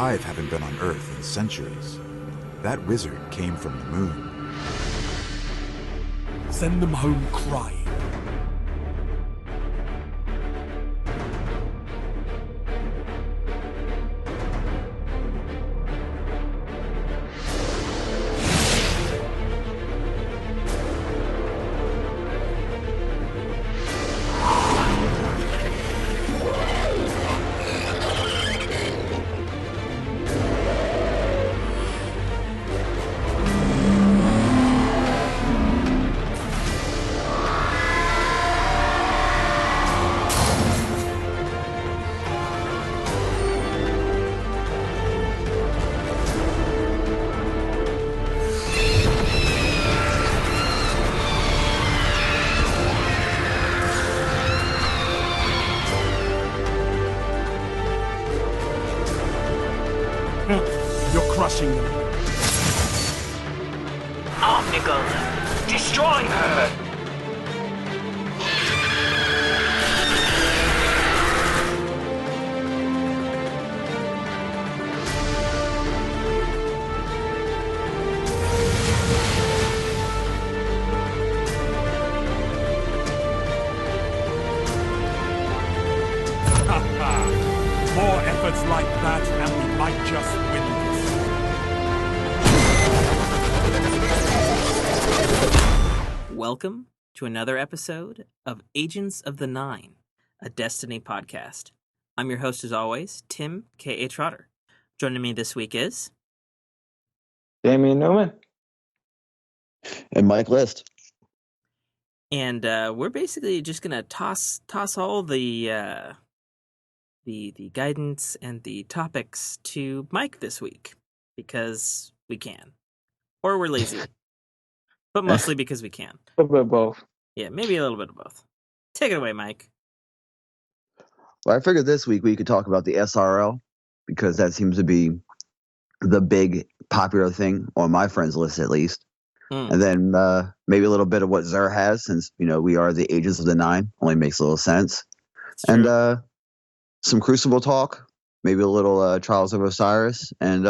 Hive haven't been on Earth in centuries. That wizard came from the moon. Send them home crying. You're crushing them. Omnigul, destroy her! More efforts like that, and we might just win this. Welcome to another episode of Agents of the Nine, a Destiny podcast. I'm your host, as always, Tim K.A. Trotter. Joining me this week is... Damian Newman. And Mike List. And we're basically just going to toss all the guidance and the topics to Mike this week, because we can. Or we're lazy. But mostly because we can. A little bit of both. Yeah, maybe a little bit of both. Take it away, Mike. Well, I figured this week we could talk about the SRL, because that seems to be the big popular thing on my friends list, at least. And then maybe a little bit of what Xur has, since, you know, we are the Agents of the Nine. Only makes a little sense. And some Crucible talk, maybe a little Trials of Osiris, and,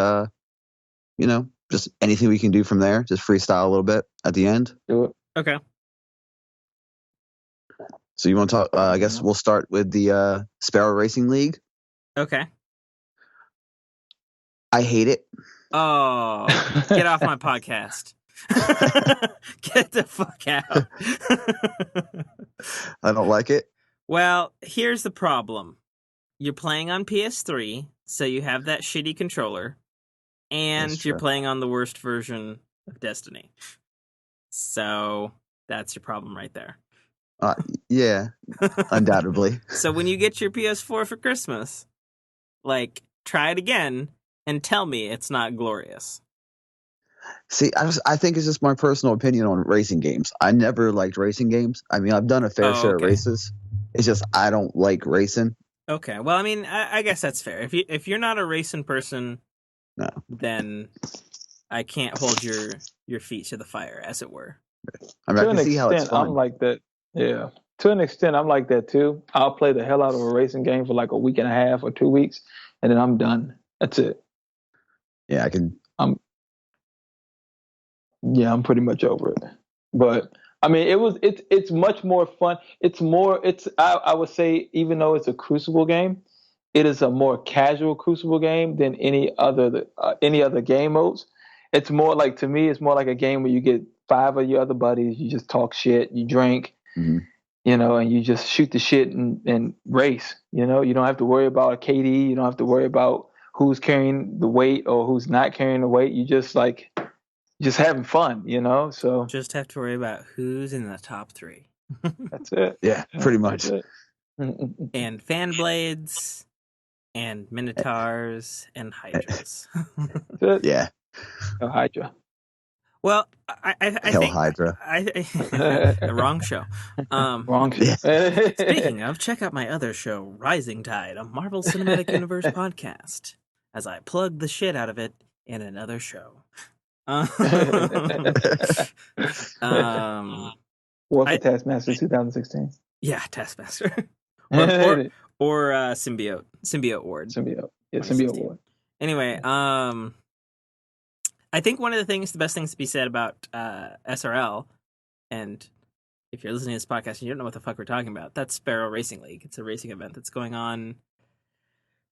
you know, just anything we can do from there. Just freestyle a little bit at the end. Do it. Okay. So you want to talk? I guess we'll start with the Sparrow Racing League. Okay. I hate it. Oh, get off my podcast. Get the fuck out. I don't like it. Well, here's the problem. You're playing on PS3, so you have that shitty controller, and That's you're true. playing on the worst version of Destiny. So that's your problem right there. Yeah, undoubtedly. So when you get your PS4 for Christmas, like, try it again and tell me it's not glorious. See, I think it's just my personal opinion on racing games. I never liked racing games. I mean, I've done a fair share of races. It's just I don't like racing. Okay, well, I mean, I guess that's fair. If you're not a racing person, No. then I can't hold your feet to the fire, as it were. I mean, I To an can see how it's extent, fun. I'm like that. Yeah. To an extent, I'm like that too. I'll play the hell out of a racing game for like a week and a half or 2 weeks, and then I'm done. That's it. Yeah, I can. Yeah, I'm pretty much over it. But I mean, it's much more fun. I would say, even though it's a Crucible game, it is a more casual Crucible game than any other game modes. It's more like, to me, it's more like a game where you get 5 of your other buddies, you just talk shit, you drink, you know, and you just shoot the shit and race. You know, you don't have to worry about a KD, you don't have to worry about who's carrying the weight or who's not carrying the weight. You just having fun, you know. So Just have to worry about who's in the top 3. that's it. Yeah, pretty much. That's it. And fan blades, and minotaurs, and hydras. That's it. Yeah, No Hydra. Well, I Hell think Hydra. the wrong show. Wrong shit. Speaking of, check out my other show, Rising Tide, a Marvel Cinematic Universe podcast, as I plug the shit out of it in another show. War for Taskmaster 2016. Yeah, Taskmaster. or Symbiote Ward. Symbiote. Yeah, Symbiote Ward. Anyway, I think one of the best things to be said about SRL, and if you're listening to this podcast and you don't know what the fuck we're talking about, that's Sparrow Racing League. It's a racing event that's going on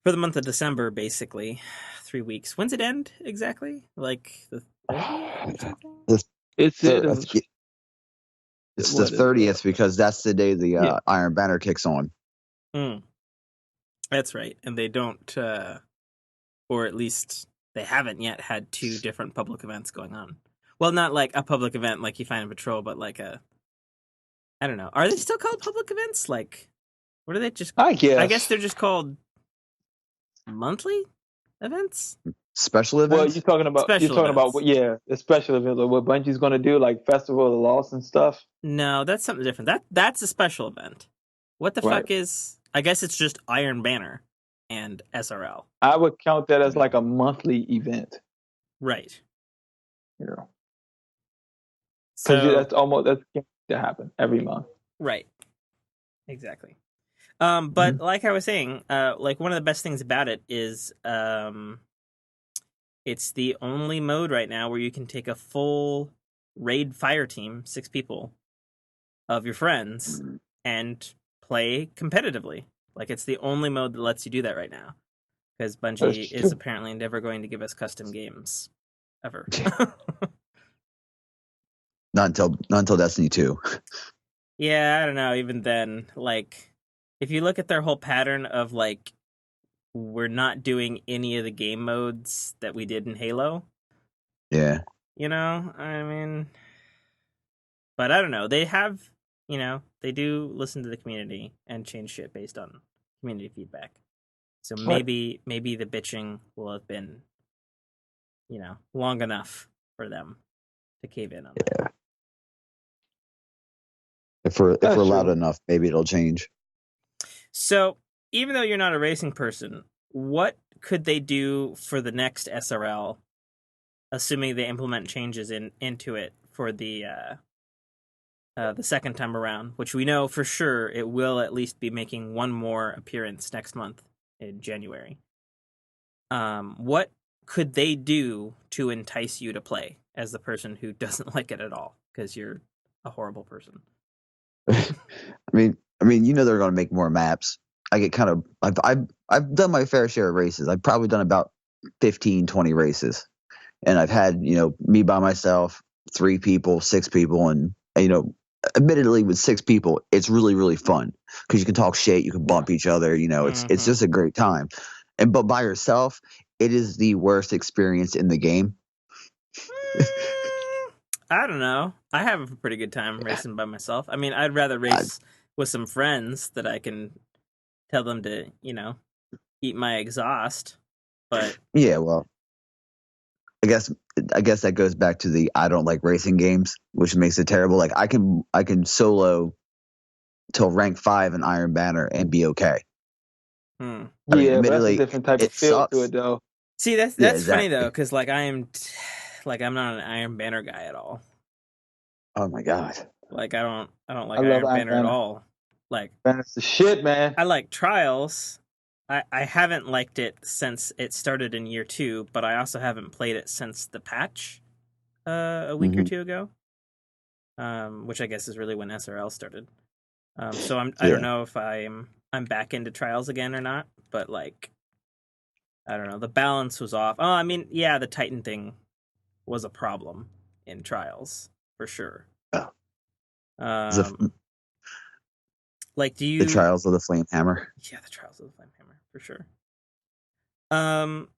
for the month of December, basically. 3 weeks. When's it end exactly? Like the 30th or something? It's it. It's the 30th because that's the day the Iron Banner kicks on. That's right. And they don't, or at least they haven't yet had 2 different public events going on. Well, not like a public event like you find in Patrol, but like I don't know. Are they still called public events? Like, what are they just? I guess they're just called monthly events. Special events. Well, you're talking about the special events, like what Bungie's going to do, like Festival of the Lost and stuff. No, that's something different. That's a special event. What the fuck is? I guess it's just Iron Banner and SRL. I would count that as like a monthly event. Right. Yeah. So that's to happen every month. Right. Exactly. But like I was saying, like one of the best things about it is it's the only mode right now where you can take a full raid fire team, 6 people of your friends, and play competitively. Like it's the only mode that lets you do that right now. Because Bungie is apparently never going to give us custom games. Ever. Not until Destiny 2. Yeah, I don't know. Even then, like, if you look at their whole pattern of, like, we're not doing any of the game modes that we did in Halo. Yeah. You know, I mean, but I don't know. They have, they do listen to the community and change shit based on community feedback. So maybe the bitching will have been, long enough for them to cave in on that. If we're loud enough, maybe it'll change. So, even though you're not a racing person, what could they do for the next SRL, assuming they implement changes into it for the second time around, which we know for sure it will at least be making one more appearance next month in January. What could they do to entice you to play as the person who doesn't like it at all because you're a horrible person? I mean, they're going to make more maps. I get kind of I've done my fair share of races. I've probably done about 15, 20 races, and I've had me by myself, 3 people, 6 people, and admittedly with 6 people, it's really really fun because you can talk shit, you can bump each other. It's just a great time. But by yourself, it is the worst experience in the game. I don't know. I have a pretty good time racing by myself. I mean, I'd rather race with some friends that I can tell them to, eat my exhaust. But yeah, well, I guess that goes back to the I don't like racing games, which makes it terrible. Like I can solo till rank 5 in Iron Banner and be okay. But that's a different type of feel to it, though. See, that's funny though, because like I'm not an Iron Banner guy at all. Oh my god! Like I don't like Iron Banner at all. Like Banner's the shit, man. I like Trials. I haven't liked it since it started in year 2, but I also haven't played it since the patch a week or 2 ago. Which I guess is really when SRL started. So I don't know if I'm back into Trials again or not, but like I don't know, the balance was off. Oh, I mean, yeah, the Titan thing was a problem in Trials for sure. Like, do you... The Trials of the Flame Hammer. Yeah, the Trials of the Flame Hammer, for sure.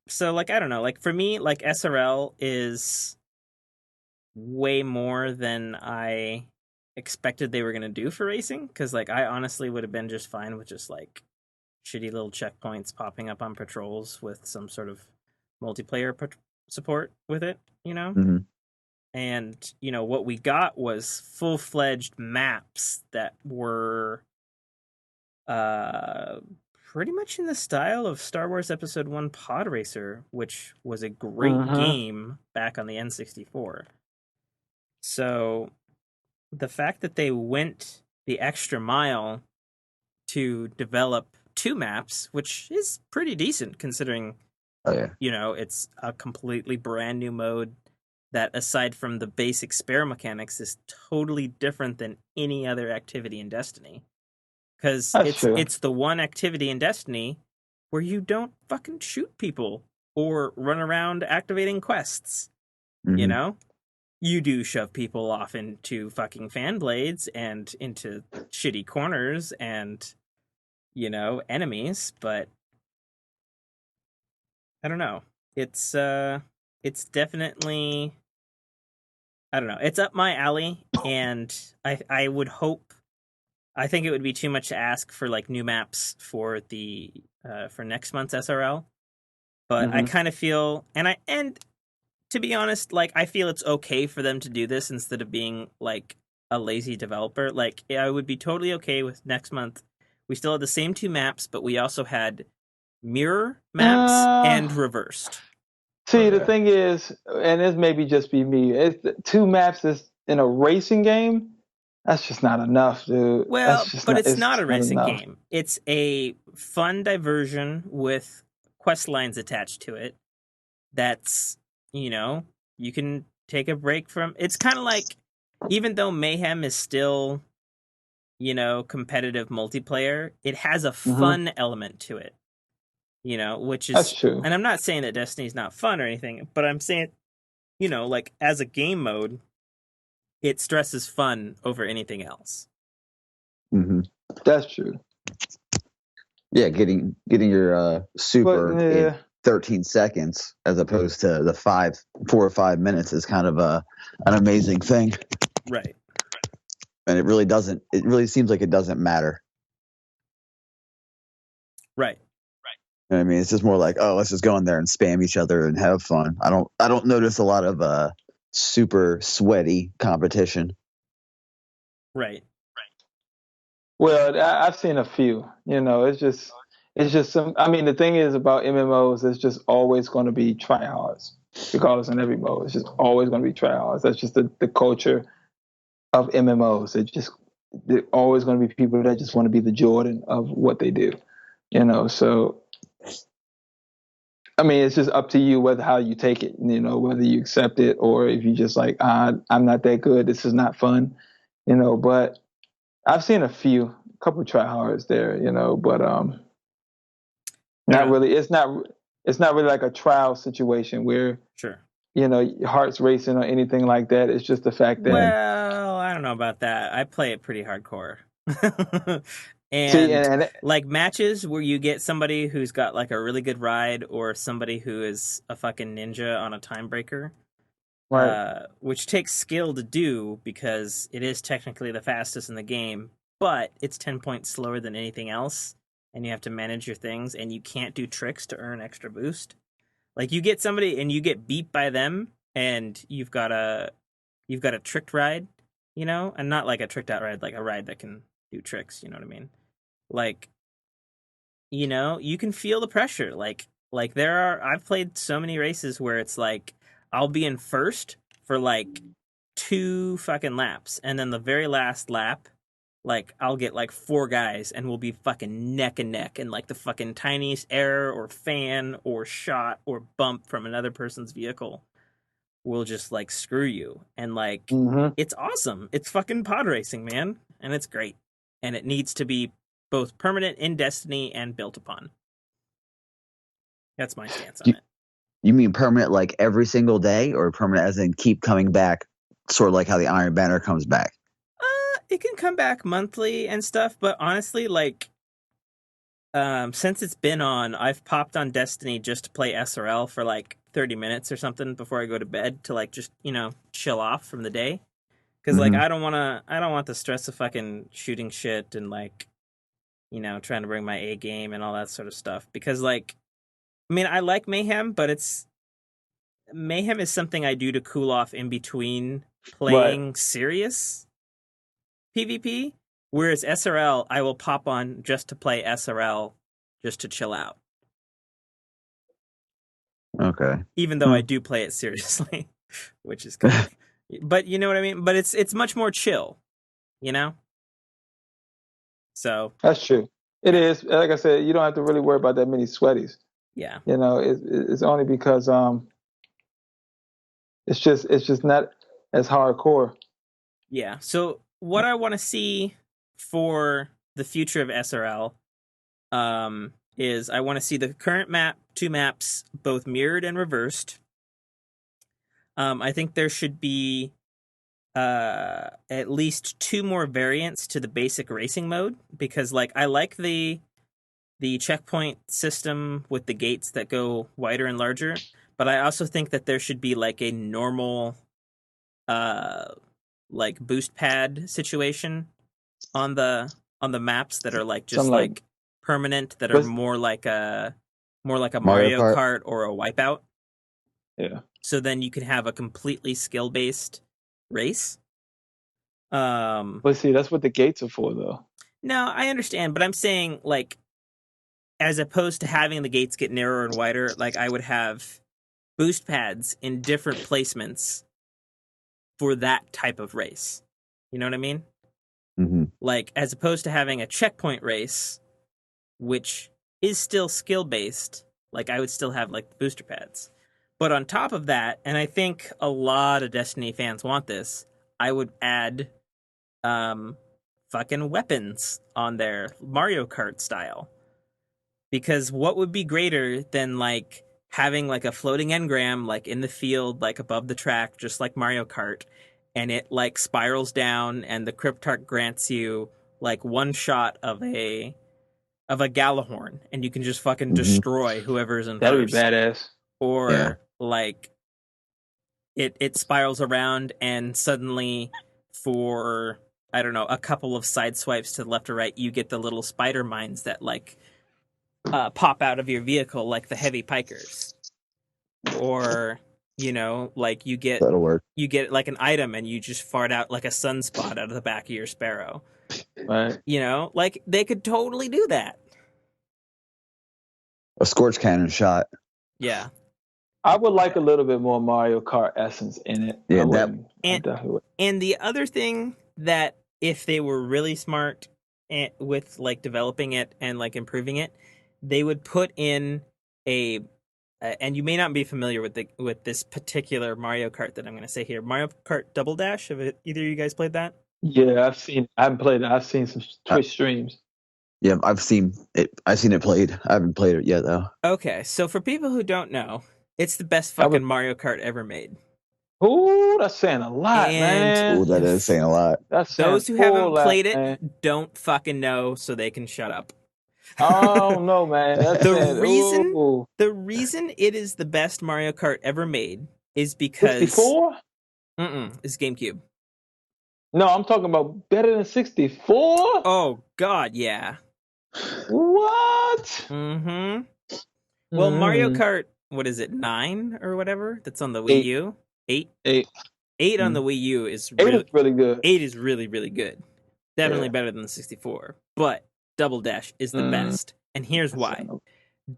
So, like, I don't know. Like, for me, like, SRL is way more than I expected they were going to do for racing. Because, like, I honestly would have been just fine with just, like, shitty little checkpoints popping up on patrols with some sort of multiplayer support with it, Mm-hmm. And, what we got was full-fledged maps that were pretty much in the style of Star Wars Episode 1 Pod Racer, which was a great game back on the N64. So the fact that they went the extra mile to develop 2 maps, which is pretty decent considering Oh yeah. You know, it's a completely brand new mode that, aside from the basic Sparrow mechanics, is totally different than any other activity in Destiny. Because That's true. it's the one activity in Destiny where you don't fucking shoot people or run around activating quests. You know? You do shove people off into fucking fan blades and into shitty corners and, you know, enemies, but I don't know. It's definitely, I don't know. It's up my alley, and I would hope. I think it would be too much to ask for like new maps for the for next month's SRL. But I kind of feel, and to be honest, like I feel it's okay for them to do this instead of being like a lazy developer. Like I would be totally okay with next month. We still had the same two maps, but we also had mirror maps and reversed. See, the thing is, and this maybe just be me. It's two maps is in a racing game. That's just not enough, dude. Well, That's just but not. it's It's not a not racing enough. game. It's a fun diversion with quest lines attached to it. That's, you know, you can take a break from. It's kind of like, even though Mayhem is still, you know, competitive multiplayer, it has a fun element to it, you know, which That's is, true. and I'm not saying that Destiny's not fun or anything, but I'm saying, you know, like as a game mode, it stresses fun over anything else. That's true. Yeah, getting your But super in 13 seconds as opposed to the 4 or 5 minutes is kind of an amazing thing. Right. And it really seems like it doesn't matter. Right. You know what I mean, it's just more like, oh, let's just go in there and spam each other and have fun. I don't notice a lot of super sweaty competition. Right. well, I've seen a few. You know, it's just some. I mean, the thing is about MMOs, it's just always going to be tryhards, regardless in every mode. It's just always going to be tryhards. That's just the culture of MMOs. They're always going to be people that just want to be the Jordan of what they do. You know, so I mean, it's just up to you whether how you take it. You know, whether you accept it or if you just like, I'm not that good. This is not fun. You know, but I've seen a couple tryhards there. You know, but not really. It's not really like a trial situation where Sure. you know your heart's racing or anything like that. It's just the fact that Well, I don't know about that. I play it pretty hardcore. see, And and like matches where you get somebody who's got like a really good ride or somebody who is a fucking ninja on a time breaker, right. which takes skill to do because it is technically the fastest in the game, but it's 10 points slower than anything else, and you have to manage your things, and you can't do tricks to earn extra boost. Like you get somebody and you get beat by them, and you've got a tricked ride, you know, and not like a tricked out ride, like a ride that can do tricks. You know what I mean? Like, you know, you can feel the pressure. Like I've played so many races where it's like I'll be in first for like 2 fucking laps, and then the very last lap, like I'll get like 4 guys, and we'll be fucking neck and neck, and like the fucking tiniest error or fan or shot or bump from another person's vehicle will just like screw you. And like Mm-hmm. it's awesome. It's fucking pod racing, man, and it's great. And it needs to be both permanent in Destiny and built upon. That's my stance on You, it. you mean permanent like every single day, or permanent as in keep coming back, sort of like how the Iron Banner comes back? It can come back monthly and stuff, but honestly, like since it's been on, I've popped on Destiny just to play SRL for like 30 minutes or something before I go to bed to like just, you know, chill off from the day. Cuz like I don't want the stress of fucking shooting shit and like, you know, trying to bring my A game and all that sort of stuff, because like I mean, I like Mayhem, but Mayhem is something I do to cool off in between Right. playing serious PvP, whereas SRL I will pop on just to play SRL, just to chill out. Okay. Even though I do play it seriously, which is kind of, but you know what I mean. But it's much more chill, you know. So That's true. It yeah, is. Like I said, you don't have to really worry about that many sweaties. Yeah. You know, it's only because it's just not as hardcore. Yeah. So what I want to see for the future of SRL is I want to see the current two maps both mirrored and reversed. I think there should be at least two more variants to the basic racing mode, because like I like the checkpoint system with the gates that go wider and larger, but I also think that there should be like a normal uh like boost pad situation on the maps that are like just Something like, like permanent, that are but more like a Mario Mario Kart. Kart or a Wipeout. yeah. So then you can have a completely skill based race. Um, But see, that's what the gates are for, though. no, I understand, but I'm saying like as opposed to having the gates get narrower and wider, like I would have boost pads in different placements for that type of race. You know what I mean? Mm-hmm. Like as opposed to having a checkpoint race, which is still skill based, like I would still have like the booster pads. But on top of that, and I think a lot of Destiny fans want this, I would add um fucking weapons on there, Mario Kart style. Because what would be greater than like having like a floating engram like in the field, like above the track, just like Mario Kart, and it like spirals down, and the Cryptarch grants you like one shot of a Galahorn, and you can just fucking Mm-hmm. destroy whoever's in That'd be first. badass. Yeah. Or like it spirals around, and suddenly for I don't know, a couple of side swipes to the left or right, you get the little spider mines that like pop out of your vehicle like the heavy pikers. Or like That'll work. you get like an item and you just fart out like a sunspot out of the back of your Sparrow. Right. Like they could totally do that. A scorch cannon shot. Yeah. I would like a little bit more Mario Kart essence in it. Yeah, I that- wouldn't. I And definitely would. and the other thing that if they were really smart with like developing it and like improving it, they would put in a and you may not be familiar with this particular Mario Kart that I'm going to say here. Mario Kart Double Dash. Have either of you guys played that? Yeah, I've seen. I haven't played it. I've seen some Twitch streams. Yeah, I've seen it. I've seen it played. I haven't played it yet though. Okay, so for people who don't know, it's the best That was- fucking Mario Kart ever made. Ooh, that's saying a lot, And man. Oh, that is saying a lot. That's saying those who a haven't whole lot, played it man. don't fucking know, so they can shut up. Oh no, man. That's saying, ooh. The reason it is the best Mario Kart ever made is because 64? It's GameCube. No, I'm talking about better than 64. Oh God, yeah. What? Mm-hmm. Well, Mario Kart, what is it, 9 or whatever? That's on the Wii U. 8. 8 on the Wii U is 8 is really good. 8 is really, really good. Definitely Yeah. better than the 64. But Double Dash is the best. And here's why.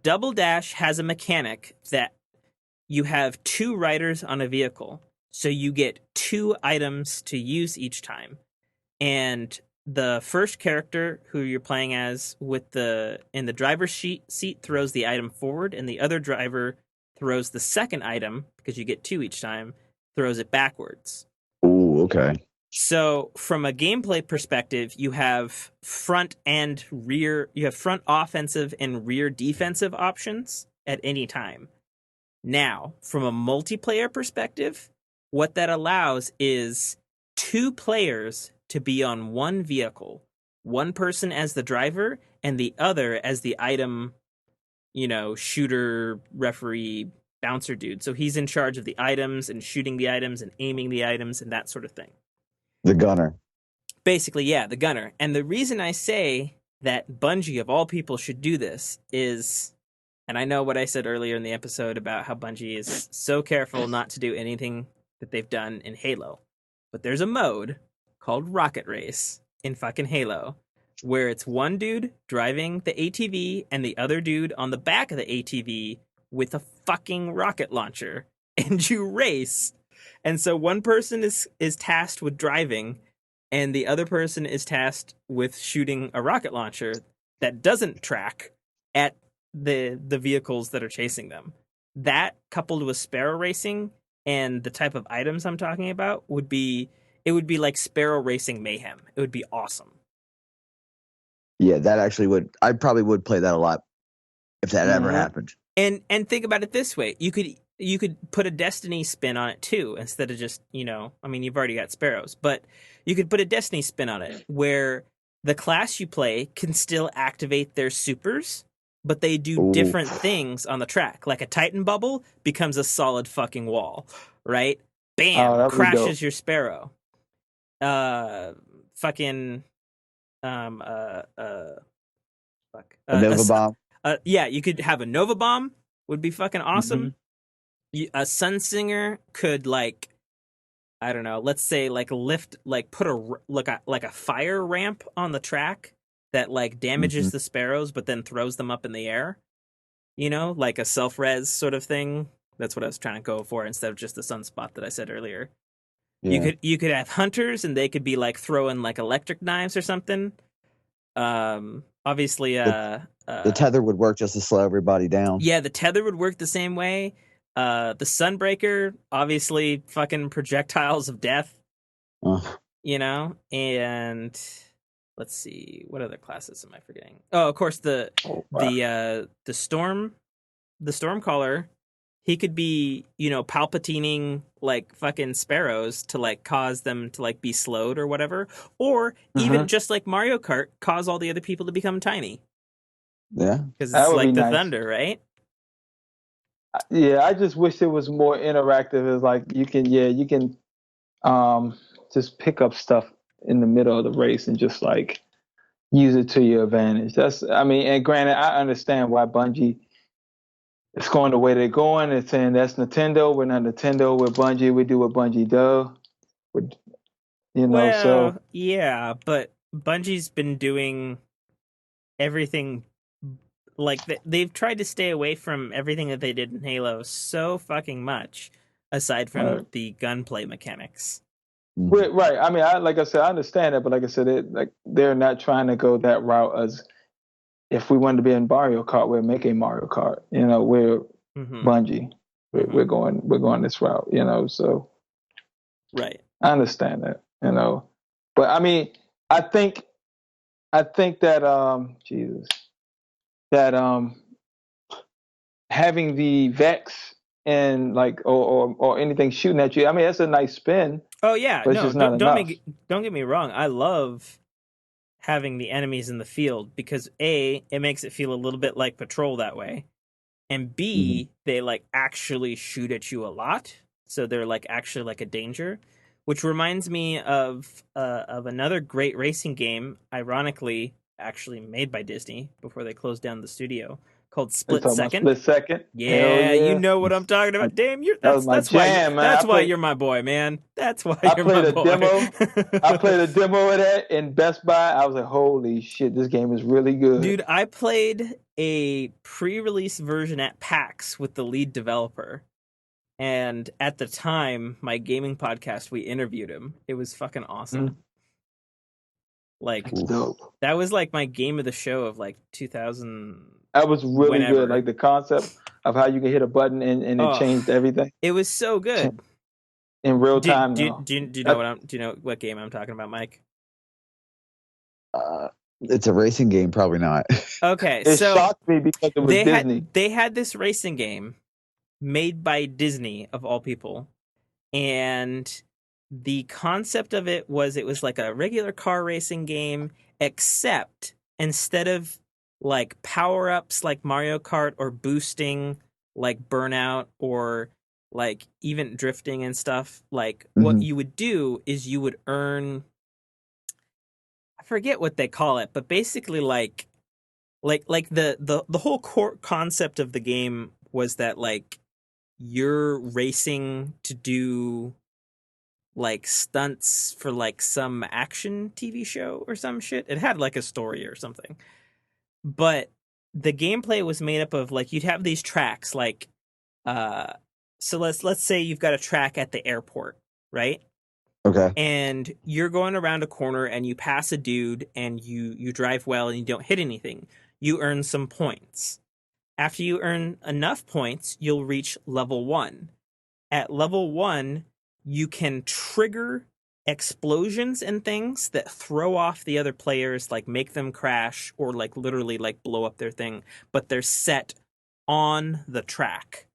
Double Dash has a mechanic that you have 2 riders on a vehicle. So you get 2 items to use each time. And the first character who you're playing as in the driver's seat throws the item forward, and the other driver throws the second item, because you get 2 each time, throws it backwards. Oh, okay. So from a gameplay perspective, you have front offensive and rear defensive options at any time. Now, from a multiplayer perspective, what that allows is 2 players to be on one vehicle, one person as the driver and the other as the item, shooter, referee, bouncer dude. So he's in charge of the items and shooting the items and aiming the items and that sort of thing. The gunner. Basically, yeah, the gunner. And the reason I say that Bungie, of all people, should do this is, and I know what I said earlier in the episode about how Bungie is so careful not to do anything that they've done in Halo. But there's a mode called Rocket Race in fucking Halo, where it's one dude driving the ATV and the other dude on the back of the ATV with a fucking rocket launcher, and you race. And so one person is tasked with driving, and the other person is tasked with shooting a rocket launcher that doesn't track at the vehicles that are chasing them. That coupled with Sparrow racing and the type of items I'm talking about would be like Sparrow racing mayhem. It would be awesome. Yeah, that actually would. I probably would play that a lot if that ever happened. And think about it this way: you could put a Destiny spin on it too, instead of just I mean, you've already got Sparrows, but you could put a Destiny spin on it where the class you play can still activate their supers, but they do different things on the track. Like a Titan bubble becomes a solid fucking wall, right? Bam, crashes your Sparrow. Fucking fuck. A Nova Bomb. Yeah, you could have a Nova Bomb. Would be fucking awesome. A Sunsinger could, like, I don't know, let's say like lift, like put a fire ramp on the track that like damages the Sparrows but then throws them up in the air. Like a self-res sort of thing. That's what I was trying to go for instead of just the sunspot that I said earlier. Yeah. You could have hunters and they could be like throwing like electric knives or something. Obviously the tether would work just to slow everybody down. Yeah, the tether would work the same way. The Sunbreaker, obviously fucking projectiles of death. And let's see, what other classes am I forgetting? Oh, of course the Stormcaller, he could be, palpatining like fucking Sparrows to like cause them to like be slowed or whatever, or even just like Mario Kart, cause all the other people to become tiny. Yeah, because it's like the thunder, right? Yeah, I just wish it was more interactive. It's like you can just pick up stuff in the middle of the race and just like use it to your advantage. And granted, I understand why Bungie is going the way they're going. It's saying that's Nintendo. We're not Nintendo. We're Bungie. We do what Bungie does. Yeah, but Bungie's been doing everything. Like, they've tried to stay away from everything that they did in Halo so fucking much, aside from the gunplay mechanics. Right. I mean, like I said, I understand that, but like I said, they're not trying to go that route. As if we wanted to be in Mario Kart, we're making Mario Kart. We're Bungie. We're going this route. So right. I understand that. But I mean, I think that Jesus. That having the Vex and like or anything shooting at you, I mean, that's a nice spin. Oh yeah, no, don't get me wrong. I love having the enemies in the field because A, it makes it feel a little bit like Patrol that way, and B, they like actually shoot at you a lot, so they're like actually like a danger. Which reminds me of another great racing game, ironically, actually made by Disney before they closed down the studio, called Split Second. Split Second. Yeah, you know what I'm talking about. Damn, that's why you're my boy, man. That's why you're my boy. I played a demo of that in Best Buy. I was like, holy shit, this game is really good. Dude, I played a pre-release version at PAX with the lead developer. And at the time, my gaming podcast, we interviewed him. It was fucking awesome. Like, that was like my game of the show of like 2000. That was really good. Like the concept of how you can hit a button and it changed everything. It was so good. In real time. Do you know what game I'm talking about, Mike? It's a racing game, probably not. Okay, it shocked me because it was Disney. They had this racing game made by Disney, of all people, and the concept of it was like a regular car racing game, except instead of like power-ups like Mario Kart or boosting like Burnout or like even drifting and stuff, like what you would do is you would earn, I forget what they call it, but basically like the whole core concept of the game was that like you're racing to do like stunts for like some action TV show or some shit. It had like a story or something. But the gameplay was made up of like you'd have these tracks like so let's say you've got a track at the airport, right? Okay. And you're going around a corner and you pass a dude and you drive well and you don't hit anything. You earn some points. After you earn enough points, you'll reach level 1. At level 1, you can trigger explosions and things that throw off the other players, like make them crash or like literally like blow up their thing, but they're set on the track.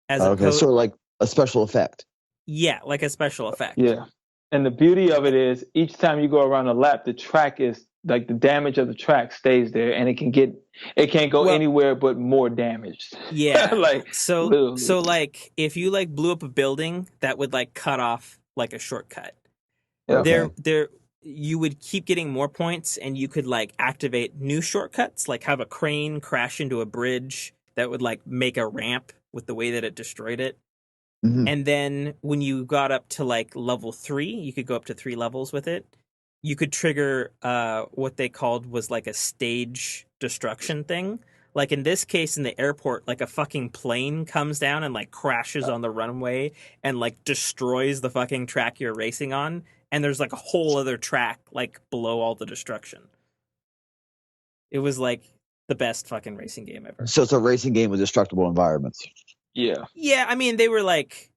As Okay, opposed, sort of like a special effect. yeah, like a special effect. Yeah. And the beauty of it is each time you go around a lap, the track is like the damage of the track stays there and it can't go Well, anywhere but more damaged. yeah. Like So literally. like if you like blew up a building, that would like cut off like a shortcut. Yeah. There you would keep getting more points and you could like activate new shortcuts, like have a crane crash into a bridge that would like make a ramp with the way that it destroyed it. Mhm. And then when you got up to like level 3, you could go up to 3 levels with it. You could trigger what they called was like a stage destruction thing. Like in this case in the airport, like a fucking plane comes down and like crashes on the runway and like destroys the fucking track you're racing on. And there's like a whole other track like below all the destruction. It was like the best fucking racing game ever. So it's a racing game with destructible environments. Yeah. Yeah, I mean they were like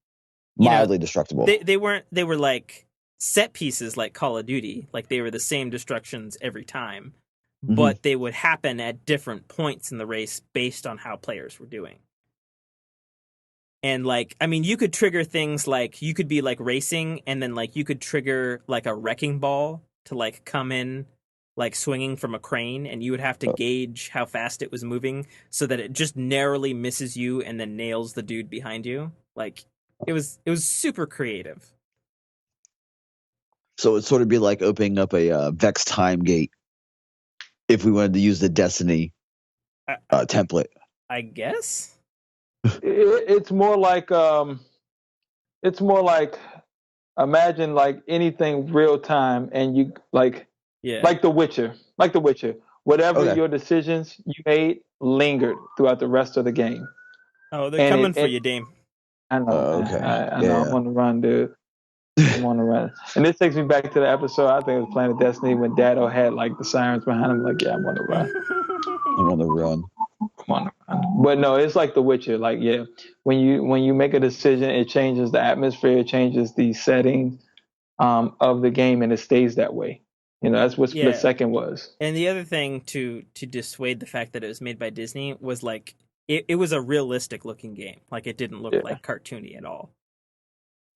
you know, Mildly destructible. they were like set pieces like Call of Duty, like they were the same destructions every time, but they would happen at different points in the race based on how players were doing. And like, I mean, you could trigger things like you could be like racing and then like you could trigger like a wrecking ball to like come in like swinging from a crane and you would have to gauge how fast it was moving so that it just narrowly misses you and then nails the dude behind you. Like it was super creative. So it'd sort of be like opening up a Vex time gate if we wanted to use the Destiny template. I guess. It's more like imagine like anything real time and you like Yeah. like The Witcher. Whatever your decisions you made lingered throughout the rest of the game. Oh, they're coming for you, Dame. I know. Okay. I know. I'm on the run, dude. I'm on the run. And this takes me back to the episode, I think it was Planet Destiny, when Dado had like the sirens behind him. Like, yeah, I'm on the run. I'm on the run. I'm on the run. But no, it's like The Witcher. Like, yeah, when you make a decision, it changes the atmosphere, it changes the setting of the game, and it stays that way. You know, that's what Split Second was. And the other thing to dissuade the fact that it was made by Disney was like it was a realistic looking game. Like it didn't look like cartoony at all.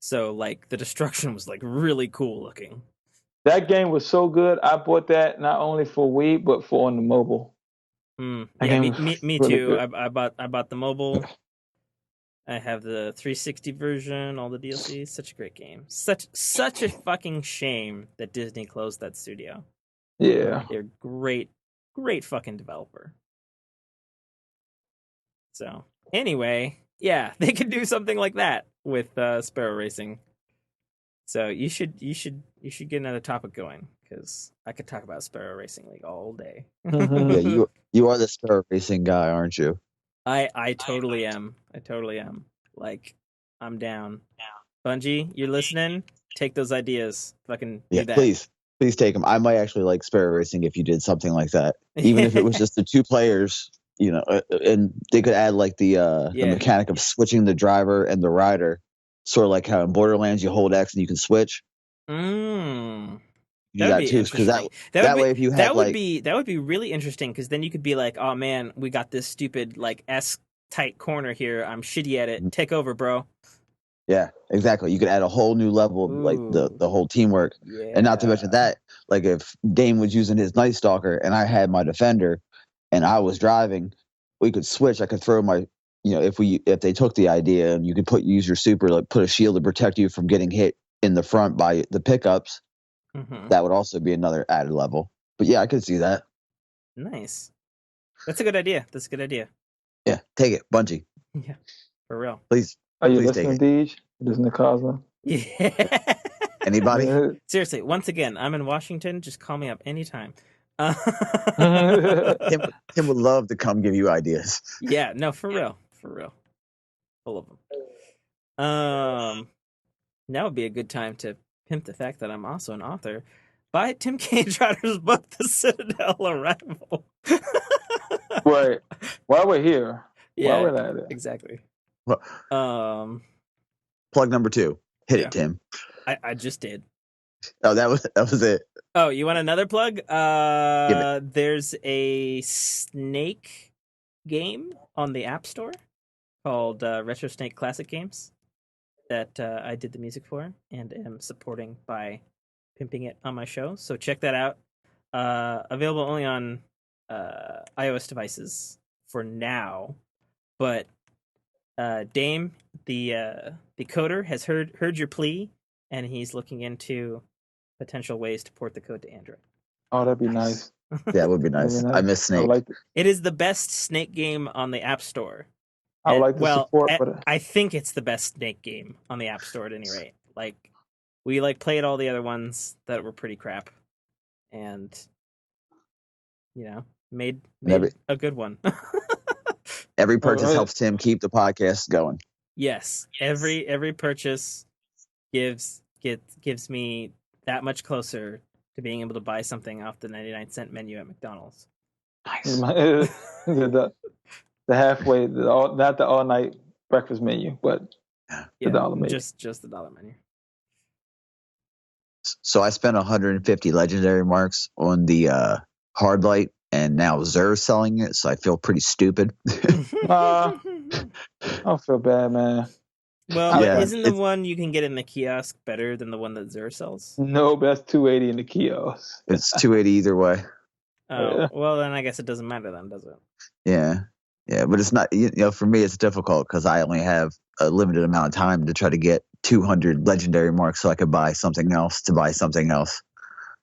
So like the destruction was like really cool looking. That game was so good. I bought that not only for Wii but for on the mobile. Yeah, me really too. I bought the mobile. I have the 360 version, all the DLC. Such a great game. Such a fucking shame that Disney closed that studio. Yeah. They're great fucking developer. So, anyway, yeah, they could do something like that with Sparrow Racing. So, you should get another topic going cuz I could talk about Sparrow Racing League all day. Yeah, you are the Sparrow Racing guy, aren't you? I totally am. Like, I'm down. Bungie, you're listening? Take those ideas. Fucking do that. Please take them. I might actually like Sparrow Racing if you did something like that, even if it was just the 2 players. You know, and they could add like the mechanic of switching the driver and the rider, sort of like how in Borderlands you hold X and you can switch. That would be too, because that way if you had that would be really interesting because then you could be like, oh man, we got this stupid like S tight corner here. I'm shitty at it. Take over, bro. Yeah, exactly. You could add a whole new level of like the whole teamwork, and not to mention that, like if Dame was using his Night Stalker and I had my Defender, and I was driving, we could switch. I could throw my, if they took the idea and you could use your super, like put a shield to protect you from getting hit in the front by the pickups. That would also be another added level. But yeah, I could see that. Nice. That's a good idea. Yeah, take it, Bungie. Yeah, for real. Please. Are you please listening, Deej? Listening to Cosmo? Yeah. Anybody? Seriously, once again, I'm in Washington. Just call me up anytime. Tim would love to come give you ideas. Yeah, no, for real. Full of them. Now would be a good time to pimp the fact that I'm also an author. Buy Tim K. Trotter's book, The Citadel Arrival. Right. While we're here, while Yeah, we're at it, exactly. Well, plug number 2. Hit Yeah. it, Tim. I just did. Oh, that was it. Oh, you want another plug? Give it. There's a Snake game on the App Store called Retro Snake Classic Games that I did the music for and am supporting by pimping it on my show. So check that out. Available only on iOS devices for now, but Dame, the coder, has heard your plea, and he's looking into potential ways to port the code to Android. oh, that'd be nice. Yeah, it would be nice. That'd be I miss I Snake. would like. It is the best Snake game on the App Store. I would like to support, but I think it's the best Snake game on the App Store at any rate. Like, we played all the other ones that were pretty crap, and made a good one. Every purchase right. helps Tim keep the podcast going. Yes, every purchase gives me that much closer to being able to buy something off the 99-cent menu at McDonald's. Nice. the halfway, not the all night breakfast menu, but the dollar menu. Just the dollar menu. So I spent 150 legendary marks on the hard light, and now Zer's selling it, so I feel pretty stupid. I don't feel bad, man. Well, yeah, isn't the one you can get in the kiosk better than the one that Zer sells? No, but that's 280 in the kiosk. It's 280 either way. Oh, well, then I guess it doesn't matter then, does it? Yeah, but it's not, for me it's difficult because I only have a limited amount of time to try to get 200 legendary marks so I could buy something else, to buy something else,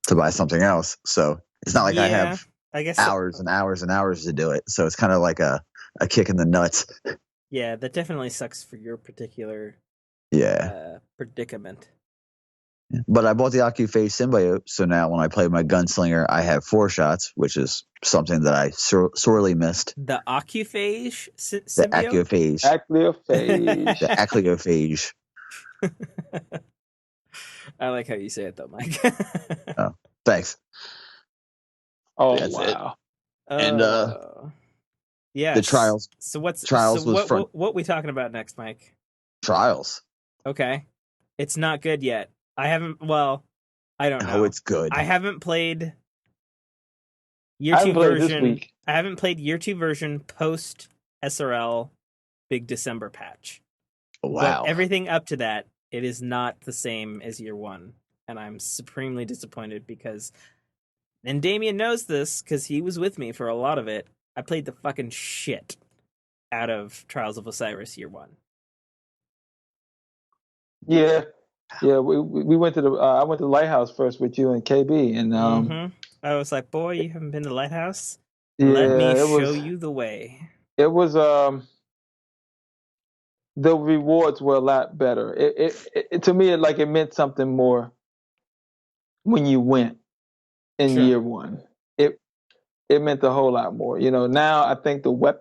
to buy something else. So it's not like I have hours and hours and hours to do it. So it's kind of like a kick in the nuts. Yeah, that definitely sucks for your particular predicament. But I bought the Ocuphage Symbiote, so now when I play my Gunslinger, I have 4 shots, which is something that I sorely missed. The Ocuphage symbiote? The Ocuphage. Acleophage. The Acleophage. I like how you say it, though, Mike. Oh, thanks. Oh, that's wow. It. And yeah, the Trials. So what's Trials was what we talking about next, Mike? Trials. Okay, it's not good yet. I haven't. Well, I don't know. Oh, it's good. I haven't played year 2 version. I haven't played year 2 version post SRL big December patch. Wow. But everything up to that, it is not the same as year 1, and I'm supremely disappointed because, and Damien knows this because he was with me for a lot of it. I played the fucking shit out of Trials of Osiris year 1. Yeah, we went to the I went to the Lighthouse first with you and KB, and I was like, boy, you haven't been to Lighthouse? Yeah, let me show you the way. It was the rewards were a lot better. It to me, it meant something more when you went in year 1. It meant a whole lot more. Now I think the way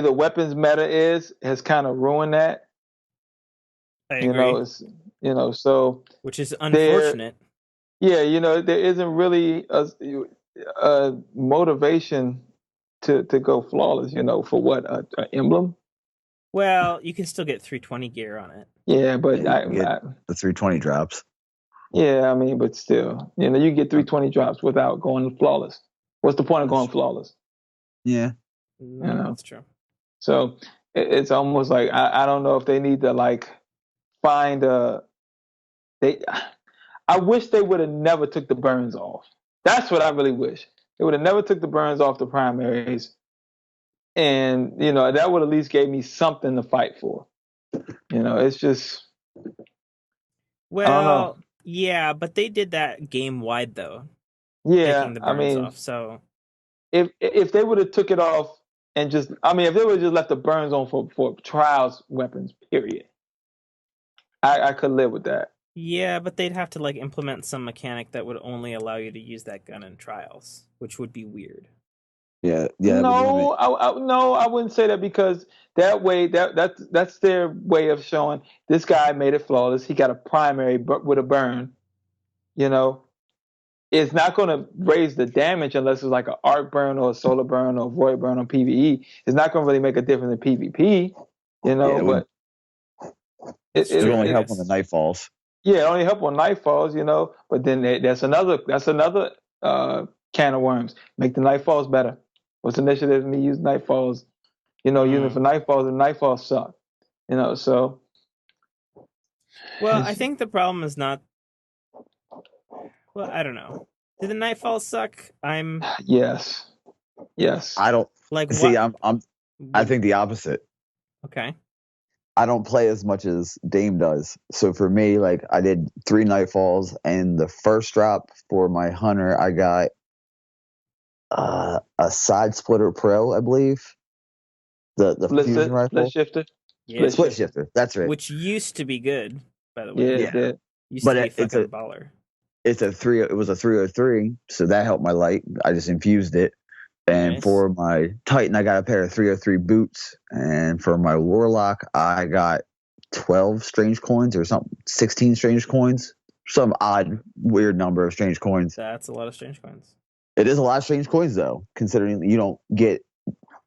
the weapons meta has kind of ruined that. I agree. So which is unfortunate. There isn't really a motivation to go flawless. For what, an emblem? Well, you can still get 320 gear on it. Yeah, but the 320 drops. Yeah, I mean, but still, you get 320 drops without going flawless. What's the point of going flawless? Yeah, that's true. So it's almost like I don't know if they need to find I wish they would have never took the burns off. That's what I really wish. They would have never took the burns off the primaries, and that would at least gave me something to fight for. It's just. Well, I don't know. Yeah, but they did that game wide though. Yeah, taking the burns off. So if they would have took it off and if they would have just left the burns on for trials weapons, period, I could live with that. Yeah, but they'd have to implement some mechanic that would only allow you to use that gun in trials, which would be weird. Yeah. No, I wouldn't say that, because that way that's their way of showing this guy made it flawless. He got a primary with a burn. it's not going to raise the damage unless it's like an arc burn or a solar burn or a void burn on PvE. It's not going to really make a difference in PvP, but it would only help when the night falls. Yeah, it only help when night falls, But then that's another can of worms. Make the night falls better. What's the initiative? Me use night falls, using for night falls, and night falls suck, So. Well, I think the problem is not. Well, I don't know. Do the nightfalls suck? Yes. I don't see. I think the opposite. Okay. I don't play as much as Dame does. So for me, like I did 3 nightfalls, and the first drop for my hunter, I got a side splitter pro, I believe. The fusion rifle. Split shifter. Yeah. Split shifter. That's right. Which used to be good, by the way. Yeah, it did. Used to be fucking baller. It was a 303, so that helped my light. I just infused it. And for my Titan, I got a pair of 303 boots. And for my Warlock, I got 12 strange coins or something, 16 strange coins. Some odd, weird number of strange coins. That's a lot of strange coins. It is a lot of strange coins, though, considering you don't get,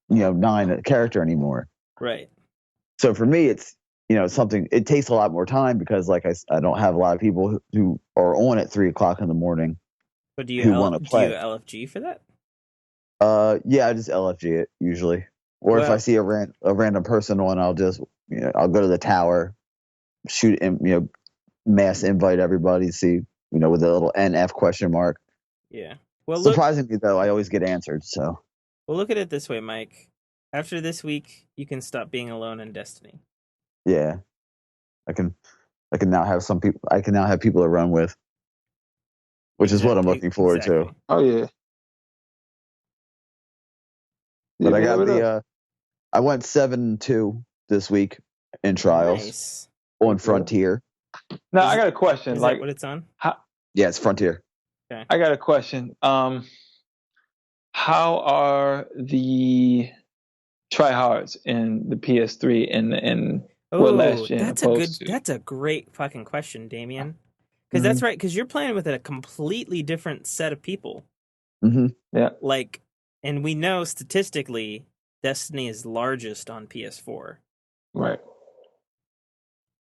9 a character anymore. Right. So for me, it's, something, it takes a lot more time because, like I don't have a lot of people who are on at 3 o'clock in the morning. But do you LFG for that? Yeah, I just LFG it usually. Or if I see a random person on, I'll just, I'll go to the tower, shoot, and mass invite everybody, see, with a little NF question mark. Yeah. Well, surprisingly though, I always get answered. So. Well, look at it this way, Mike. After this week, you can stop being alone in Destiny. Yeah, I can now have some people. I can now have people to run with, which is what I'm looking forward to. Oh yeah. But I got I went 7-2 this week in trials on Frontier. Now I got a question. Is that what it's on? Yeah, it's Frontier. Okay. I got a question. How are the tryhards in the PS3 and what last gen? That's a great fucking question, Damien. Because that's right. Because you're playing with a completely different set of people. Mm-hmm. Yeah. And we know statistically, Destiny is largest on PS4. Right.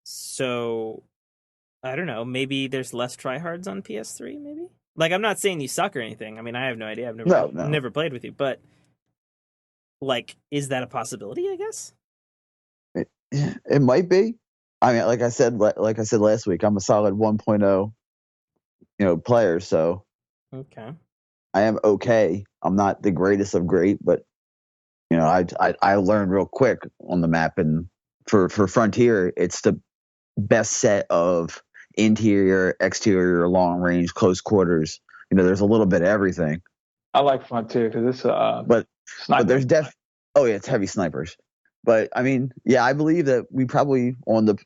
So, I don't know. Maybe there's less tryhards on PS3. Maybe. I'm not saying you suck or anything. I mean, I have no idea. I've never played with you, but is that a possibility? I guess it might be. I mean, like I said last week, I'm a solid 1.0, player. So okay. I am okay. I'm not the greatest of great, but I learned real quick on the map, and for Frontier, it's the best set of interior, exterior, long range, close quarters. There's a little bit of everything. I like Frontier because it's but there's it's heavy snipers. But I mean, yeah, I believe that we probably on the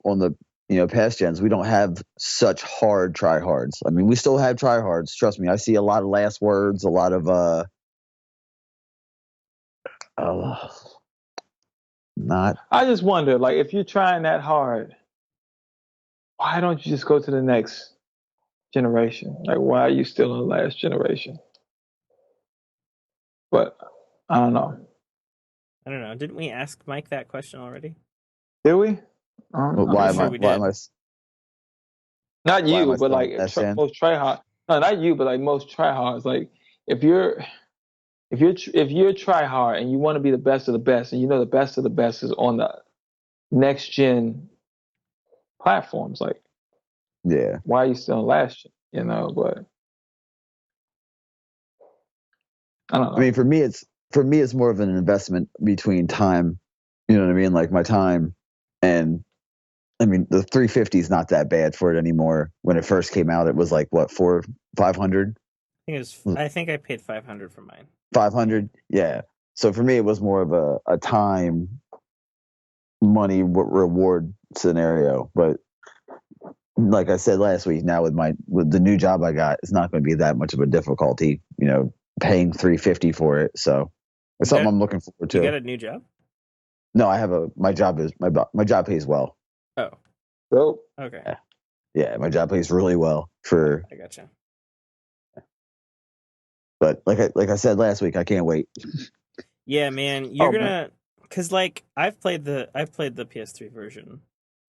past gens, we don't have such hard tryhards. I mean, we still have tryhards. Trust me, I see a lot of last words, a lot of not. I just wonder, if you're trying that hard, why don't you just go to the next generation? Why are you still in the last generation? But I don't know. Didn't we ask Mike that question already? Did we? Why am I? Not you, but most tryhard. No, not you, but most tryhards. If you're tryhard and you want to be the best of the best, and the best of the best is on the next gen platforms, yeah, why are you still in last gen? But I don't know. I mean, for me, it's more of an investment between time. You know what I mean? Like my time, and I mean the 350 is not that bad for it anymore. When it first came out, it was like what 500. I think I paid 500 for mine. 500, yeah. So for me, it was more of a time, money reward scenario. But like I said last week, now with the new job I got, it's not going to be that much of a difficulty. Paying $350 for it. So it's something I'm looking forward to. You got a new job? No, I have my job pays well. Oh. Oh. Okay. Yeah, my job pays really well for. I gotcha. But like I said last week, I can't wait. Yeah, man, you're gonna, cause like I've played the PS3 version,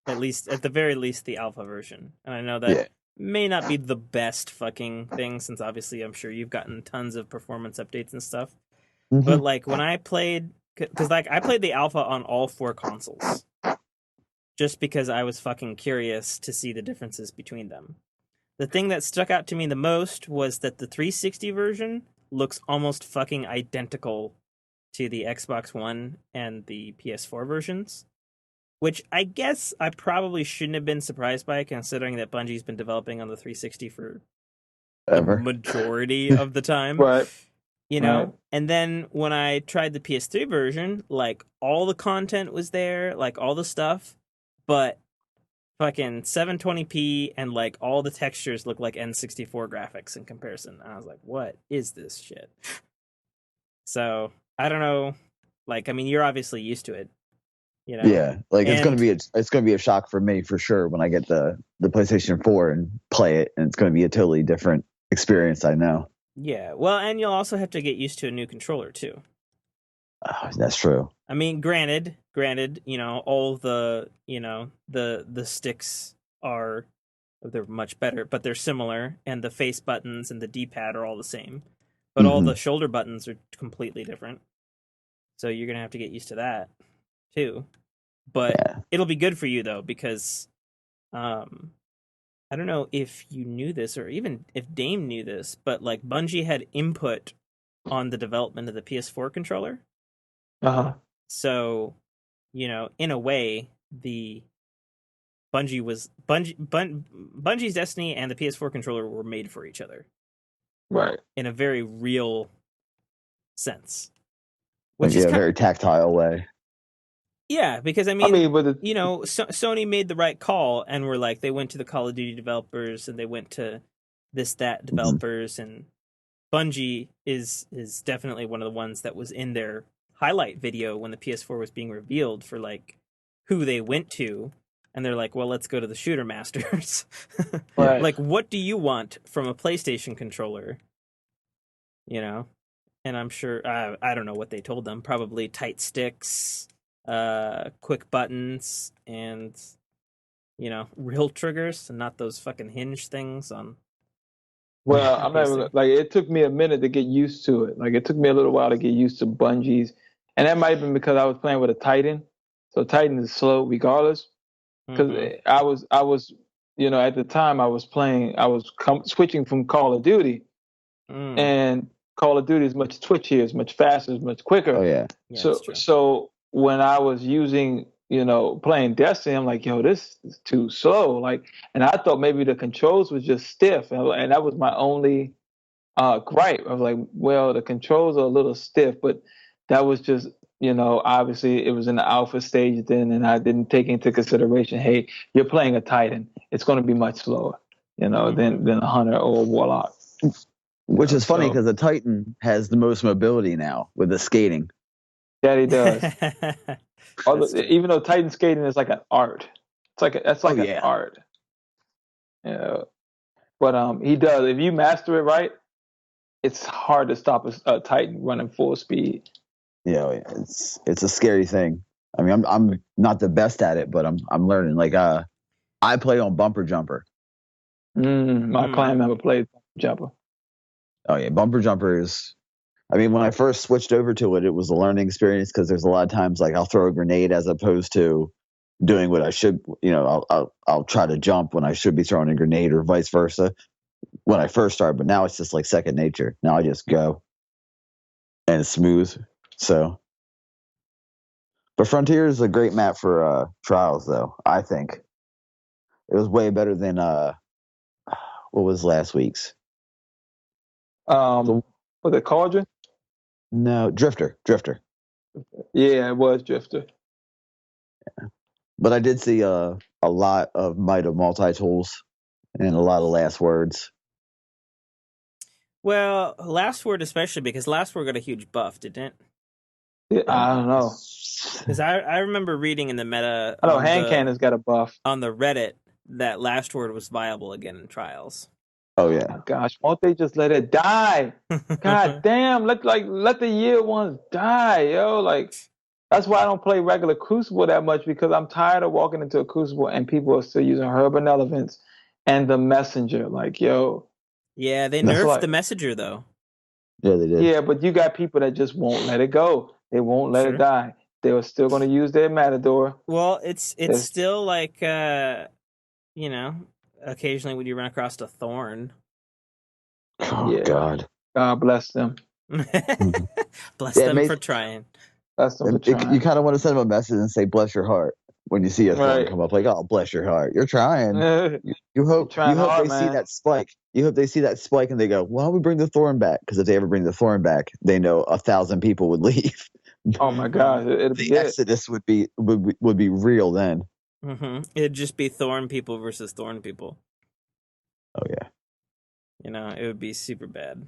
at the very least the alpha version, and I know that Yeah. may not be the best fucking thing, since obviously I'm sure you've gotten tons of performance updates and stuff. But Mm-hmm. like when I played, cause like I played the alpha on all 4 consoles, just because I was fucking curious to see the differences between them. The thing that stuck out to me the most was that the 360 version looks almost fucking identical to the Xbox One and the PS4 versions, which I guess I probably shouldn't have been surprised by, considering that Bungie's been developing on the 360 for the Ever. majority of the time. Right. You know? And then when I tried the PS3 version, like all the content was there, like all the stuff, but fucking 720p and like all the textures look like N64 graphics in comparison. And I was like, what is this shit? So I don't know. Like, I mean, you're obviously used to it, you know. Yeah, like And it's gonna be a shock for me for sure when I get the PlayStation 4 and play it, and it's gonna be a totally different experience. I know. yeah, well, and you'll also have to get used to a new controller too. Oh, that's true. I mean, granted, you know, all the, you know, the sticks are, they're much better, but they're similar, and the face buttons and the D-pad are all the same, but all the shoulder buttons are completely different. So you're gonna have to get used to that too. But it'll be good for you though, because I don't know if you knew this or even if Dame knew this, but like Bungie had input on the development of the PS4 controller. So, you know, in a way, the Bungie's Destiny and the PS4 controller were made for each other. Right. In a very real sense. Which is a very tactile way. Yeah, because I mean you know, Sony made the right call, and were like, they went to the Call of Duty developers, and they went to that developers, and Bungie is definitely one of the ones that was in their highlight video when the PS4 was being revealed for like who they went to, and they're like, well, let's go to the shooter masters. Right. Like, what do you want from a PlayStation controller? You know, and I'm sure I don't know what they told them. Probably tight sticks, quick buttons, and you know, real triggers, and not those fucking hinge things on. Well, I'm not even, like, it took me a minute to get used to it. Like, it took me a little while to get used to Bungie's, and that might have been because I was playing with a Titan. So Titan is slow regardless. Because I was, you know, at the time I was switching from Call of Duty, and Call of Duty is much twitchier, is much faster, is much quicker. Oh yeah. So when I was using, you know, playing Destiny, I'm like, yo, this is too slow. Like, and I thought maybe the controls was just stiff, and that was my only gripe. I was like, well, the controls are a little stiff, but that was just, you know, obviously it was in the alpha stage then, and I didn't take into consideration, hey, you're playing a Titan, it's going to be much slower, you know, than a Hunter or a Warlock. Which is funny because the Titan has the most mobility now with the skating. Yeah, he does. Even though Titan skating is like an art, that's like an art. You know, but he does. If you master it right, it's hard to stop a Titan running full speed. Yeah, it's a scary thing. I mean, I'm not the best at it, but I'm learning. Like I play on Bumper Jumper. My clan member played Bumper Jumper. Oh yeah, Bumper Jumper is. I mean, when I first switched over to it, it was a learning experience because there's a lot of times like I'll throw a grenade as opposed to doing what I should. You know, I'll try to jump when I should be throwing a grenade, or vice versa when I first started. But now it's just like second nature. Now I just go, and it's smooth. So, but Frontier is a great map for trials, though. I think it was way better than what was last week's. Was it Cauldron? No, Drifter. Yeah, it was Drifter. Yeah. But I did see a lot of Might of Multi-Tools and a lot of Last Words. Well, Last Word especially, because Last Word got a huge buff, didn't it? Yeah, I don't know. Because I remember reading in the meta. I know hand cannon's got a buff on the Reddit that Last Word was viable again in trials. Oh Oh yeah. my gosh, won't they just let it die? God damn, let the year ones die, yo. Like that's why I don't play regular Crucible that much because I'm tired of walking into a Crucible and people are still using Herb Benevolence and the Messenger. Like, yo, Yeah, they it's nerfed like the messenger though. Yeah, they did. yeah, but you got people that just won't let it go. They won't let it Sure. die. They were still going to use their Matador. Well, it's It's, still like you know, occasionally when you run across a thorn. Oh yeah, God. God bless them. Mhm. Bless Yeah, it them made for trying. Bless them for you trying. kind of want to send them a message and say bless your heart when you see a thorn Right. come up. Like, oh, bless your heart. You're trying. You're You trying hope hard, they see man. that spike. You hope they see that spike and they go, "Why don't we bring the thorn back?" Because if they ever bring the thorn back, they know 1,000 people would leave. Oh my Mm-hmm. gosh, it'll The be it. exodus would be real then. Mm-hmm. It'd just be thorn people versus thorn people. Oh yeah. You know, it would be super bad.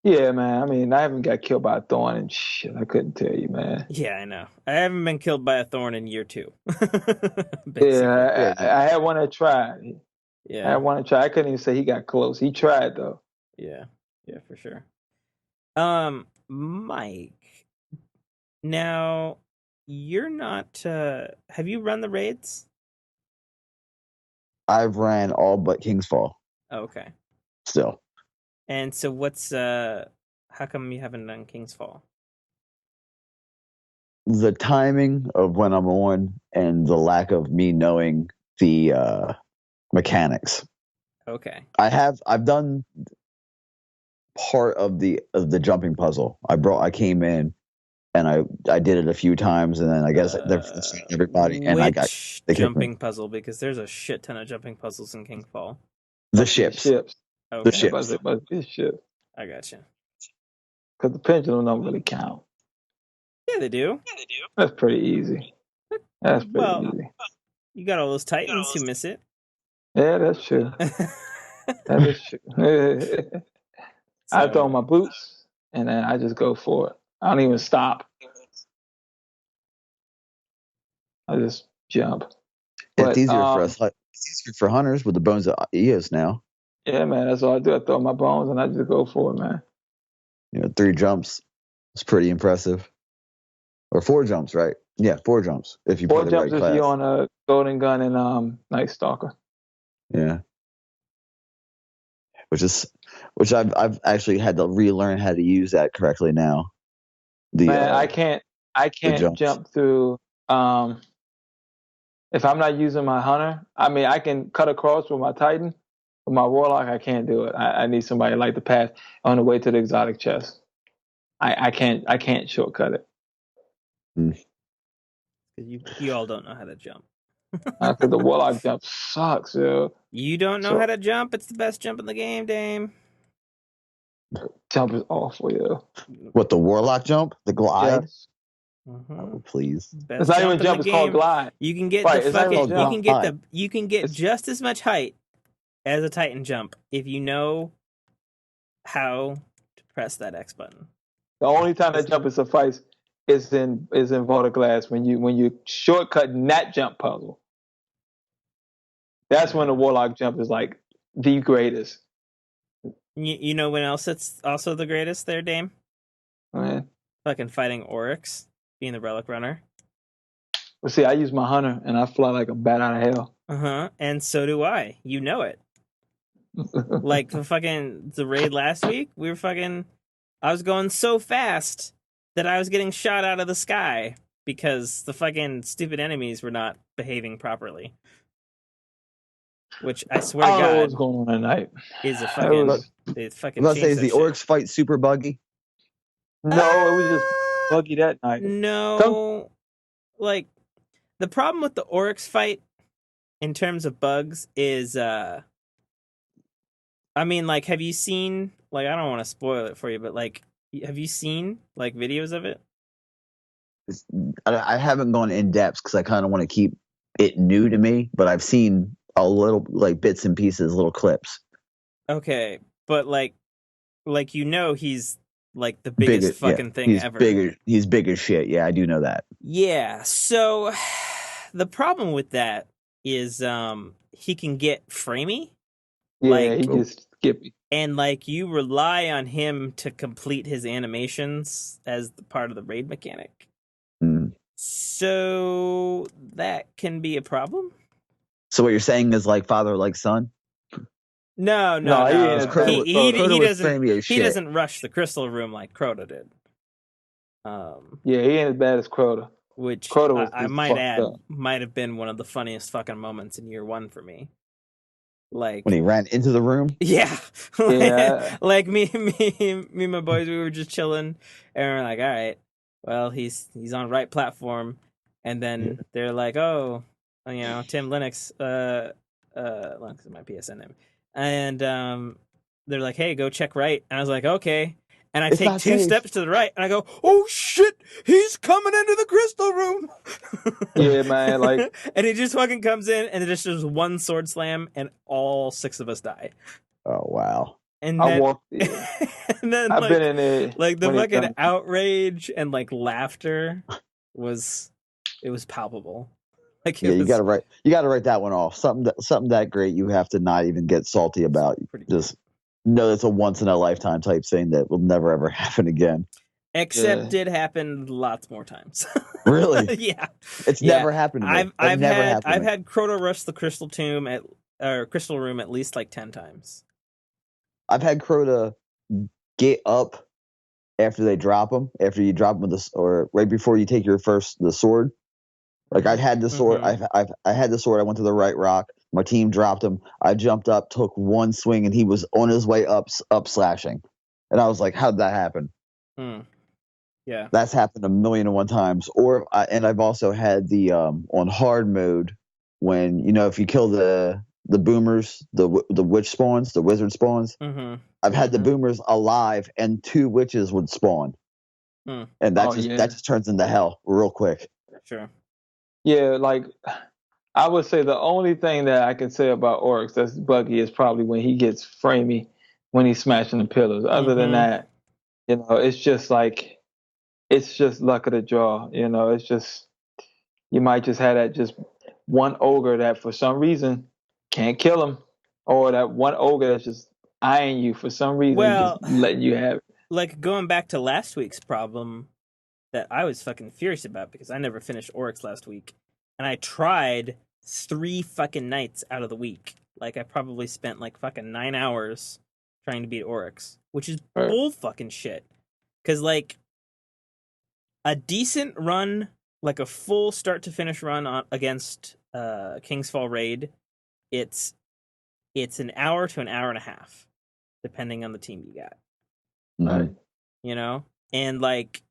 Yeah, man. I mean, I haven't got killed by a thorn and shit. I couldn't tell you, man. Yeah, I know. I haven't been killed by a thorn in year 2. Basically. Yeah, Yeah. I had one that tried. I had Yeah. one that tried. I couldn't even say he got close. He tried though. Yeah. Yeah, for sure. Mike. Now, you're not have you run the raids? I've ran all but King's Fall Oh, okay. still. And so what's how come you haven't done King's Fall? The timing of when I'm on and the lack of me knowing the mechanics. Okay. I've done part of the jumping puzzle. I came in and I did it a few times and then I guess they're everybody and Which they kicked me. jumping puzzle? Because there's a shit ton of jumping puzzles in King Fall. The Must be the ships. ships. The Okay. Yeah, must, ships. it must be the ships. I gotcha. Because the pendulum don't really count. Yeah, they do. That's pretty easy. That's pretty Well, easy. you got all those titans who miss it. Yeah, that's true. That is true. I throw So my boots and then I just go for it. I don't even stop. I just jump. It's But easier for us. It's easier for hunters with the bones of Eos now. yeah, man, that's all I do. I throw my bones and I just go for it, man. 3 jumps. It's pretty impressive. Or 4 jumps, right? Yeah, 4 jumps if you play Four the jumps right if you're class. on a golden gun and Night Stalker. Yeah. Which I've actually had to relearn how to use that correctly now. Man, I The can't jumps. jump through if I'm not using my hunter. I mean I can cut across with my Titan, but my Warlock I can't do it. I need somebody like the path on the way to the exotic chest. I can't shortcut it. Mm. you all don't know how to jump. Because the Warlock jump sucks, yo. You don't know how So to jump? It's the best jump in the game, Dame. jump is awful, yo. What, the warlock jump? The glide? Yes. Mm-hmm. Oh, please. It's Best not even jump in the jump, it's called game. glide. You can get the Right, it's not even fucking. Called You jump. can get glide. the. You can get It's just as much height as a Titan jump if you know how to press that X button. the only time that jump is suffice is in Vault Glass when you shortcutting that jump puzzle. That's when the Warlock jump is like the greatest. You know when else it's also the greatest there, Dame? Man. Fucking fighting Oryx, being the relic runner. But see, I use my hunter and I fly like a bat out of hell. Uh-huh. And so do I. You know it. Like the raid last week, I was going so fast that I was getting shot out of the sky because the fucking stupid enemies were not behaving properly. Which I swear I to don't know what was God going on tonight. is a It fucking was they I fucking was about to say, changed is that the shit. Oryx fight super buggy? no, it was just buggy that night. Some No, like the problem with the Oryx fight in terms of bugs is I mean, like, have you seen, like, I don't want to spoil it for you, but like, have you seen like videos of it? I haven't gone in depth because I kind of want to keep it new to me, but I've seen a little, like, bits and pieces, little clips. Okay, but he's like the biggest Yeah, fucking thing ever. bigger. He's big as shit. Yeah, I do know that. Yeah, so the problem with that is he can get Framy. Yeah, Like, he just skipped me. and like you rely on him to complete his animations as the part of the raid mechanic. Mm. So that can be a problem. So what you're saying is like father, like son? No. No, he ain't as bad as He Crota was doesn't Framy as he shit. doesn't rush the crystal room like Crota did. Yeah, he ain't as bad as Crota. Which Crota was I just might fucked add up. might have been one of the funniest fucking moments in year 1 for me. Like, When he ran into the room? yeah, Yeah. like me and my boys, we were just chilling, and we're like, all right, well, he's on right platform, and then they're like, oh, you know, Tim Linux, Linux is my PSN name, and they're like, hey, go check right, and I was like, okay. And I It's take not 2 safe. steps to the right, and I go, "Oh shit, he's coming into the crystal room!" Yeah, man. Like, and he just fucking comes in, and it just does one sword slam, and all 6 of us die. Oh wow. And I then, walked in. and then I've been in there like the when he fucking done. outrage and like laughter was palpable. Like Yeah, it you was gotta write that one off. Something that great you have to not even get salty about. pretty Just know it's a once in a lifetime type thing that will never ever happen again. Except it happened lots more times. Really? Yeah. It's Yeah. never happened to me. I've never had happened to me. Crota rush the crystal tomb or crystal room at least like 10 times. I've had Crota get up after they drop him, after you drop him with this, or right before you take the sword. Like I've had the sword, I had the sword. I went to the right rock. My team dropped him. I jumped up, took one swing, and he was on his way up slashing. And I was like, "How did that happen?" Yeah. That's happened 1,000,001 times. And I've also had the on hard mode when if you kill the boomers, the witch spawns, the wizard spawns. I've had the boomers alive, and 2 witches would spawn, and that just turns into hell real quick. Sure. Yeah, like I would say the only thing that I can say about Oryx that's buggy is probably when he gets framey when he's smashing the pillars. Other than that, it's just like it's just luck of the draw. It's just you might just have that just one ogre that for some reason can't kill him, or that one ogre that's just eyeing you for some reason, just letting you have it. Like going back to last week's problem that I was fucking furious about because I never finished Oryx last week, and I tried 3 fucking nights out of the week. Like I probably spent like fucking 9 hours trying to beat Oryx, which is bull fucking shit. Because like a decent run, like a full start to finish run against King's Fall raid, it's an hour to an hour and a half, depending on the team you got. Right. And like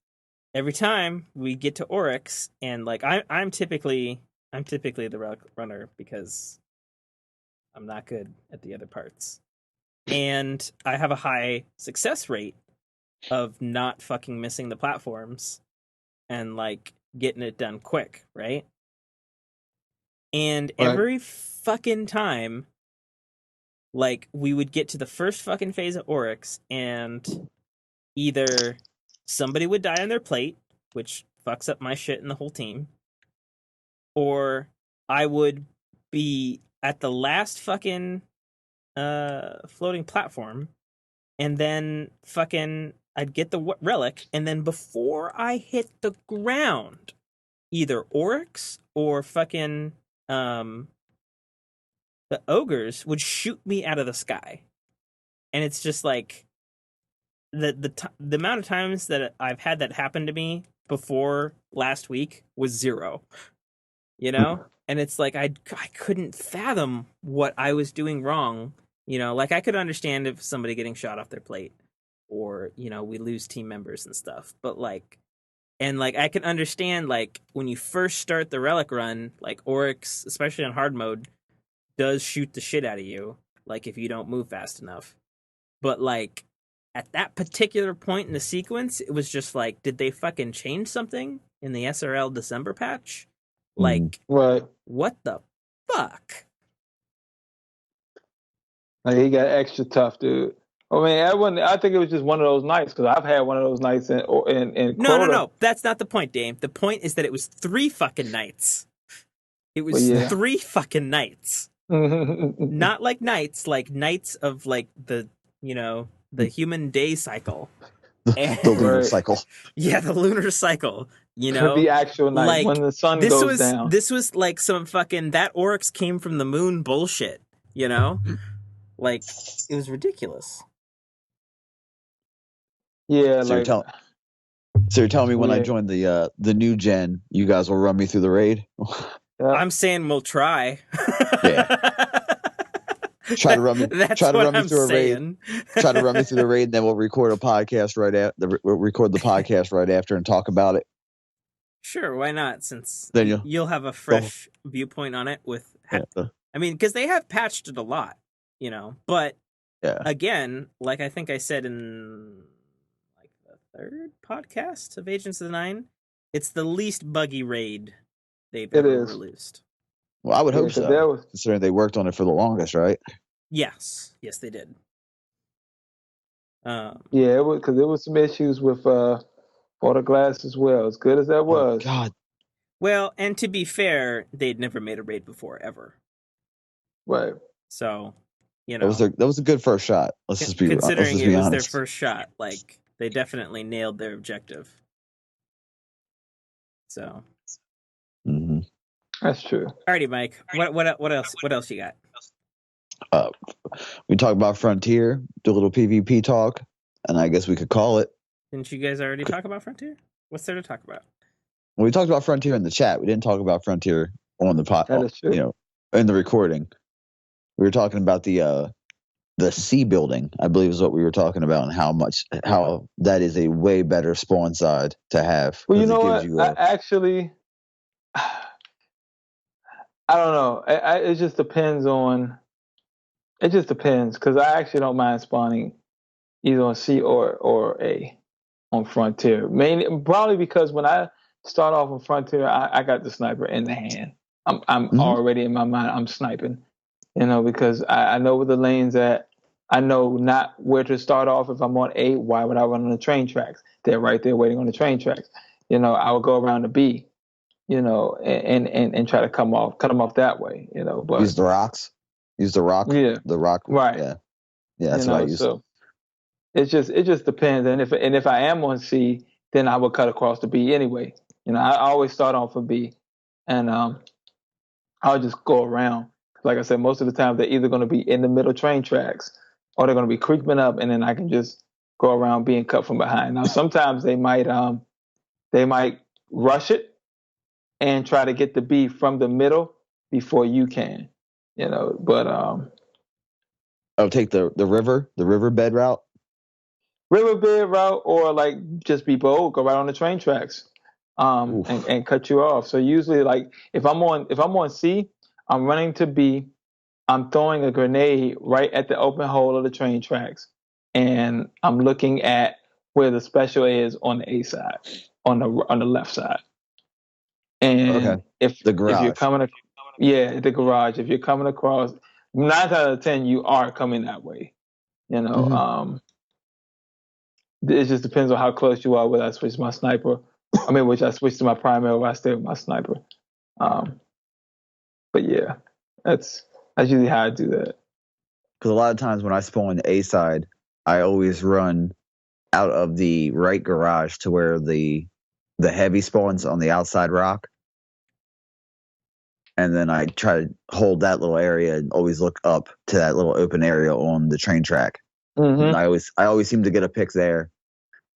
every time we get to Oryx, and like I'm typically the relic runner because I'm not good at the other parts, and I have a high success rate of not fucking missing the platforms and like getting it done quick, right? And every fucking time, like we would get to the first fucking phase of Oryx, and either somebody would die on their plate, which fucks up my shit and the whole team, or I would be at the last fucking floating platform, and then fucking I'd get the relic, and then before I hit the ground, either Oryx or fucking the ogres would shoot me out of the sky. And it's just like the amount of times that I've had that happen to me before last week was 0. And it's like I couldn't fathom what I was doing wrong. Like I could understand if somebody getting shot off their plate, or we lose team members and stuff, but like, and like I can understand like when you first start the relic run, like Oryx, especially on hard mode, does shoot the shit out of you, like if you don't move fast enough. But like at that particular point in the sequence, it was just like, did they fucking change something in the SRL December patch? Like, what the fuck? Like he got extra tough, dude. I mean, I think it was just one of those nights, because I've had one of those nights in Crota. No. That's not the point, Dame. The point is that it was 3 fucking nights. It was yeah. 3 fucking nights. Not like nights of like the human day cycle. The lunar Right. cycle. Yeah, the lunar cycle. You know, the actual night like when the sun this goes was down. this was like some fucking that Oryx came from the moon bullshit. You know, like it was ridiculous. Yeah, So like you're telling me when I weird. join the new gen, you guys will run me through the raid? Yeah. I'm saying we'll try. Yeah. Try to That's what run me I'm through a raid. saying. Try to run me through the raid, and then we'll record a podcast right after. We'll record the podcast right after and talk about it. Sure, why not? Since Then you'll have a the- fresh viewpoint on it with. I mean, because they have patched it a lot, But yeah. again, like I think I said in like the 3rd podcast of Agents of the Nine, it's the least buggy raid they've It ever is. released. Well, I would hope 'cause so, there was considering they worked on it for the longest, right? Yes, they did. it was because there was some issues with Photo Glass as well. As good as that Oh was, God. Well, and to be fair, they'd never made a raid before ever. right? So, That was a good first shot. Let's just be considering it was honest. their first shot, like they definitely nailed their objective. So, Mm-hmm. That's true. alrighty, Mike. What else? What else you got? We talk about Frontier, do a little PvP talk, and I guess we could call it. Didn't you guys already talk about Frontier? What's there to talk about? Well, we talked about Frontier in the chat. We didn't talk about Frontier on the That is true. in the recording. We were talking about the sea building, I believe is what we were talking about, and how that is a way better spawn side to have. Well, you know gives what? I don't know. It just depends on. It just depends because I actually don't mind spawning either on C or A on Frontier. Mainly, probably because when I start off on Frontier, I got the sniper in the hand. I'm already in my mind. I'm sniping, because I know where the lane's at. I know not where to start off. If I'm on A, why would I run on the train tracks? They're right there waiting on the train tracks. I would go around to B, and try to cut them off that way. But use the rocks. Use the rock. Yeah. The rock. Right. Yeah. Yeah, that's what I use. So it just depends. And if I am on C, then I would cut across to B anyway. I always start off for B, and I'll just go around. Like I said, most of the time they're either going to be in the middle train tracks or they're going to be creeping up, and then I can just go around being cut from behind. Now sometimes they might rush it and try to get the B from the middle before you can. But Oh, take the riverbed route. Riverbed route, or like just be bold, go right on the train tracks, and cut you off. So usually, like if I'm on C, I'm running to B, I'm throwing a grenade right at the open hole of the train tracks, and I'm looking at where the special is on the A side, on the left side. And if you're coming, the garage. If you're coming across, 9 out of 10, you are coming that way. It just depends on how close you are. Whether I switch my sniper, which I switch to my primary, or I stay with my sniper. But yeah, that's usually how I do that. Because a lot of times when I spawn the A side, I always run out of the right garage to where the heavy spawns on the outside rock, and then I try to hold that little area and always look up to that little open area on the train track. And I always seem to get a pick there,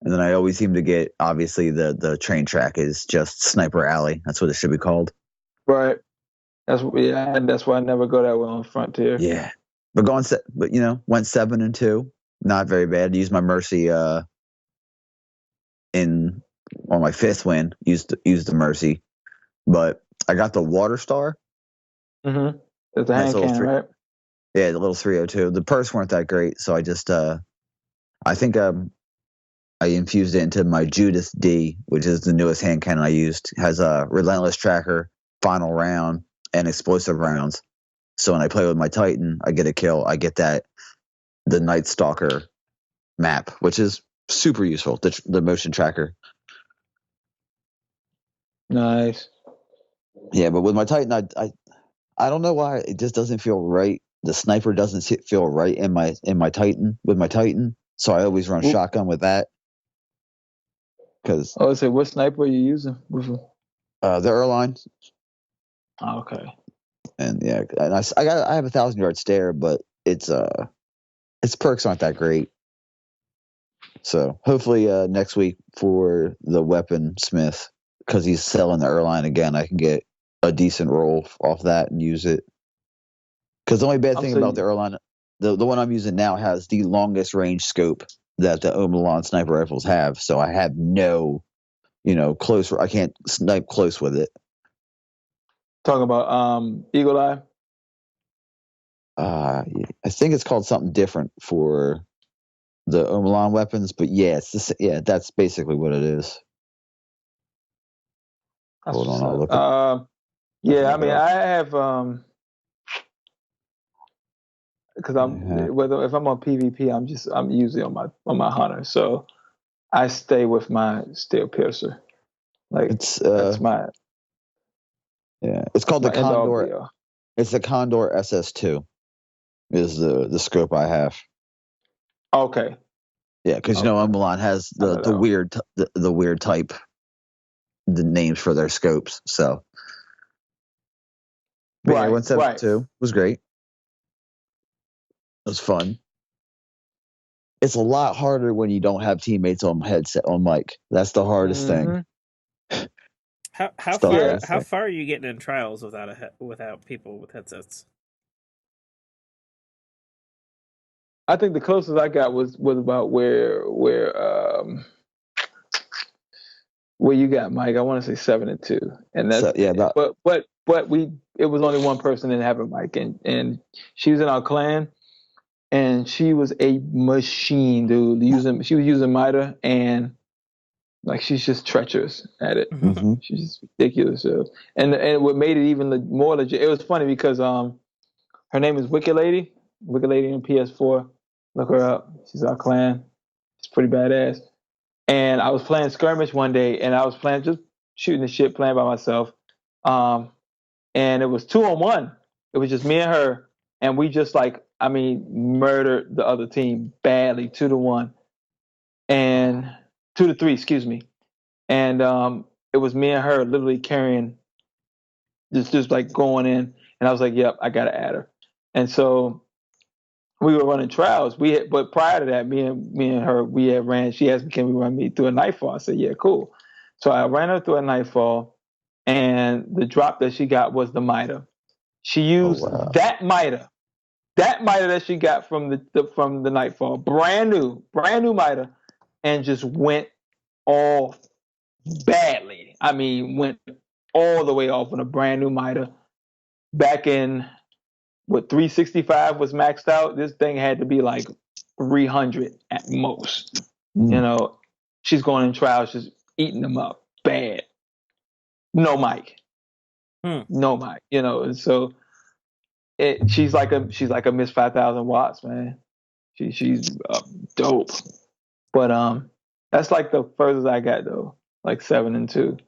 and then I always seem to get, obviously the train track is just Sniper Alley. That's what it should be called. Right. That's why I never go that way on Frontier. Yeah, but went 7-2, not very bad. Used my Mercy on my 5th win. Used the Mercy, but I got the Water Star. Mm-hmm. It's a hand cannon, right? Yeah, the little 302. The perks weren't that great, so I just I think I infused it into my Judas D, which is the newest hand cannon I used. It has a relentless tracker, final round, and explosive rounds. So when I play with my Titan, I get a kill. I get the Night Stalker map, which is super useful. The motion tracker. Nice. Yeah, but with my Titan, I don't know why it just doesn't feel right. The sniper doesn't feel right in my Titan with my Titan, so I always run shotgun with that. Because Oh, so what sniper are you using? the Erline, Oh, okay. and yeah, and I have a 1,000-yard stare, but its perks aren't that great. So hopefully next week for the weapon smith, because he's selling the Erline again, I can get a decent roll off that and use it. Because the only bad thing about the Erline, the one I'm using now has the longest range scope that the Omelon sniper rifles have. So I have no, close. I can't snipe close with it. Talking about Eagle Eye. I think it's called something different for the Omelon weapons, but yeah, that's basically what it is. Hold on, I'll look at. Yeah, I mean, I have because if I'm on PvP, I'm usually on my hunter, so I stay with my steel piercer. Like that's my it's called the Condor. NWO. It's the Condor SS2 is the scope I have. Okay. Yeah, because Omelon has the weird type, the names for their scopes. So, but yeah, 172 was great. It was fun. It's a lot harder when you don't have teammates on mic. That's the hardest thing. How far are you getting in trials without people with headsets? I think the closest I got was about where you got, Mike. I want to say 7-2, and that's but it was only one person that didn't have a mic, and she was in our clan, and she was a machine, dude. She was using MITA, and like she's just treacherous at it. Mm-hmm. She's just ridiculous. And what made it even more legit, it was funny because her name is Wicked Lady in PS4. Look her up. She's our clan. She's pretty badass. And I was playing skirmish one day, and I was playing just shooting the shit, playing by myself. And it was 2-on-1. It was just me and her, and we just murdered the other team badly, 2-1, and 2-3, excuse me. And it was me and her literally carrying, just like going in, and I was like, "Yep, I gotta add her." And so we were running trials. But prior to that, me and her, we had ran. She asked me, "Can we run me through a nightfall?" I said, "Yeah, cool." So I ran her through a nightfall, and the drop that she got was the MITA. She used that MITA that she got from the nightfall, brand new MITA, and just went off badly. I mean, went all the way off on a brand new MITA. Back in 365 was maxed out. This thing had to be like 300 at most. She's going in trials, just eating them up bad. No mic, no mic. And so she's like a Miss 5,000 watts, man. She's dope. But that's like the furthest I got though, like 7-2.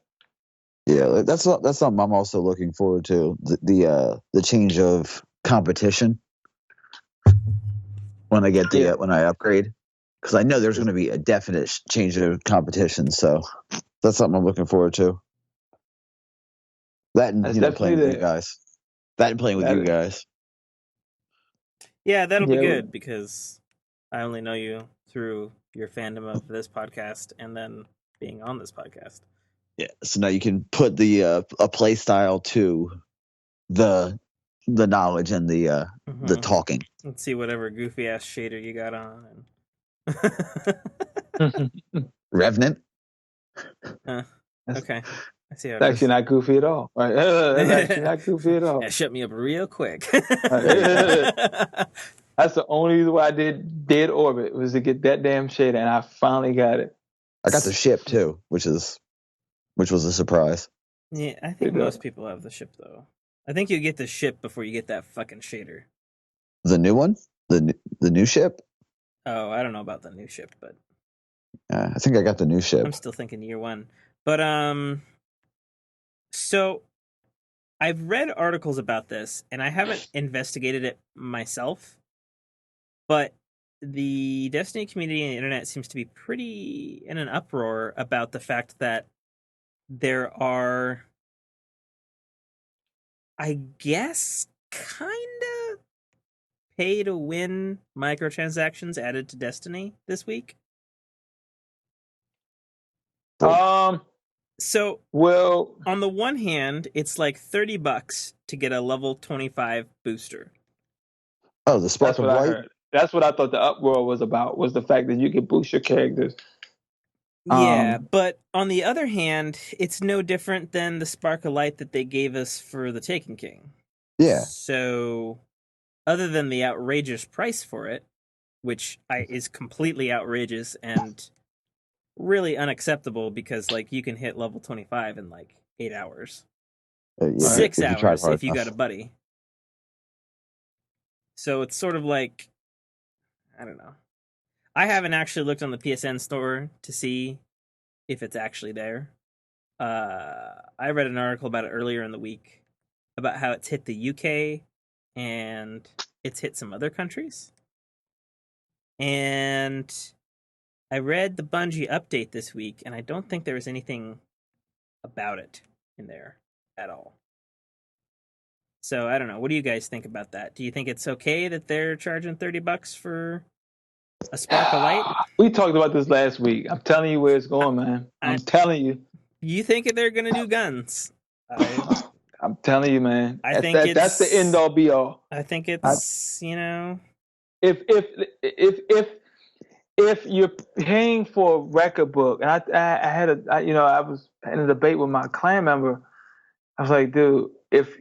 Yeah, that's something I'm also looking forward to. The change of competition when I get when I upgrade, because I know there's going to be a definite change of competition. So that's something I'm looking forward to. That and playing with you guys. Yeah, that'll be good because I only know you through your fandom of this podcast and then being on this podcast. Yeah, so now you can put a play style to the knowledge and the talking. Let's see whatever goofy ass shader you got on. Revenant. Okay, I see how it's actually not goofy at all. Right? That's actually not goofy at all. Yeah, shut me up real quick. That's the only reason why I did Dead Orbit, was to get that damn shader, and I finally got it. I got the ship too, which was a surprise. Yeah, I think most people have the ship though. I think you get the ship before you get that fucking shader. The new one, the new ship. Oh, I don't know about the new ship, but I think I got the new ship. I'm still thinking year one, but so I've read articles about this, and I haven't investigated it myself, but the Destiny community and the internet seems to be pretty in an uproar about the fact that there are, I guess, kind of pay to win microtransactions added to Destiny this week. So, Well, on the one hand, it's like $30 to get a level 25 booster. Oh, the Spark that's of what I Light. heard. That's what I thought the uproar was about. Was the fact that you could boost your characters. Yeah, but on the other hand, it's no different than the Spark of Light that they gave us for the Taken King. Yeah. So, other than the outrageous price for it, which is completely outrageous and really unacceptable because, like, you can hit level 25 in, like, 8 hours. Yeah, 6 if you try hours hard if you got a enough. buddy. So, it's sort of like, I don't know. I haven't actually looked on the PSN store to see if it's actually there. I read an article about it earlier in the week about how it's hit the UK and it's hit some other countries. And I read the Bungie update this week, and I don't think there was anything about it in there at all. So I don't know. What do you guys think about that? Do you think it's okay that they're charging $30 for a Spark of Light? We talked about this last week. I'm telling you where it's going, man. I'm telling you. You think they're gonna do guns? I'm telling you, man. I think That's the end all be all. I think it's If you're paying for a record book, and I was in a debate with my clan member. I was like, dude, if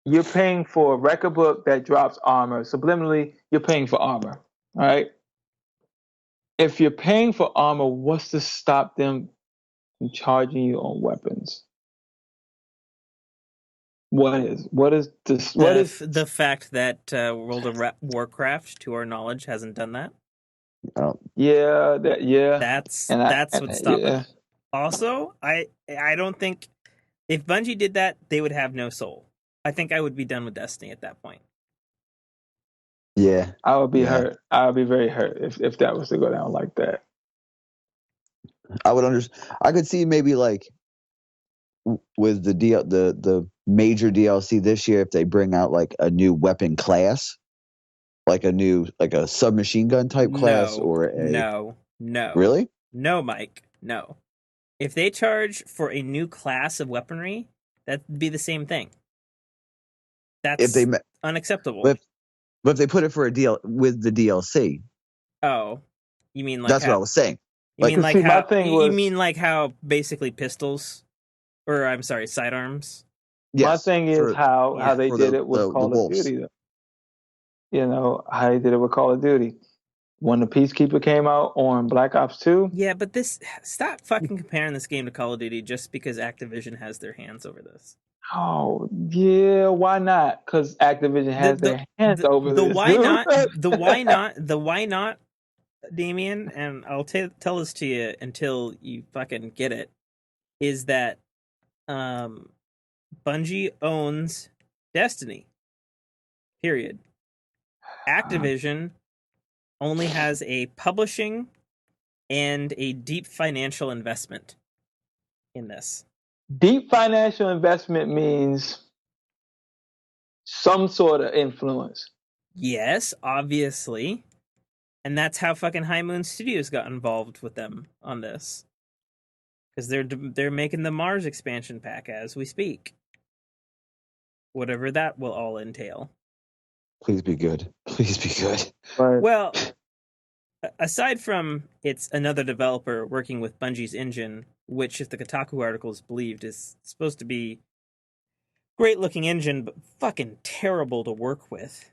you're paying for a record book that drops armor, subliminally, you're paying for armor, all right? If you're paying for armor, what's to stop them from charging you on weapons? What is the fact that World of Warcraft, to our knowledge, hasn't done that? That's what's stopping it. Also, I don't think if Bungie did that, they would have no soul. I think I would be done with Destiny at that point. Yeah, I would be hurt. I would be very hurt if that was to go down like that. I could see maybe like with the major DLC this year if they bring out like a new weapon class, like a submachine gun type class or a no really no Mike no. If they charge for a new class of weaponry, that'd be the same thing. That's unacceptable. But if they put it for a deal with the DLC. Oh, you mean like that's what I was saying. You mean like how? You mean like how basically pistols, or I'm sorry, sidearms. Yes, my thing is how they did it with Call of Duty. Though. You know how they did it with Call of Duty. When the Peacekeeper came out on Black Ops 2. Yeah, but stop fucking comparing this game to Call of Duty just because Activision has their hands over this. Oh, yeah, why not? Because Activision has their hands over this. The why not, Damien, and I'll tell this to you until you fucking get it, is that Bungie owns Destiny. Period. Activision only has a publishing and a deep financial investment in this. Deep financial investment means some sort of influence. Yes, obviously. And that's how fucking High Moon Studios got involved with them on this. Because they're making the Mars expansion pack as we speak. Whatever that will all entail. Please be good. Please be good. Well, aside from it's another developer working with Bungie's engine, which, if the Kotaku article is believed, is supposed to be great looking engine, but fucking terrible to work with.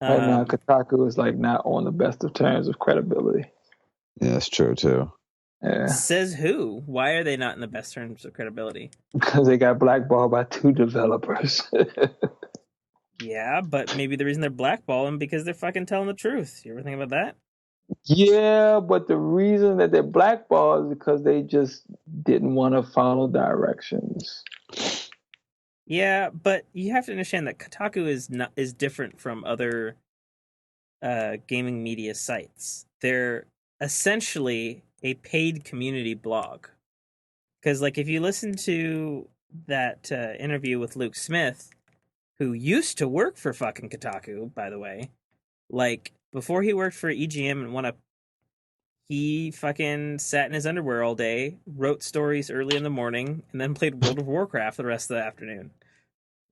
Right now, Kotaku is like not on the best of terms of credibility. Yeah, that's true too. Yeah. Says who? Why are they not in the best terms of credibility? Because they got blackballed by 2 developers. Yeah, but maybe the reason they're blackballing because they're fucking telling the truth. You ever think about that? Yeah, but the reason that they're blackballed is because they just didn't want to follow directions. Yeah, but you have to understand that Kotaku is different from other gaming media sites. They're essentially a paid community blog. Because, like, if you listen to that interview with Luke Smith, who used to work for fucking Kotaku, by the way, like, before he worked for EGM and won a. He fucking sat in his underwear all day, wrote stories early in the morning, and then played World of Warcraft the rest of the afternoon.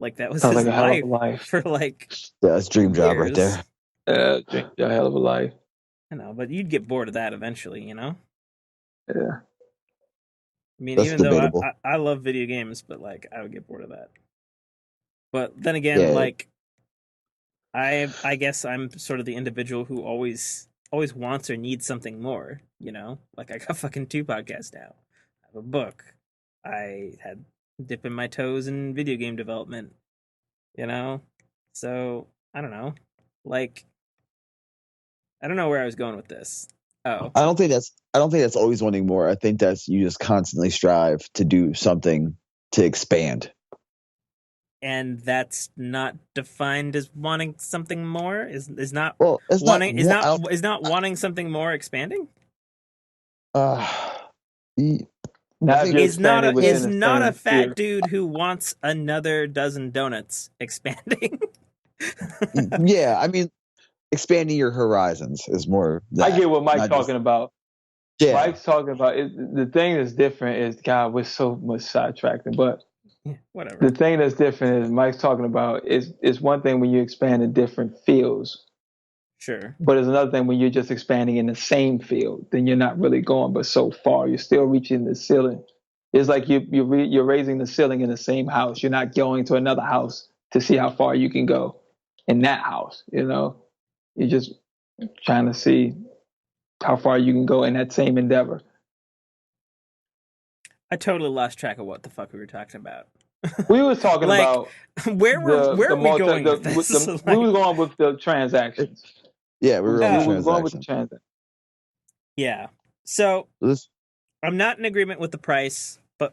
Like, that was Sounds his like a hell of life a life. for, like, Yeah, that's dream job right years. there. A hell of a life. I know, but you'd get bored of that eventually, you know? Yeah. I mean, That's even though debatable. I love video games, but, like, I would get bored of that. But then again, Yeah. like, I guess I'm sort of the individual who always wants or needs something more, you know? Like, I got fucking 2 podcasts now. I have a book. I had dipping my toes in video game development, you know? So, I don't know. Like, I don't know where I was going with this. Oh. I don't think that's always wanting more. I think that's you just constantly strive to do something to expand. And that's not defined as wanting something more? Is not Well, it's wanting not. is not wanting something more expanding? Y- Now if you're Is not expanding within is the not a same fat sphere. dude who wants another dozen donuts expanding. yeah, I mean, expanding your horizons is more I that. get what Mike's Not just talking about. yeah. Mike's talking about the thing that's different is God, we're so much sidetracking, but Yeah, whatever. the thing that's different is Mike's talking about is one thing when you expand in different fields, Sure. but it's another thing when you're just expanding in the same field. Then you're not really going but so far. You're still reaching the ceiling. It's like you're raising the ceiling in the same house. You're not going to another house to see how far you can go in that house. You know, you're just trying to see how far you can go in that same endeavor. I totally lost track of what the fuck we were talking about. We was talking Like, about where the are we multi going with this? we Like, was going with the transactions. Yeah, we were on the We were going with the transaction. transaction. yeah. So This, I'm not in agreement with the price, but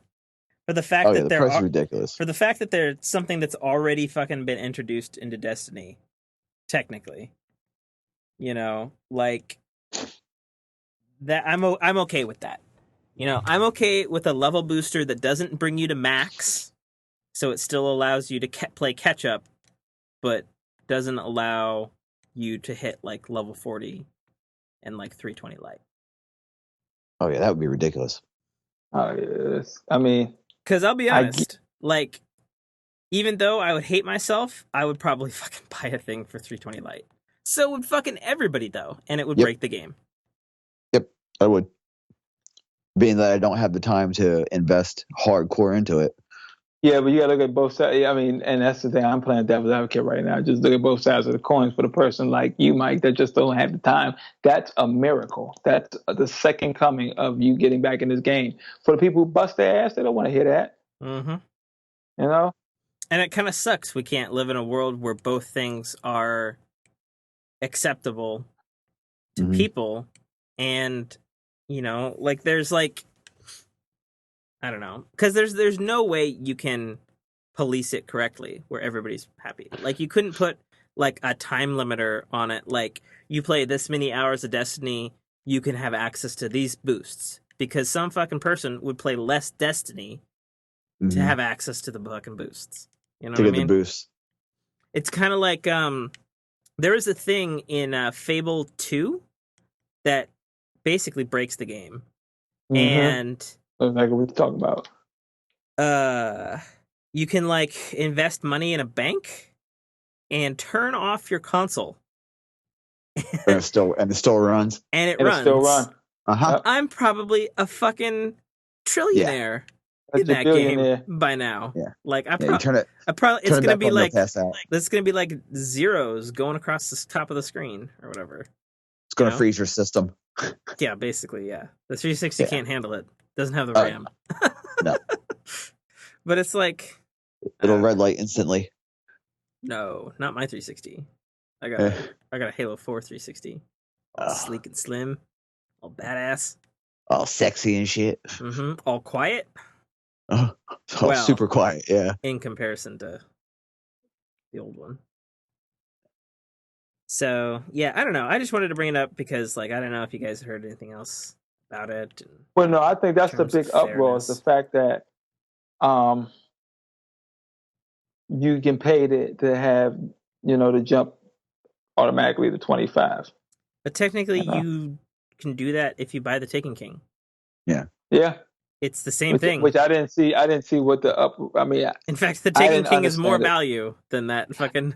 for the fact oh yeah, that the there price is are ridiculous. for the fact that there's something that's already fucking been introduced into Destiny, technically, you know, like that. I'm okay with that. You know, I'm okay with a level booster that doesn't bring you to max, so it still allows you to play catch up, but doesn't allow you to hit like level 40 and like 320 light. Oh yeah, that would be ridiculous. Yes. I mean, Because I'll be I get, honest, like, even though I would hate myself, I would probably fucking buy a thing for 320 light. So would fucking everybody, though, and it would Yep, break the game. yep, I would. Being that I don't have the time to invest hardcore into it. yeah, but you gotta look at both sides. I mean, and that's the thing. I'm playing devil's advocate right now. Just look at both sides of the coins. For the person like you, Mike, that just don't have the time, that's a miracle. That's the second coming of you getting back in this game. For the people who bust their ass, they don't want to hear that. Mm-hmm. You know? And it kind of sucks we can't live in a world where both things are acceptable to Mm-hmm. people. And, you know, like, there's like, I don't know, because there's no way you can police it correctly where everybody's happy. Like, you couldn't put like a time limiter on it. Like, you play this many hours of Destiny, you can have access to these boosts, because some fucking person would play less Destiny to Mm-hmm. have access to the fucking boosts. You know To what I get the mean? boost. It's kind of like there is a thing in Fable 2 that basically breaks the game. Mm-hmm. And That's exactly what we're talking about. you can like invest money in a bank and turn off your console And it still runs. and it And it still runs. run. Uh-huh. Yep. I'm probably a fucking Yeah. trillionaire in That's a that game billionaire. by now. Yeah. Like, Yeah, you turn it it's gonna back be on, they'll like pass out. it's gonna be like zeros going across the top of the screen or whatever. It's gonna You know? freeze your system. Yeah, basically, yeah. The 360 Yeah. can't handle it. Doesn't have the Oh, RAM. no. But it's like, It'll red light instantly. no, not my 360. I got Eh. a Halo 4 360. All Oh. sleek and slim, all badass. All sexy and shit. All quiet. Oh, Well, super quiet. Yeah. in comparison to the old one. So yeah, I don't know. I just wanted to bring it up because, like, I don't know if you guys heard anything else about it. Well, no, I think that's the terms of big uproar is the fact that um, you can pay to have, to jump automatically to 25. But technically, You know? you can do that if you buy the Taken King. Yeah. Yeah, It's the same thing. which I didn't see. I didn't see what the up. I mean, In fact, the I Taken didn't King is more understand it. value than that fucking.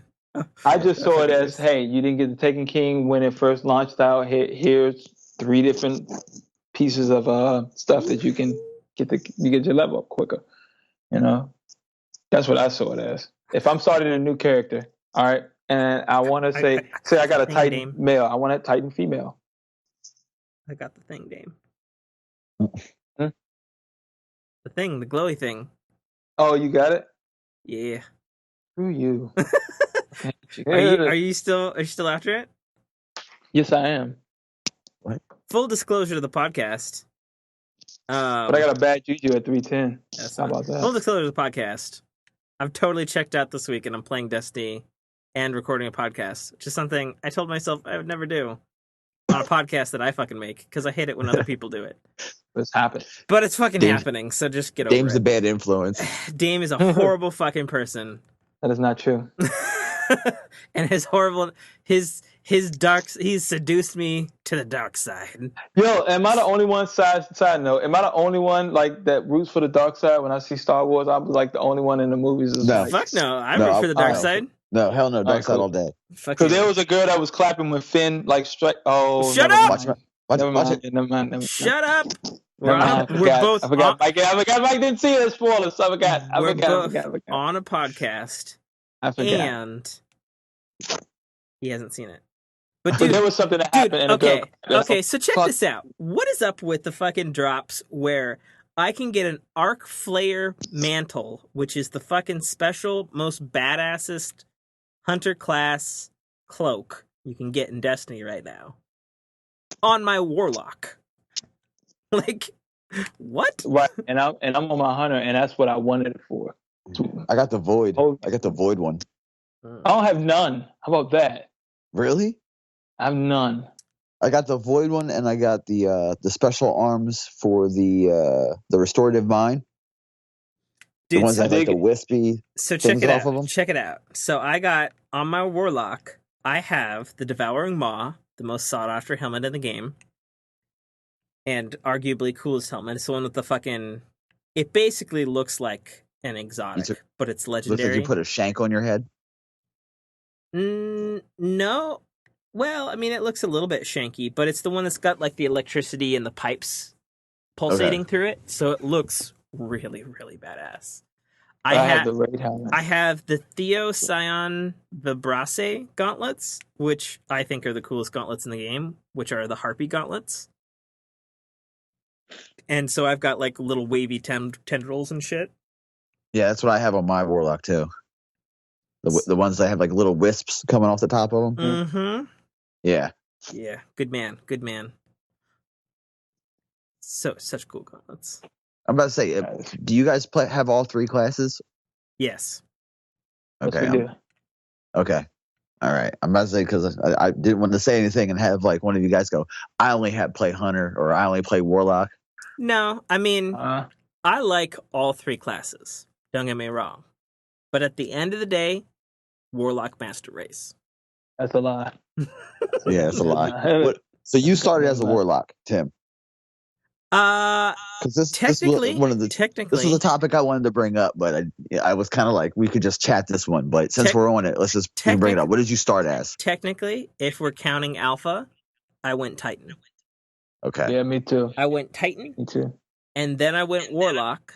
I just saw it fucking as, hey, you didn't get the Taken King when it first launched out. Here's 3 different pieces of stuff that you can you get your level up quicker. That's what I saw it as. If I'm starting a new character, all right, and I want to say I got a thing, Titan Dame. male, I want a Titan female. I got the thing, Dame. Hmm? The thing, the glowy thing. Oh, you got it? Yeah. Screw you. Are you still after it? Yes, I am. What? Full disclosure to the podcast. But I got a bad juju at 310. How about that? Full disclosure to the podcast. I've totally checked out this week and I'm playing Destiny and recording a podcast, which is something I told myself I would never do on a podcast that I fucking make because I hate it when other people do it. What's happened? But it's fucking happening, so just get over Dame's it. a bad influence. Dame is a horrible fucking person. That is not true. And he's seduced me to the dark side. Yo, am I the only one? Side note, am I the only one like that roots for the dark side? When I see Star Wars, I'm like the only one in the movies. No. Like, Fuck no, I root for the dark side. No, hell no, dark side cool. all day. Because there was a girl that was clapping when Finn like strike. Oh, shut never up! Mind. Watch it. Never mind. Shut up! I We're forgot. Mike didn't see it. Spoilers. I forgot. We're both on a podcast. I forgot. And he hasn't seen it. But But there was something that happened. Okay. So check this out. What is up with the fucking drops where I can get an Arc Flayer mantle, which is the fucking special, most badassest hunter class cloak you can get in Destiny right now, on my Warlock? Like, what? Right, and I'm on my hunter, and that's what I wanted it for. I got the void. Oh. I got the void one. I don't have none. How about that? Really? I have none. I got the void one, and I got the special arms for the restorative mine. Dude, the ones that have like the wispy. So things off of them. check it out. So I got on my Warlock. I have the Devouring Maw, the most sought after helmet in the game, and arguably coolest helmet. It's the one with the fucking. It basically looks like an exotic, but it's legendary. Looks like you put a shank on your head. No. Well, I mean, it looks a little bit shanky, but it's the one that's got like the electricity and the pipes pulsating through it, so it looks really, really badass. I have the raid helmet. I have the Theo Scion Vibrace gauntlets, which I think are the coolest gauntlets in the game, which are the Harpy gauntlets. And so I've got like little wavy tendrils and shit. Yeah, that's what I have on my Warlock too. The ones that have like little wisps coming off the top of them. Mm-hmm. Yeah. Yeah. Good man. Good man. So such cool gauntlets. I'm about to say, do you guys have all three classes? Yes. Okay. Yes, we do. Okay. All right. I'm about to say, because I didn't want to say anything and have like one of you guys go, I only play Hunter or I only play Warlock. No, I mean, I like all three classes. Don't get me wrong. But at the end of the day, Warlock Master Race. That's a lie. Yeah, that's a lie. So you started as a Warlock, Tim? Because this was a topic I wanted to bring up, but I was kind of like, we could just chat this one. But since we're on it, let's just bring it up. What did you start as? Technically, if we're counting Alpha, I went Titan. Okay. Yeah, me too. I went Titan. Me too. And then I went Warlock.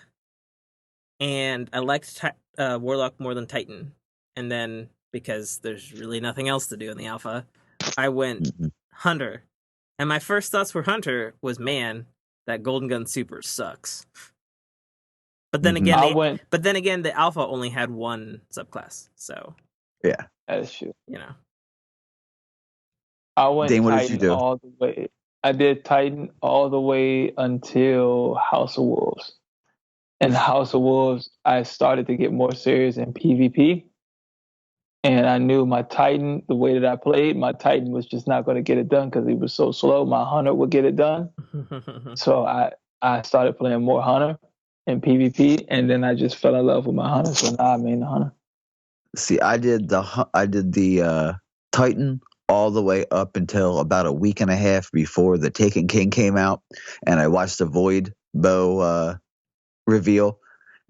And I liked Warlock more than Titan. And then, because there's really nothing else to do in the Alpha, I went Hunter. And my first thoughts for Hunter was, man, that Golden Gun Super sucks. But then again, the Alpha only had one subclass. So yeah, that is true. You know, I went Dane, what Titan did you do? all the way. I did Titan all the way until House of Wolves. in House of Wolves, I started to get more serious in PvP. And I knew my Titan, the way that I played, my Titan was just not going to get it done because he was so slow. My Hunter would get it done. So I started playing more Hunter in PvP, and then I just fell in love with my Hunter. So now I main the Hunter. See, I did the Titan all the way up until about a week and a half before the Taken King came out, and I watched the Void Bow reveal,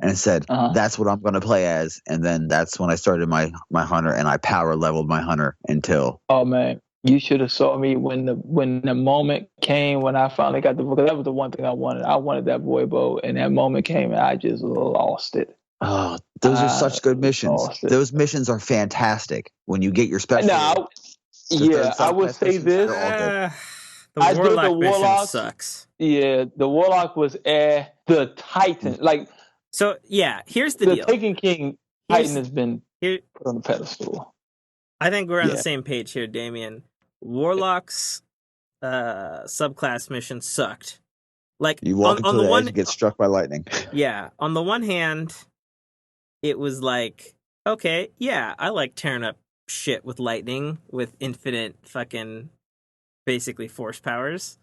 and said that's what I'm going to play as. And then that's when I started my Hunter, and I power leveled my Hunter until. Oh man, you should have saw me when the moment came when I finally got the book. That was the one thing I wanted. I wanted that Void Bow, and that moment came, and I just lost it. Oh, those are such good missions. Those missions are fantastic when you get your special. Now, I would say this. The Warlock mission sucks. Yeah, the Warlock was the Titan. Like, so yeah, here's the deal. The Taken King Titan has been put on the pedestal. I think we're on the same page here, Damien. Warlock's subclass mission sucked. Like, you walk into the edge, get struck by lightning. Yeah, on the one hand, it was like, okay, yeah, I like tearing up shit with lightning with infinite fucking basically force powers.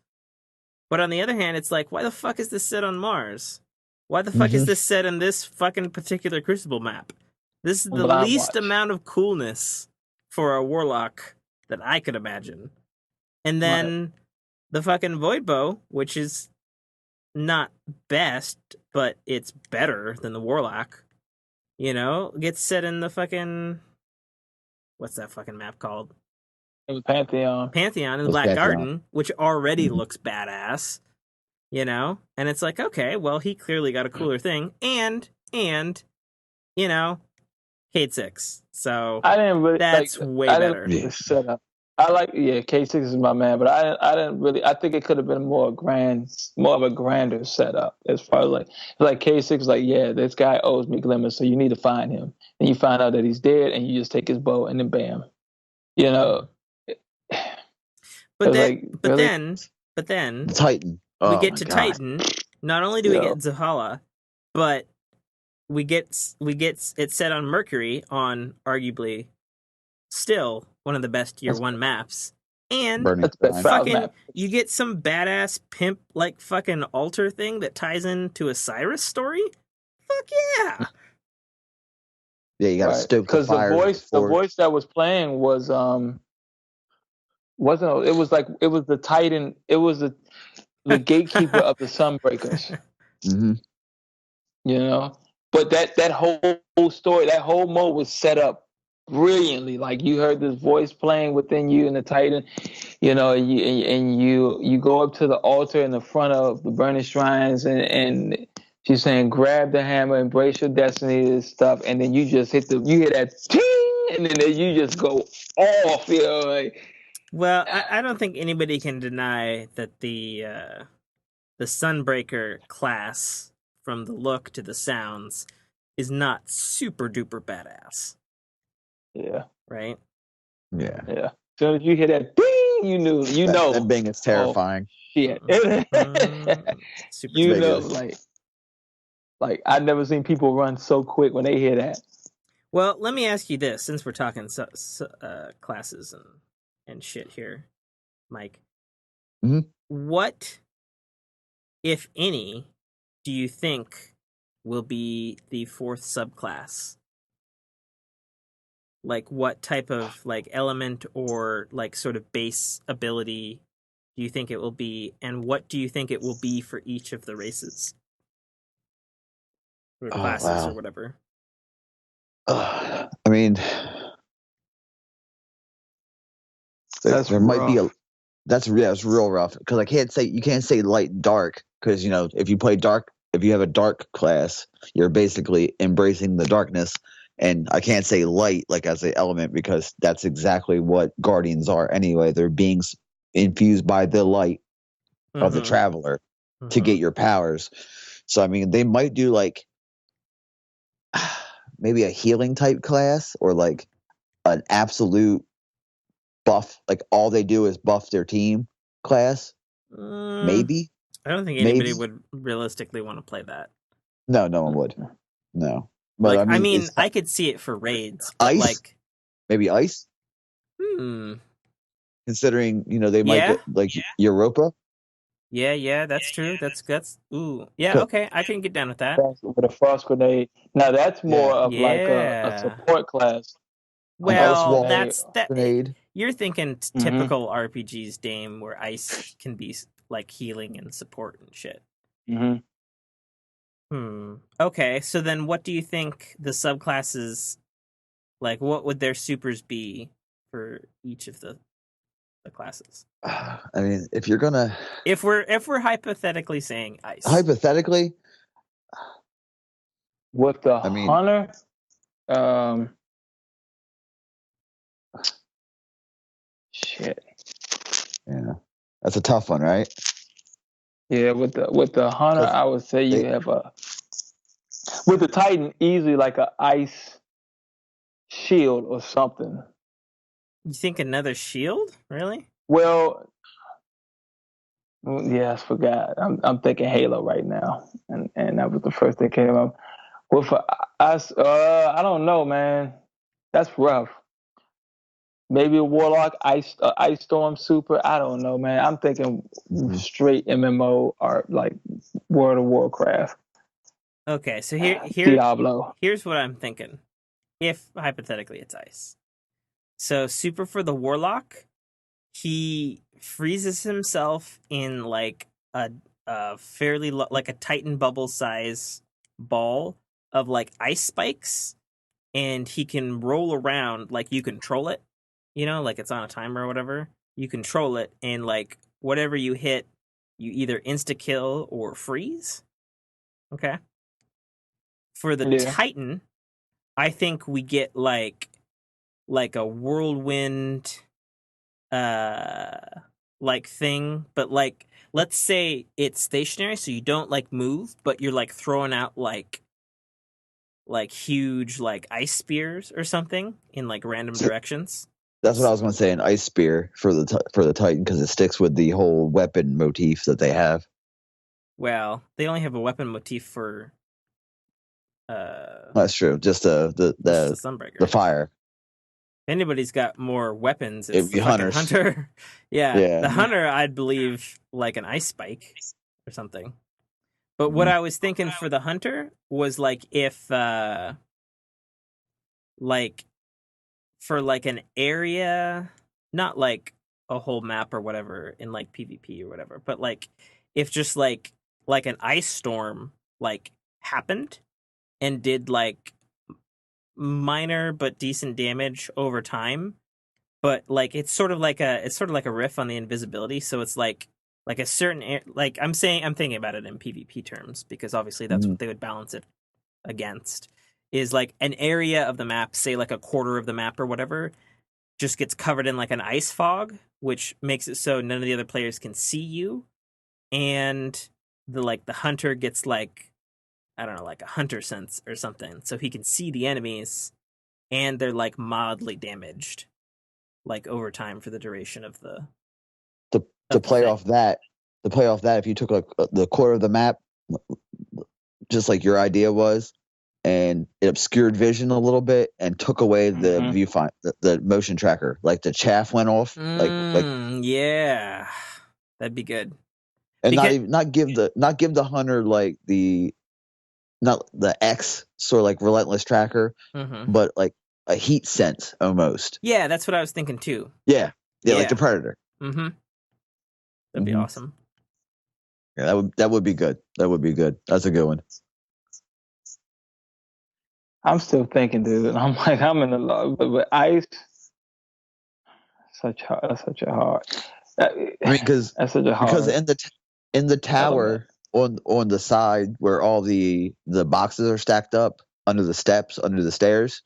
But on the other hand, it's like, why the fuck is this set on Mars? Why the fuck is this set in this fucking particular Crucible map? This is the least amount of coolness for a Warlock that I could imagine. And then the fucking Void Bow, which is not best, but it's better than the Warlock, you know, gets set in the fucking... What's that fucking map called? It was Pantheon. Pantheon in the Black Garden, which already looks badass, you know? And it's like, okay, well, he clearly got a cooler thing. And you know, Cade 6. So I didn't really, that's way better. Setup. I like, K6 is my man, but I didn't really. I think it could have been more of a grander setup as far as like K6 is like, yeah, this guy owes me Glimmer, so you need to find him, and you find out that he's dead, and you just take his bow, and then bam, you know. But then Titan. We get to Titan. Not only do we get Zahala, but we get it set on Mercury on arguably still one of the best year one maps. And you get some badass pimp like fucking altar thing that ties into a Cyrus story. Fuck yeah! Yeah, you got to stoke the fire. Because the voice that was playing was it was the Titan. It was the gatekeeper of the Sunbreakers. Mm-hmm. You know, but that whole story, that whole mode was set up brilliantly. Like, you heard this voice playing within you in the Titan, you know, and you go up to the altar in the front of the burning shrines, and she's saying, grab the hammer, embrace your destiny, and stuff, and then you just hear that ting, and then you just go off, you know, like. Well, I don't think anybody can deny that the Sunbreaker class, from the look to the sounds, is not super duper badass. Yeah. Right? Yeah. Yeah. As soon as you hear that ding, you know. That bing is terrifying. Yeah. You know, like I've never seen people run so quick when they hear that. Well, let me ask you this, since we're talking classes and shit here, Mike. Mm-hmm. What, if any, do you think will be the fourth subclass? Like, what type of like element or like sort of base ability do you think it will be, and what do you think it will be for each of the races or classes or whatever? I mean, there might be that's real rough, because you can't say light and dark, because, you know, if you have a dark class, you're basically embracing the darkness. And I can't say light like as an element, because that's exactly what Guardians are anyway. They're beings infused by the light of the Traveler to get your powers. So I mean, they might do like maybe a healing type class, or like an absolute buff, like all they do is buff their team class. Maybe. I don't think anybody would realistically want to play that. No, no one would. No, but Like, I mean, mean, it's I could see it for raids, but ice. like, Maybe ice. hmm, Considering they might yeah, get like Europa. yeah, that's true. That's ooh, yeah, 'Cause- okay, I can get down with that. With a frost grenade. Now that's more Yeah, of like a Yeah. support class. A an frost ice Well, wall grenade. that's that. grenade. You're thinking Mm-hmm. typical RPGs, Dame, where ice can be like healing and support and shit. Mm-hmm. Okay, so then what do you think the subclasses like? What would their supers be for each of the classes? I mean, if you're gonna If we're hypothetically saying ice, hypothetically, With the I mean, hunter, um, shit. yeah, that's a tough one, right? Yeah, with the hunter, Because I would say you they, have with the Titan easily like a ice shield or something. you think another shield? Really? Well, yes, forgot. I'm thinking Halo right now, and that was the first thing came up. Well, for us, I don't know, man. That's rough. Maybe a Warlock, Ice Storm Super. I don't know, man. I'm thinking Mhm. straight MMO or like World of Warcraft, Okay, so Diablo. here's what I'm thinking. If hypothetically it's ice, so super for the warlock, he freezes himself in like a fairly like a Titan bubble size ball of like ice spikes, and he can roll around like you control it, like it's on a timer or whatever. You control it, and like whatever you hit, you either insta kill or freeze. Okay. For the Yeah. Titan, I think we get like a whirlwind uh like thing, but like let's say it's stationary so you don't like move, but you're like throwing out like huge like ice spears or something in like random so directions. that's what I was going to say. An ice spear for the Titan because it sticks with the whole weapon motif that they have. Well, they only have a weapon motif for uh That's true. Just just the the Sunbreaker. fire. If anybody's got more weapons, it's It'd the be fucking hunters. hunter. Yeah, the Yeah. hunter I'd believe like an ice spike or something. But what Mhm. I was thinking for the hunter was like if like for like an area, not like a whole map or whatever in like PvP or whatever, but like if just like an ice storm like happened and did like minor but decent damage over time, but like it's sort of like a riff on the invisibility, so it's like a certain like I'm thinking about it in PvP terms because obviously that's Mhm. what they would balance it against is like an area of the map, say like a quarter of the map or whatever, just gets covered in like an ice fog, which makes it so none of the other players can see you, and the hunter gets like I don't know, like a hunter sense or something, so he can see the enemies and they're like mildly damaged, like over time for the duration of To to the play thing. off that, if you took like the quarter of the map, just like your idea was, and it obscured vision a little bit and took away the Mm-hmm. viewfinder, the motion tracker, like the chaff went off, like, Yeah, that'd be good and because not give the hunter like the not the X sort of like relentless tracker, mhm. but like a heat sense almost. Yeah, that's what I was thinking too. Yeah, yeah, like the Yeah, predator. mm-hmm. That'd be Hmm. awesome. Yeah, that would be good. That would be good. That's a good one. I'm still thinking, dude. I'm like, I'm in the love, but ice, that's such a hard. That, I mean, that's such a because hard in the element. tower on the side where all the boxes are stacked up under the steps under the stairs,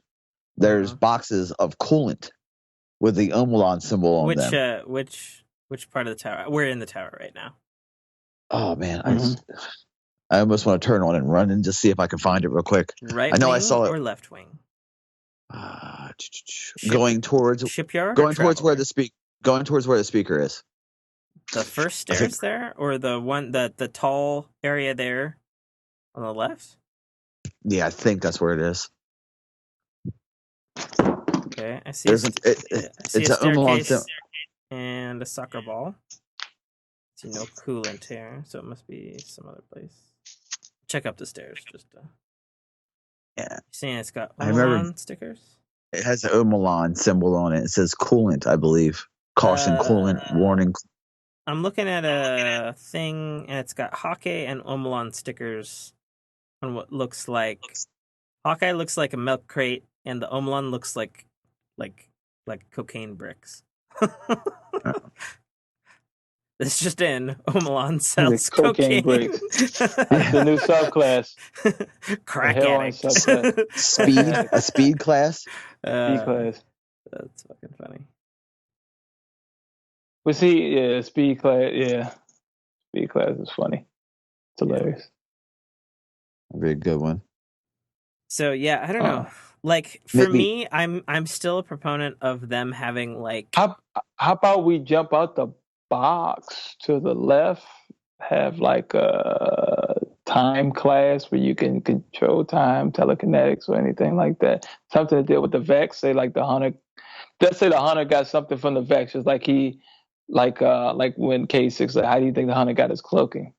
there's Uh-huh. boxes of coolant with the Umlan symbol on Which them. which part of the tower? We're in the tower right now. Oh man, Mm-hmm. I almost want to turn on and run and just see if I can find it real quick. Right I know I wing saw it or left wing? Ship going towards shipyard or where traveler? going towards where the speaker is. The first I think stairs there, or the one the tall area there on the left? Yeah, I think that's where it is. Okay, I see. There's I see it's a an Umalon staircase and a soccer ball. I see no coolant here, so it must be some other place. Check up the stairs. Just Yeah, seeing it's got I remember Umalon stickers. it has an Umalon symbol on it. It says coolant, I believe. Caution, coolant, warning. I'm looking at a thing, and it's got Hawkeye and Umalon stickers on what looks like Hawkeye looks like a milk crate, and the Umalon looks like cocaine bricks. It's just in Omalon sells cocaine cocaine. bricks. That's the new subclass. Crack The heroin addict. subclass. A speed class. Speed class. That's fucking funny. But see, yeah, speed class. Yeah, speed class is funny. It's hilarious. That'd be a good one. So yeah, I don't know. Like for me, I'm still a proponent of them having like. How about we jump out the box to the left? Have like a time class where you can control time, telekinetics, or anything like that. Something to deal with the Vex. Say like the hunter. Let's say the hunter got something from the Vex. Just like like when K6. Like, how do you think the hunter got his cloaking?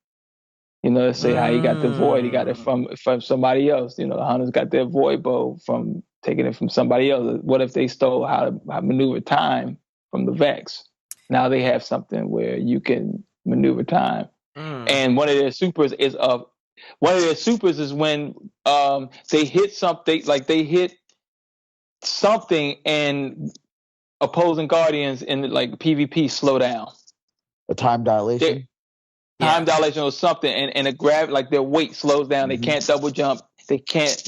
You know, let's say how he got the void. He got it from somebody else. You know, the hunters got their void bow from taking it from somebody else. What if they stole how to maneuver time from the Vex? Now they have something where you can maneuver time. And one of their supers is when they hit something, like they hit something and opposing guardians in like PvP slow down. A time dilation. Time dilation or something, and a grab, like their weight slows down. They can't double jump. They can't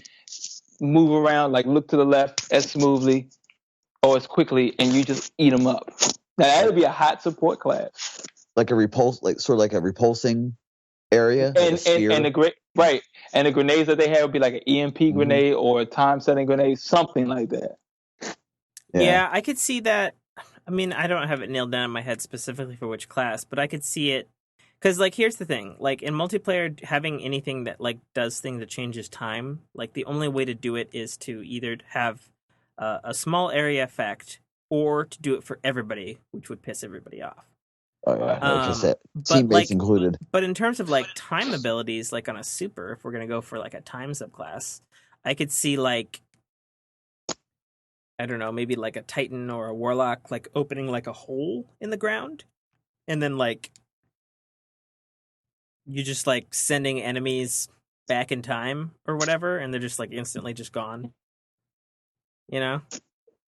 move around, like look to the left as smoothly or as quickly, and you just eat them up. Now that would be a hot support class. Like a repulsing area, like a sphere. And the grenades that they have would be like an EMP grenade or a time setting grenade, something like that. Yeah, I could see that. I mean, I don't have it nailed down in my head specifically for which class, but I could see it. Because, like, here's the thing. Like, in multiplayer, having anything that, like, does thing that changes time, like, the only way to do it is to either have a small area effect or to do it for everybody, which would piss everybody off. Oh, yeah. Like I said, teammates included. But in terms of, like, time abilities, like, on a super, if we're going to go for, like, a time subclass, I could see, like, I don't know, maybe, like, a Titan or a Warlock, like, opening, like, a hole in the ground, and then, like, you just like sending enemies back in time or whatever, and they're just like instantly just gone. You know?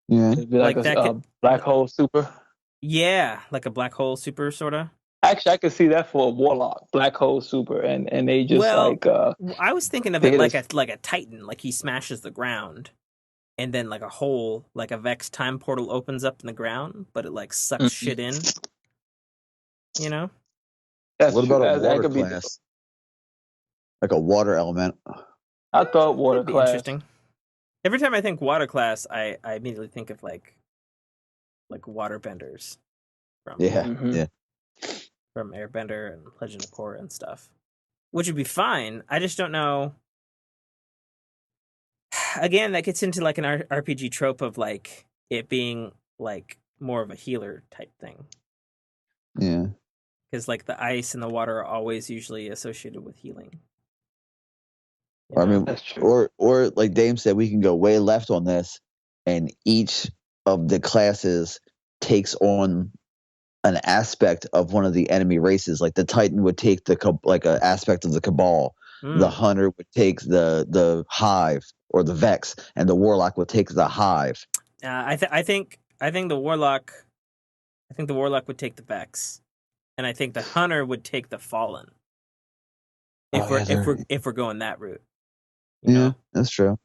Yeah. It'd be like a black hole super. Yeah, like a black hole super sorta. Actually, I could see that for a Warlock, black hole super, and they just I was thinking of it like a Titan, like he smashes the ground, and then like a hole, like a Vex time portal opens up in the ground, but it like sucks shit in. You know? What about a water class? Like a water element. I thought water That'd be class. Interesting. Every time I think water class, I immediately think of like water benders from from Airbender and Legend of Korra and stuff, which would be fine. I just don't know. Again, that gets into like an RPG trope of like it being like more of a healer type thing. Yeah. Because like the ice and the water are always usually associated with healing. I mean, that's true. Or like Dame said, we can go way left on this, and each of the classes takes on an aspect of one of the enemy races. Like the Titan would take like an aspect of the Cabal. The Hunter would take the Hive or the Vex, and the Warlock would take the Hive. I think the Warlock. I think the Warlock would take the Vex, and I think the Hunter would take the Fallen. If we're going that route. You know? That's true.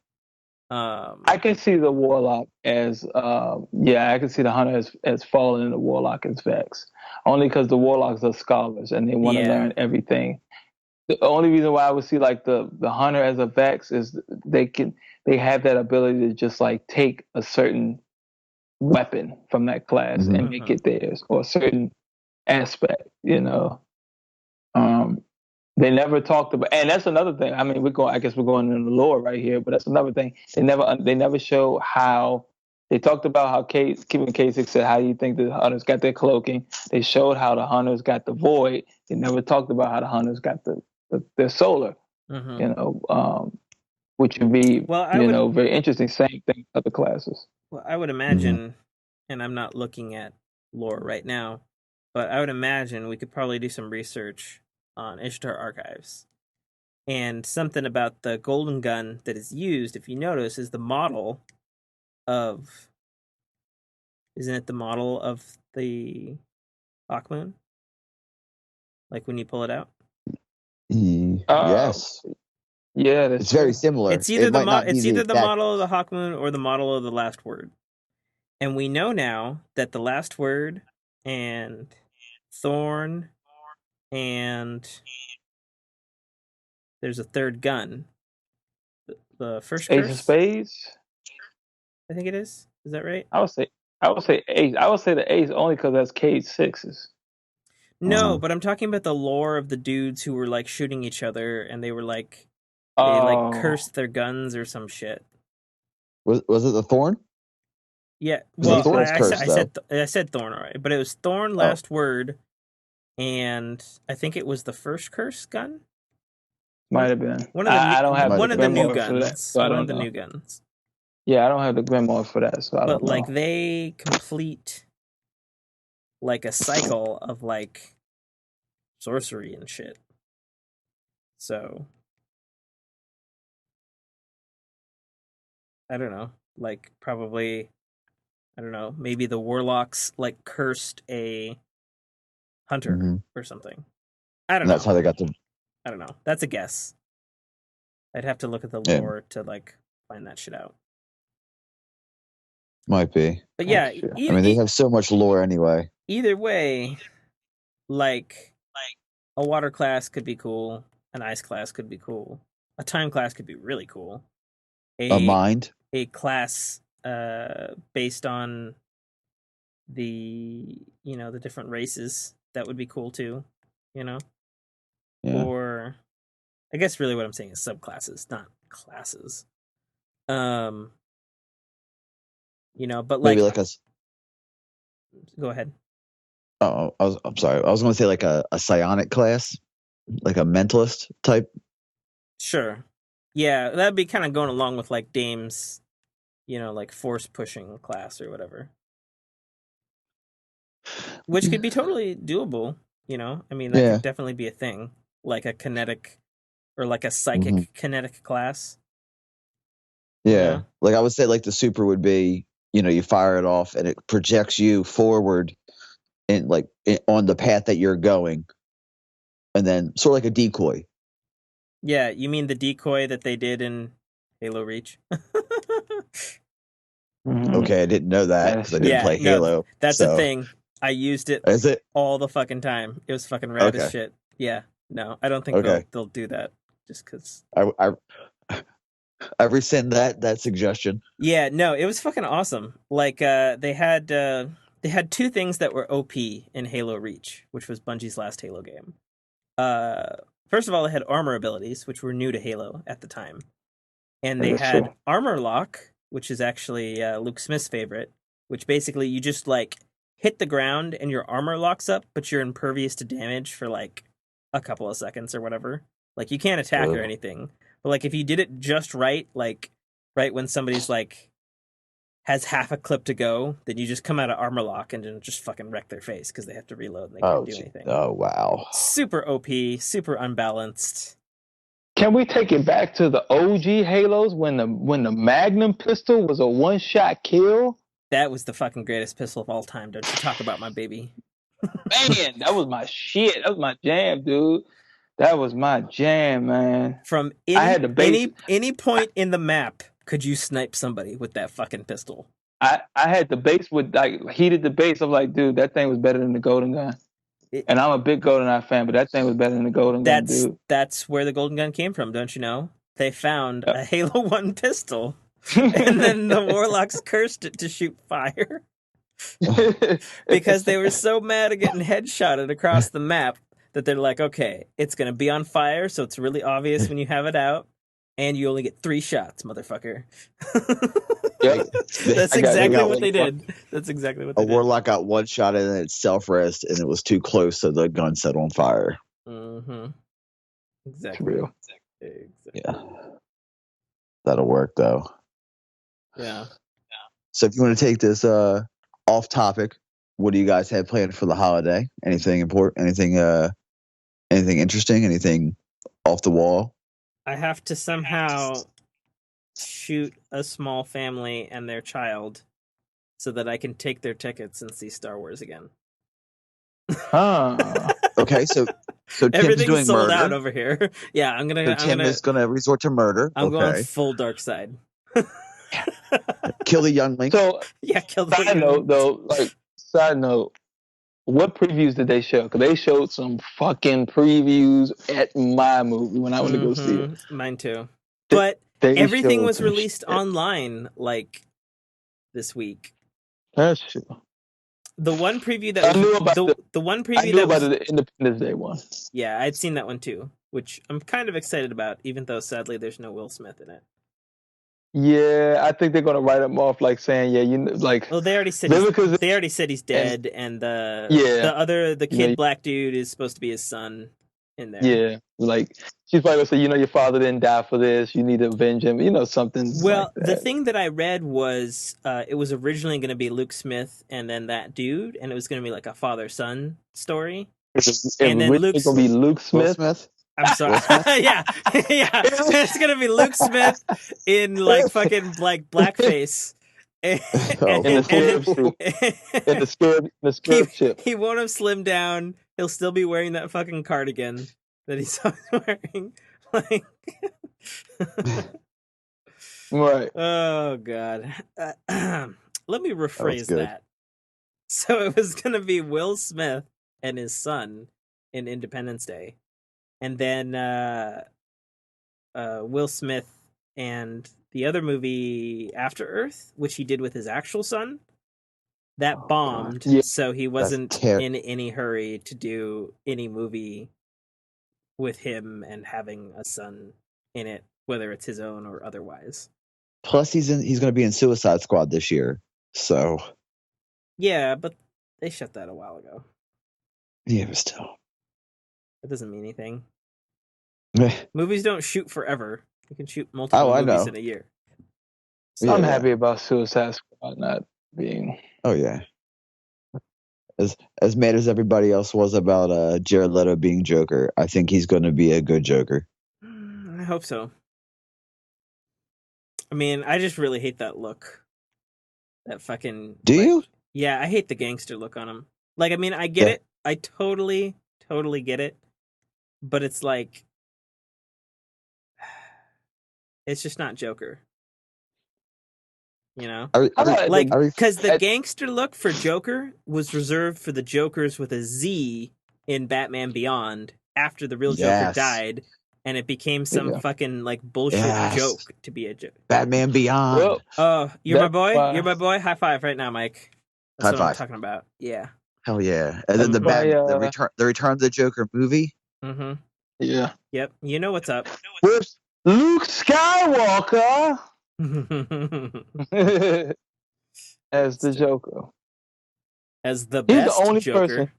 I can see the Warlock as I can see the Hunter as Fallen and the Warlock as Vex. Only because the Warlocks are scholars and they want to learn everything. The only reason why I would see like the Hunter as a Vex is they have that ability to just like take a certain weapon from that class and make it theirs, or a certain aspect, you know. They never talked about, and that's another thing. I mean, I guess we're going into the lore right here, but that's another thing. They never show how. They talked about how Keeping K6 said, "How do you think the hunters got their cloaking?" They showed how the hunters got the void. They never talked about how the hunters got their solar. Mm-hmm. You know, which would be very interesting. Same thing with other classes. Well, I would imagine, and I'm not looking at lore right now, but I would imagine we could probably do some research on Ishtar Archives. And something about the golden gun that is used, if you notice, is the model of... Isn't it the model of the Hawkmoon? Like when you pull it out? Yes. Yeah, it's very similar. It's either the exact... model of the Hawkmoon or the model of the Last Word. And we know now that the Last Word and Thorn and there's a third gun. The first Ace curse? of Spades. I think it is. Is that right? I would say Ace. I would say the Ace only because that's K6s. No, but I'm talking about the lore of the dudes who were like shooting each other, and they were like like cursed their guns or some shit. Was it the Thorn? Yeah, well, I said Thorn, alright, but it was Thorn, Last Word, and I think it was the first curse gun. Might have been. One of the I don't have one of the new guns. guns. So I don't one of the know. new guns. Yeah, I don't have the grimoire for that, so I don't know. But like they complete like a cycle of like sorcery and shit. So I don't know. Like probably, I don't know, maybe the warlocks like cursed a hunter or something. I don't know. That's how they got the... I don't know. That's a guess. I'd have to look at the lore to like find that shit out. Might be. But yeah, I mean, they have so much lore anyway. Either way, like a water class could be cool, an ice class could be cool, a time class could be really cool. A mind? A class based on the the different races, that would be cool too, Yeah. Or I guess really what I'm saying is subclasses, not classes. But like maybe like a... Go ahead. Oh, I'm sorry. I was going to say like a psionic class, like a mentalist type. Sure. Yeah, that'd be kind of going along with like Dame's, like force pushing class or whatever. Which could be totally doable, I mean, that could definitely be a thing. Like a kinetic or like a psychic kinetic class. Yeah. Like I would say like the super would be, you fire it off and it projects you forward in on the path that you're going. And then sort of like a decoy. Yeah, you mean the decoy that they did in Halo Reach? Okay, I didn't know that because I didn't play Halo. No, that's a thing. I used it, Is it all the fucking time. It was fucking rad as shit. Yeah, no, I don't think they'll do that just because. I rescind that suggestion. Yeah, no, it was fucking awesome. Like they had two things that were OP in Halo Reach, which was Bungie's last Halo game. First of all, they had armor abilities, which were new to Halo at the time. And they had Armor Lock, which is actually Luke Smith's favorite, which basically you just like hit the ground and your armor locks up, but you're impervious to damage for like a couple of seconds or whatever. Like you can't attack or anything. But like if you did it just right, like right when somebody's like has half a clip to go, then you just come out of armor lock and then just fucking wreck their face because they have to reload and they can't do anything. Oh wow. Super OP, super unbalanced. Can we take it back to the OG Halos when the Magnum pistol was a one-shot kill? That was the fucking greatest pistol of all time. Don't you talk about my baby. Man, that was my shit. That was my jam, dude. That was my jam, man. From any point in the map, could you snipe somebody with that fucking pistol? I had the base with like heated the base. I'm like, dude, that thing was better than the Golden Gun. And I'm a big GoldenEye fan, but that thing was better than the Golden Gun, dude. That's where the Golden Gun came from, don't you know? They found a Halo 1 pistol, and then the Warlocks cursed it to shoot fire. Because they were so mad at getting headshotted across the map that they're like, okay, it's gonna be on fire, so it's really obvious when you have it out, and you only get 3 shots, motherfucker. Yep. That's I got exactly it. what they did. That's exactly what A they did. warlock got one shot and then it self-rest, and it was too close, so the gun set on fire. Mm-hmm. It's Exactly. real. Exactly. Yeah, that'll work though. Yeah. So if you want to take this off topic, what do you guys have planned for the holiday? Anything important? Anything interesting? Anything off the wall? I have to somehow shoot a small family and their child so that I can take their tickets and see Star Wars again. Okay, so Tim's Everything's doing sold murder. out over here. Yeah, I'm gonna. So Tim is going to resort to murder. I'm going Okay, full dark side. kill the youngling. So, Yeah, kill the side note though, side note, what previews did they show? Because they showed some fucking previews at my movie when I went to go see it. Mine too. They- But they everything showed was some released shit. online like this week. That's true. The one preview that I was knew about the one I preview knew that about was the Independence Day one. yeah, I'd seen that one too, which I'm kind of excited about, even though sadly there's no Will Smith in it. Yeah, I think they're gonna write him off like saying, yeah, you know, like Well, they already said Vivica's he's dead, and the Yeah. the You know, kid black dude is supposed to be his son in there. yeah, like she's probably gonna say, you know, your father didn't die for this. You need to avenge him. You know, something Well, like that. the thing that I read was it was originally going to be Luke Smith and then that dude, and it was going to be like a father-son story. And then It's gonna be Luke Will Smith. Smith. I'm sorry. yeah. Yeah. It's going to be Luke Smith in like fucking like blackface. And, Oh. In the scarab suit. In the scarab chip. he won't have slimmed down. He'll still be wearing that fucking cardigan that he's always wearing. Like Right. oh god. Let me rephrase good. that. So it was going to be Will Smith and his son in Independence Day. And then Will Smith and the other movie After Earth, which he did with his actual son, that bombed. Yeah. So he wasn't ter- in any hurry to do any movie with him and having a son in it, whether it's his own or otherwise. Plus, he's going to be in Suicide Squad this year. So Yeah, but they shut that a while ago. yeah, but still. That doesn't mean anything. Eh, Movies don't shoot forever. You can shoot multiple I movies know. in a year. Yeah. I'm happy about Suicide Squad not being. Oh yeah. As mad as everybody else was about Jared Leto being Joker, I think he's going to be a good Joker. I hope so. I mean, I just really hate that look. That fucking. Do you? Yeah, I hate the gangster look on him. Like, I mean, I get it. I totally get it. But it's like. It's just not Joker. You know? Like, because the gangster look for Joker was reserved for the Jokers with a Z in Batman Beyond after the real Joker died, and it became some fucking like bullshit joke to be a joke. Batman Beyond. Well, Oh, you're my boy. You're my boy. High five right now, Mike. That's High what five. I'm talking about. Yeah. Hell yeah! And then the Return of the Joker movie. Mm-hmm. Yeah. Yep. You know what's up. With Luke Skywalker as the Joker. As the best Joker. Person.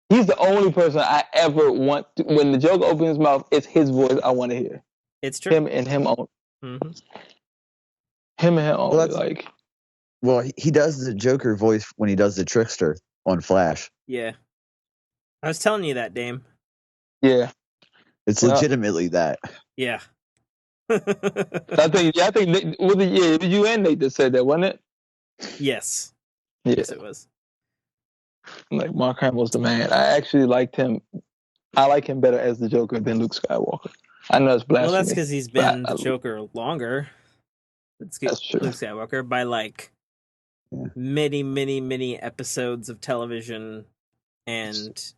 He's the only person I ever want to, when the Joker opens his mouth, it's his voice I want to hear. It's true. Him and him only. Mm-hmm. Him and him only. Well, he does the Joker voice when he does the trickster on Flash. Yeah. I was telling you that, Dame. Yeah. It's legitimately that. Yeah. I think Nate, you and Nate that said that, wasn't it? Yes. Yeah. Yes, it was. Like Mark Hamill's the man. I actually liked him. I like him better as the Joker than Luke Skywalker. I know it's blasphemy. Well, that's because he's been the Joker longer. That's true. Luke Skywalker by like many episodes of television and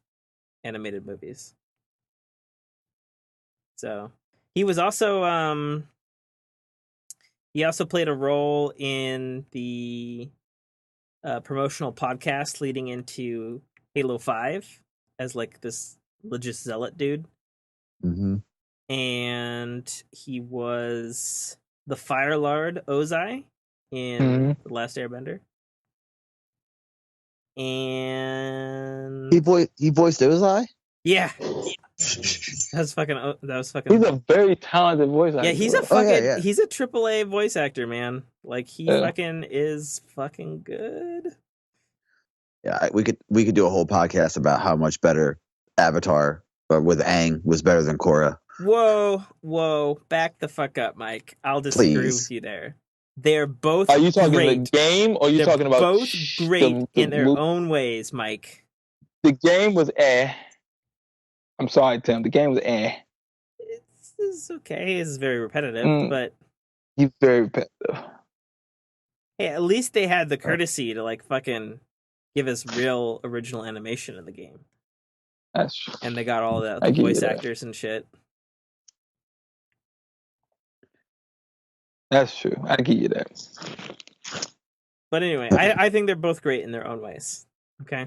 animated movies. So he was also he also played a role in the promotional podcast leading into Halo 5 as like this religious zealot dude. Mm-hmm. And he was the Fire Lord Ozai in Mhm. The Last Airbender. And He voiced Ozai? yeah, that was fucking. He's a very talented voice actor. Yeah, he's a bro. Oh, fucking yeah. he's a AAA voice actor, man. Like he Yeah. fucking is fucking good. Yeah, we could do a whole podcast about how much better Avatar with Aang was better than Korra. Whoa, back the fuck up, Mike. I'll disagree with Please. you there. They're both Are you talking great. the game, or are you They're talking about both great the in their own ways, Mike. The game was eh. I'm sorry, Tim. The game was eh. It's okay. It's very repetitive, but He's very repetitive. hey, at least they had the courtesy to like fucking give us real original animation in the game. That's true. And they got all the I give you voice that. actors and shit. That's true. I give you that. But anyway, I think they're both great in their own ways. Okay.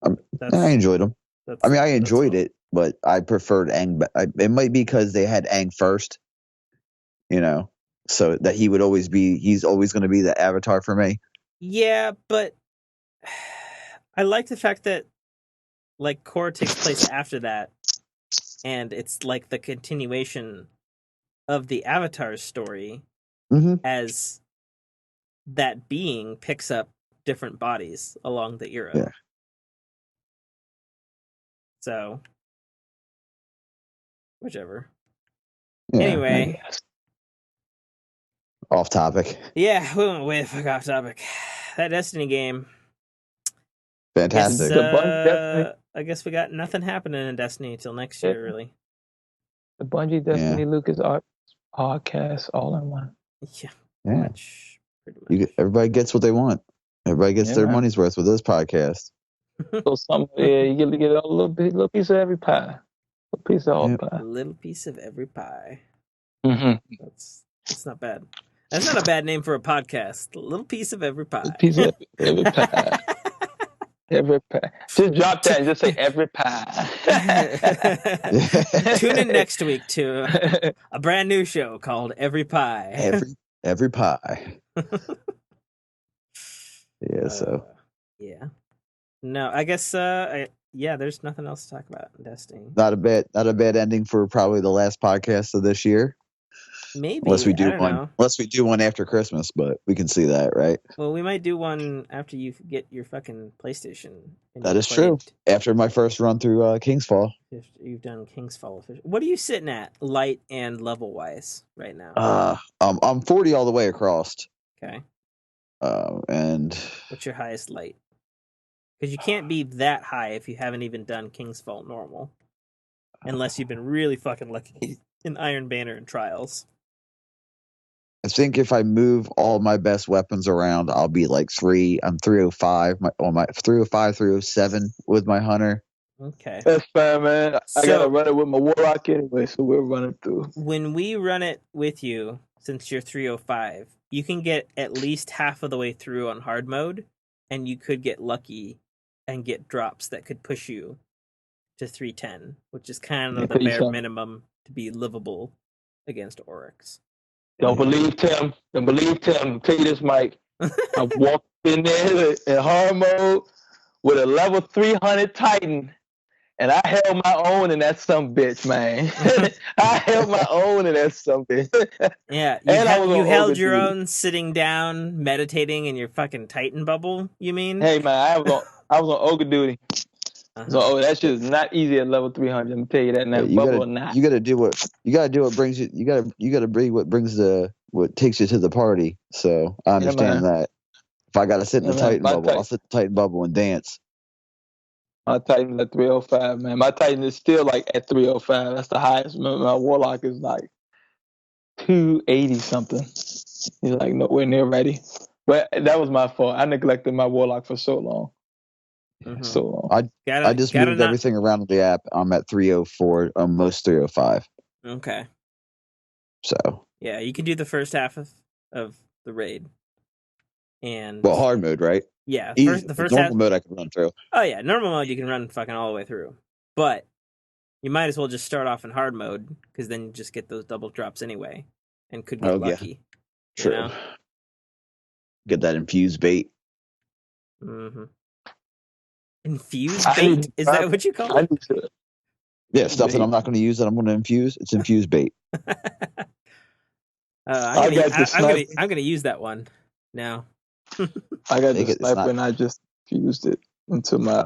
I enjoyed them. I enjoyed all. it, but I preferred Aang. It might be because they had Aang first, so that he's always going to be the Avatar for me. Yeah, but I like the fact that like Korra takes place after that, and it's like the continuation of the Avatar's story Mm-hmm. as that being picks up different bodies along the era. Yeah. So, whichever. Yeah, Anyway, off topic. yeah, we went way the fuck off topic. That Destiny game. Fantastic. I guess we got nothing happening in Destiny till next year, really. The Bungie Destiny Lucas Art podcast all in one. Yeah, Yeah. Pretty much. Everybody gets what they want. Everybody gets their man. money's worth with this podcast. So you get to get a little piece of every pie. A piece of all pie. A little piece of every pie. Mm-hmm. That's not bad. That's not a bad name for a podcast. A little piece of every pie. A piece of every pie. Every pie. Just drop that and just say every pie. Tune in next week to a brand new show called Every Pie. Every pie. Yeah, so. Yeah. No, I guess there's nothing else to talk about in Destiny. Not a bad ending for probably the last podcast of this year. Maybe. Unless we do I don't know. Unless we do one after Christmas, but we can see that, right? Well, we might do one after you get your fucking PlayStation. That is true. After my first run through Kingsfall. You've done Kingsfall. What are you sitting at, light and level wise, right now? I'm 40 all the way across. Okay. And what's your highest light? Because you can't be that high if you haven't even done Kingsfall normal, unless you've been really fucking lucky in Iron Banner and Trials. I think if I move all my best weapons around, I'll be like 3. I'm 305. My 305, 307 with my hunter. Okay. That's fine, man. I gotta run it with my warlock anyway, so we'll run it through. When we run it with you, since you're 305, you can get at least half of the way through on hard mode, and you could get lucky and get drops that could push you to 310, which is kind of the bare minimum to be livable against Oryx. Don't believe Tim. Don't believe Tim. Tell you this, Mike. I walked in there in hard mode with a level 300 Titan, and I held my own in that bitch, man. I held my own in that bitch. Yeah, you held your own sitting down, meditating in your fucking Titan bubble, you mean? Hey, man, I was on ogre duty. So that shit is not easy at level 300. Let me tell you that now. You gotta do what brings you. You gotta bring what takes you to the party. So I understand that. If I gotta sit in the Titan bubble, I'll sit in the Titan bubble and dance. My Titan at 305, man. My Titan is still like at 305. That's the highest. My warlock is like 280 something. He's like nowhere near ready. But that was my fault. I neglected my warlock for so long. Mm-hmm. So long. I just moved everything around on the app. I'm at 304, almost 305. Okay. So yeah, you can do the first half of the raid. And hard mode, right? Yeah, the first normal half, mode I can run through. Oh yeah, normal mode you can run fucking all the way through. but you might as well just start off in hard mode because then you just get those double drops anyway, and could get lucky. True. You know? Get that infused bait. Mm-hmm. Infused bait? Is that what you call it? Yeah, stuff that I'm not going to use that I'm going to infuse. It's infused bait. I'm gonna use that one now. I got the sniper and I just fused it into my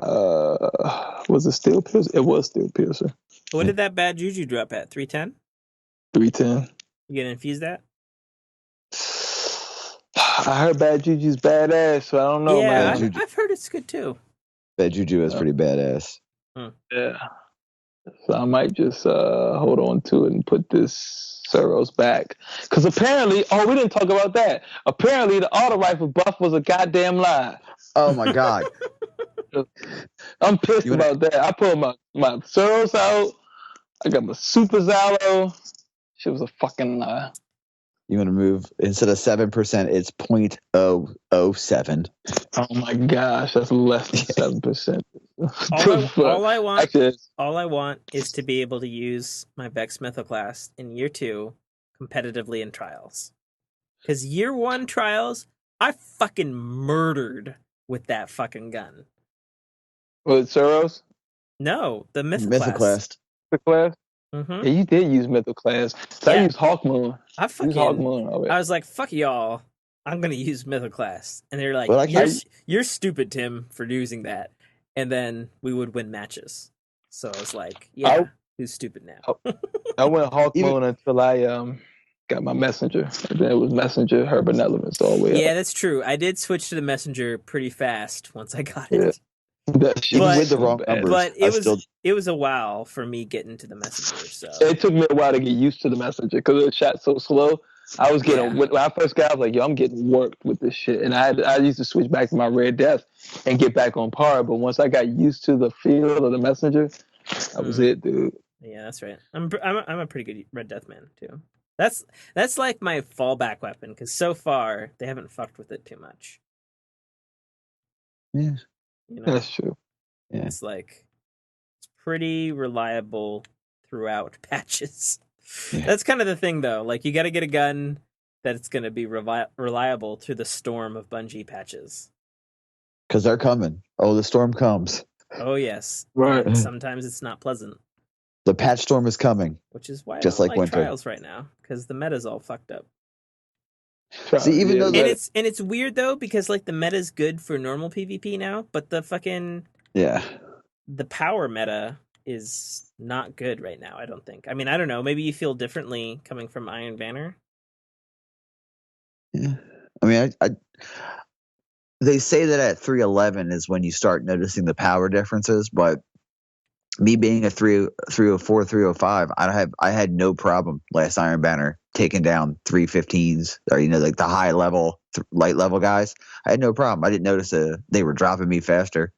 was it steel piercer? It was steel piercer. What did that bad juju drop at? 310? 310. You gonna infuse that? I heard bad juju's badass, so I don't know, man. I've heard it's good too. Bad juju is pretty badass. Yeah. So I might just hold on to it and put this Sparrow's back. Because apparently, we didn't talk about that. Apparently, the auto rifle buff was a goddamn lie. Oh my god. I'm pissed about that. I put my Sparrows out. I got my Super Zalo. Shit was a fucking lie. You want to move instead of 7%, it's 0.007. Oh my gosh, that's less than 7%. All I want is to be able to use my Vex Mythoclast in year 2 competitively in trials. Because year 1 trials, I fucking murdered with that fucking gun. With Sparrows? No, the Mythoclast. Mythoclast? Mm-hmm. Yeah, you did use Mythoclast. So I used Hawkmoon. I was like, fuck y'all. I'm going to use Mythoclast. And they're like, you're stupid, Tim, for using that. And then we would win matches. So I was like, who's stupid now? I went Hawkmoon until I got my Messenger. And then it was Messenger, her Benevolence all the way up. That's true. I did switch to the Messenger pretty fast once I got it. Yeah. Even with the wrong numbers, but it was a while for me getting to the Messenger. So it took me a while to get used to the Messenger because it shot so slow. I was getting when I first got, I was like, "Yo, I'm getting worked with this shit," and I used to switch back to my Red Death and get back on par. But once I got used to the feel of the Messenger, that was it, dude. Yeah, that's right. I'm a pretty good Red Death man too. That's like my fallback weapon because so far they haven't fucked with it too much. Yeah. You know? That's true. Yeah. It's pretty reliable throughout patches. Yeah. That's kind of the thing, though. Like, you got to get a gun that's going to be reliable through the storm of Bungie patches. Because they're coming. Oh, the storm comes. Oh, yes. Right. And sometimes it's not pleasant. The patch storm is coming. Which is why just I don't like like winter. Trials right now. Because the meta's all fucked up. See, even though it's weird though because like the meta's good for normal PvP now, but the fucking the power meta is not good right now. I don't think. I mean, I don't know. Maybe you feel differently coming from Iron Banner. Yeah, I mean, I they say that at 311 is when you start noticing the power differences, but me being a 304, 305, I had no problem last Iron Banner taking down 315s or like the high level, light level guys. I had no problem. I didn't notice they were dropping me faster.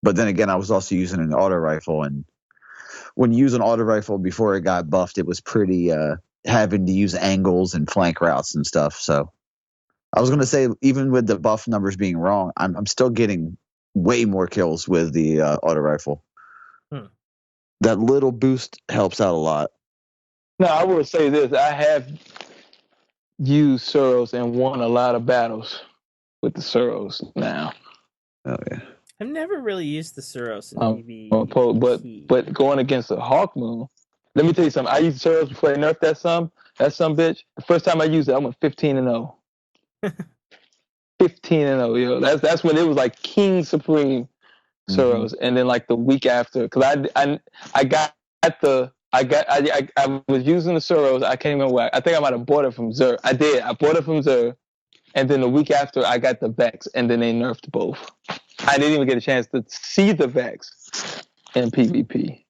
But then again, I was also using an auto rifle, and when you use an auto rifle before it got buffed, it was pretty having to use angles and flank routes and stuff. So I was going to say, even with the buff numbers being wrong, I'm still getting way more kills with the auto rifle. That little boost helps out a lot. No, I will say this. I have used Suros and won a lot of battles with the Suros now. Oh, yeah. I've never really used the Suros in PvP. But going against a Hawkmoon, let me tell you something. I used Suros before they nerfed that some bitch. The first time I used it, I went 15-0. 15-0, yo. That's when it was like King Supreme Suros, and then like the week after, because I was using the Suros. I can't remember where. I think I might have bought it from Zer. I did. I bought it from Zer, and then the week after, I got the Vex, and then they nerfed both. I didn't even get a chance to see the Vex in PvP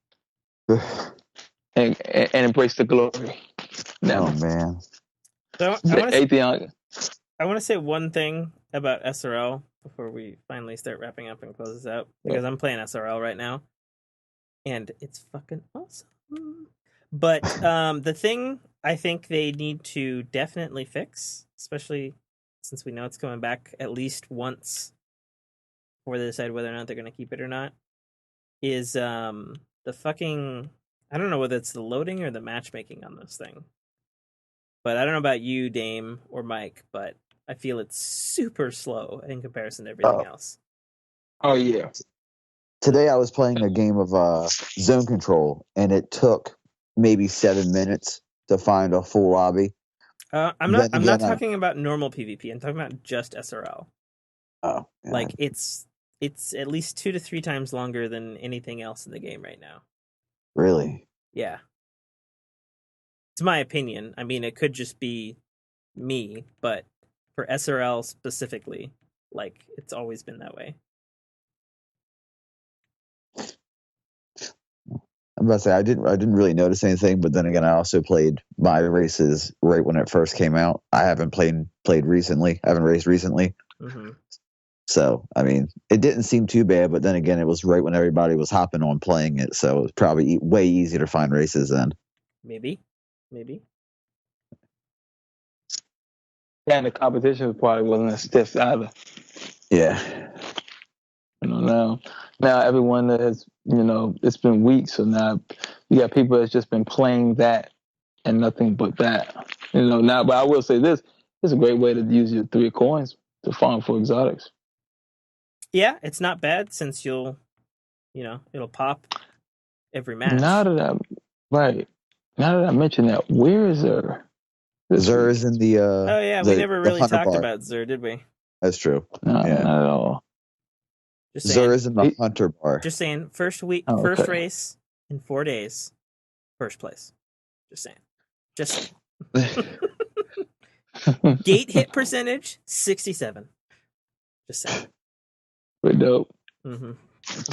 and embrace the glory. No. Oh man. So I want to say one thing about SRL before we finally start wrapping up and close this out, because I'm playing SRL right now, and it's fucking awesome. But the thing I think they need to definitely fix, especially since we know it's coming back at least once before they decide whether or not they're going to keep it or not, is the fucking, I don't know whether it's the loading or the matchmaking on this thing. But I don't know about you, Dame or Mike, but I feel it's super slow in comparison to everything else. Oh yeah. Today I was playing a game of Zone Control, and it took maybe 7 minutes to find a full lobby. I'm not talking about normal PvP. I'm talking about just SRL. Oh, yeah. Like it's at least 2 to 3 times longer than anything else in the game right now. Really? Yeah. It's my opinion. I mean, it could just be me, but for SRL specifically, like it's always been that way. I'm about to say I didn't really notice anything, but then again, I also played my races right when it first came out. I haven't played recently. I haven't raced recently. Mm-hmm. So, I mean, it didn't seem too bad, but then again, it was right when everybody was hopping on playing it, so it was probably way easier to find races then. Maybe. Yeah, and the competition probably wasn't as stiff either. Yeah. Now everyone that has, it's been weeks, so now you got people that's just been playing that and nothing but that. Now, but I will say this: it's a great way to use your 3 coins to farm for exotics. Yeah, it's not bad since it'll pop every match. Now that I mention that, where is Zer? Zer is in the oh yeah, we never really talked about Zer, did we? That's true. Not at all. Just saying, Zer is in the Hunter bar. Just saying, first race in 4 days, first place. Just saying. Gate hit percentage 67. Just saying. Pretty dope. Mm-hmm. I'm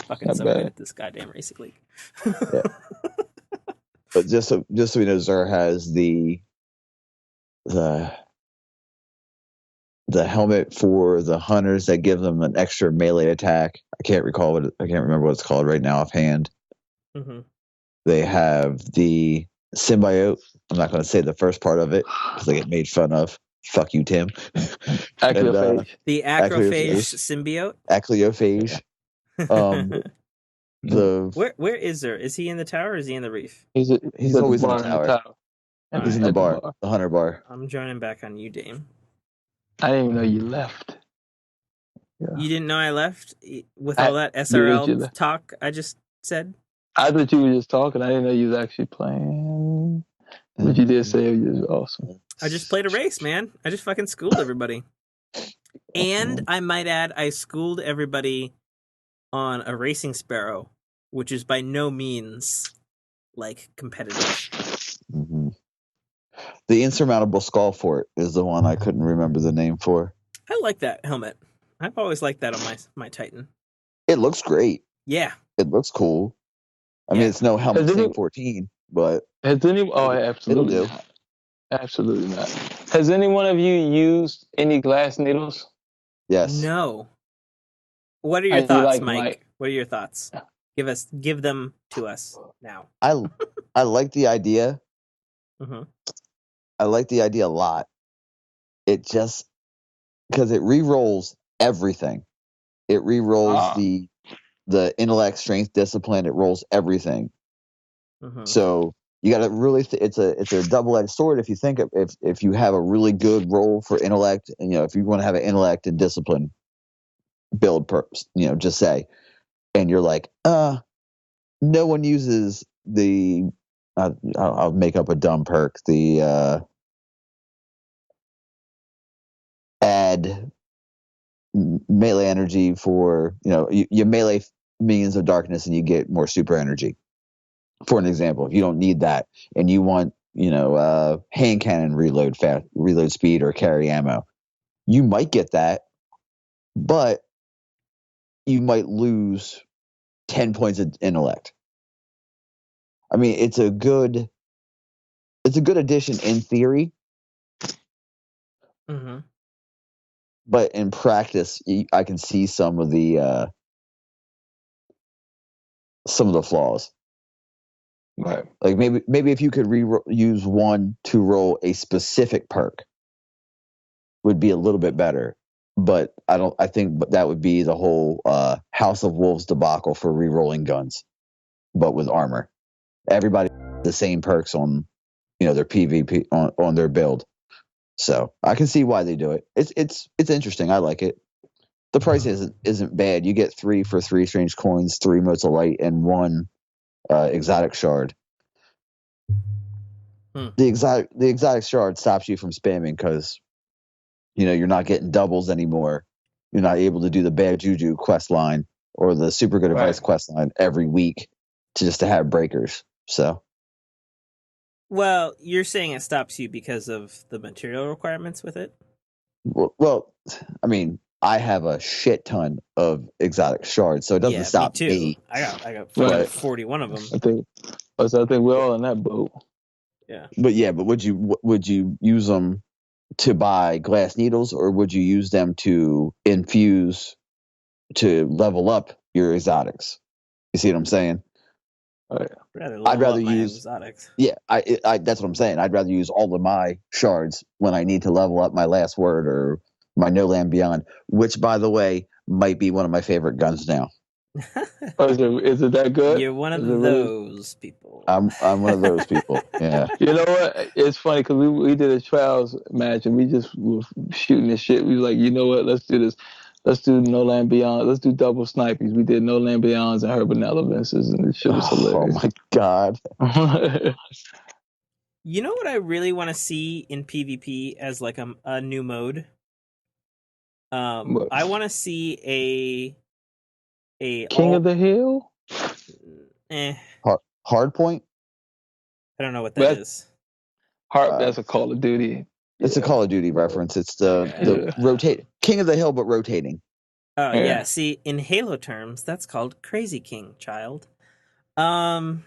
fucking so good at this goddamn racing league. Yeah. But just so we know, Zer has the helmet for the hunters that give them an extra melee attack. I can't remember what it's called right now offhand. Mm-hmm. They have the symbiote. I'm not going to say the first part of it because I get made fun of. Fuck you, Tim. Acrophage. The acrophage symbiote. Acrophage. Where is Zer? Is he in the tower or is he in the reef? He's always in the tower. He's in the bar, the hunter bar. I'm joining back on you, Dame. I didn't even know you left. Yeah. You didn't know I left with all that SRL talk I just said? I thought you were just talking. I didn't know you was actually playing. But you did say it was awesome. I just played a race, man. I just fucking schooled everybody. And I might add, I schooled everybody on a racing Sparrow, which is by no means like competitive. Mm-hmm. The insurmountable skull fort is the one I couldn't remember the name for. I like that helmet. I've always liked that on my Titan. It looks great. Yeah. It looks cool. I mean, it's no helmet Sting 14, but absolutely it'll do. Not. Absolutely not. Has any one of you used any glass needles? Yes. No. What are your thoughts, Mike? What are your thoughts? Give them to us now. I like the idea. Mm-hmm. I like the idea a lot. It just because it re-rolls everything. It re-rolls the intellect, strength, discipline. It rolls everything. Mm-hmm. So you got to really. It's a double-edged sword. If you think if you have a really good roll for intellect, and if you want to have an intellect and discipline build, just say, and you're like, no one uses the. I'll make up a dumb perk. The add melee energy for you melee minions of darkness and you get more super energy. For an example, if you don't need that and you want hand cannon reload speed or carry ammo, you might get that, but you might lose 10 points of intellect. I mean, it's a good addition in theory. Mm-hmm. But in practice, I can see some of the flaws. Right. Like maybe if you could use one to roll a specific perk, would be a little bit better. but I think that would be the whole House of Wolves debacle for re-rolling guns, but with armor. Everybody the same perks on, their PvP on their build. So I can see why they do it. It's interesting. I like it. The price isn't bad. You get 3 for 3 strange coins, 3 motes of light, and 1 exotic shard. The exotic shard stops you from spamming because you're not getting doubles anymore. You're not able to do the bad juju quest line or the super good advice quest line every week to have breakers. So, well, you're saying it stops you because of the material requirements with it? well, I mean, I have a shit ton of exotic shards, so it doesn't stop me. me. I got 41 of them. I think we're all in that boat. Yeah. But would you use them to buy glass needles, or would you use them to infuse to level up your exotics? You see what I'm saying? I'd rather use exotics. Yeah, I that's what I'm saying. I'd rather use all of my shards when I need to level up my last word or my No Land Beyond, which, by the way, might be one of my favorite guns now. Is it that good? You're one of those people. I'm one of those people. Yeah. You know what? It's funny because we did a trials match and we just were shooting this shit. We were like, you know what? Let's do this. Let's do No Land Beyond. Let's do double snipies. We did No Land Beyonds and Herbanelevences, and the shit was hilarious. Oh my god. You know what I really want to see in PvP as like a new mode? I want to see a King of the Hill? Hard point? I don't know what that is. That's a Call of Duty. It's a Call of Duty reference. It's the rotate King of the Hill, but rotating. Oh yeah. See, in Halo terms, that's called Crazy King, child. I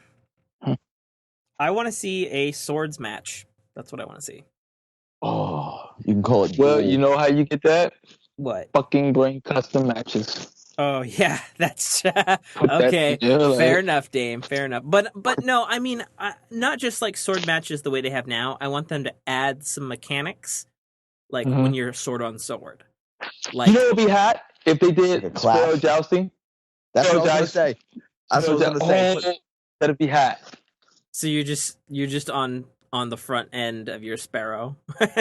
want to see a swords match. That's what I want to see. Oh, you can call it. Well, you know how you get that? What? Fucking bring custom matches. Oh yeah, that's okay. Fair enough, Dame. Fair enough. But no, I mean, not just like sword matches the way they have now. I want them to add some mechanics, like when you're sword on sword. Like, you know what would be hot if they did Sparrow jousting? That's what I was gonna say. That's what I was gonna say. That'd be hot. So you're just on the front end of your Sparrow. and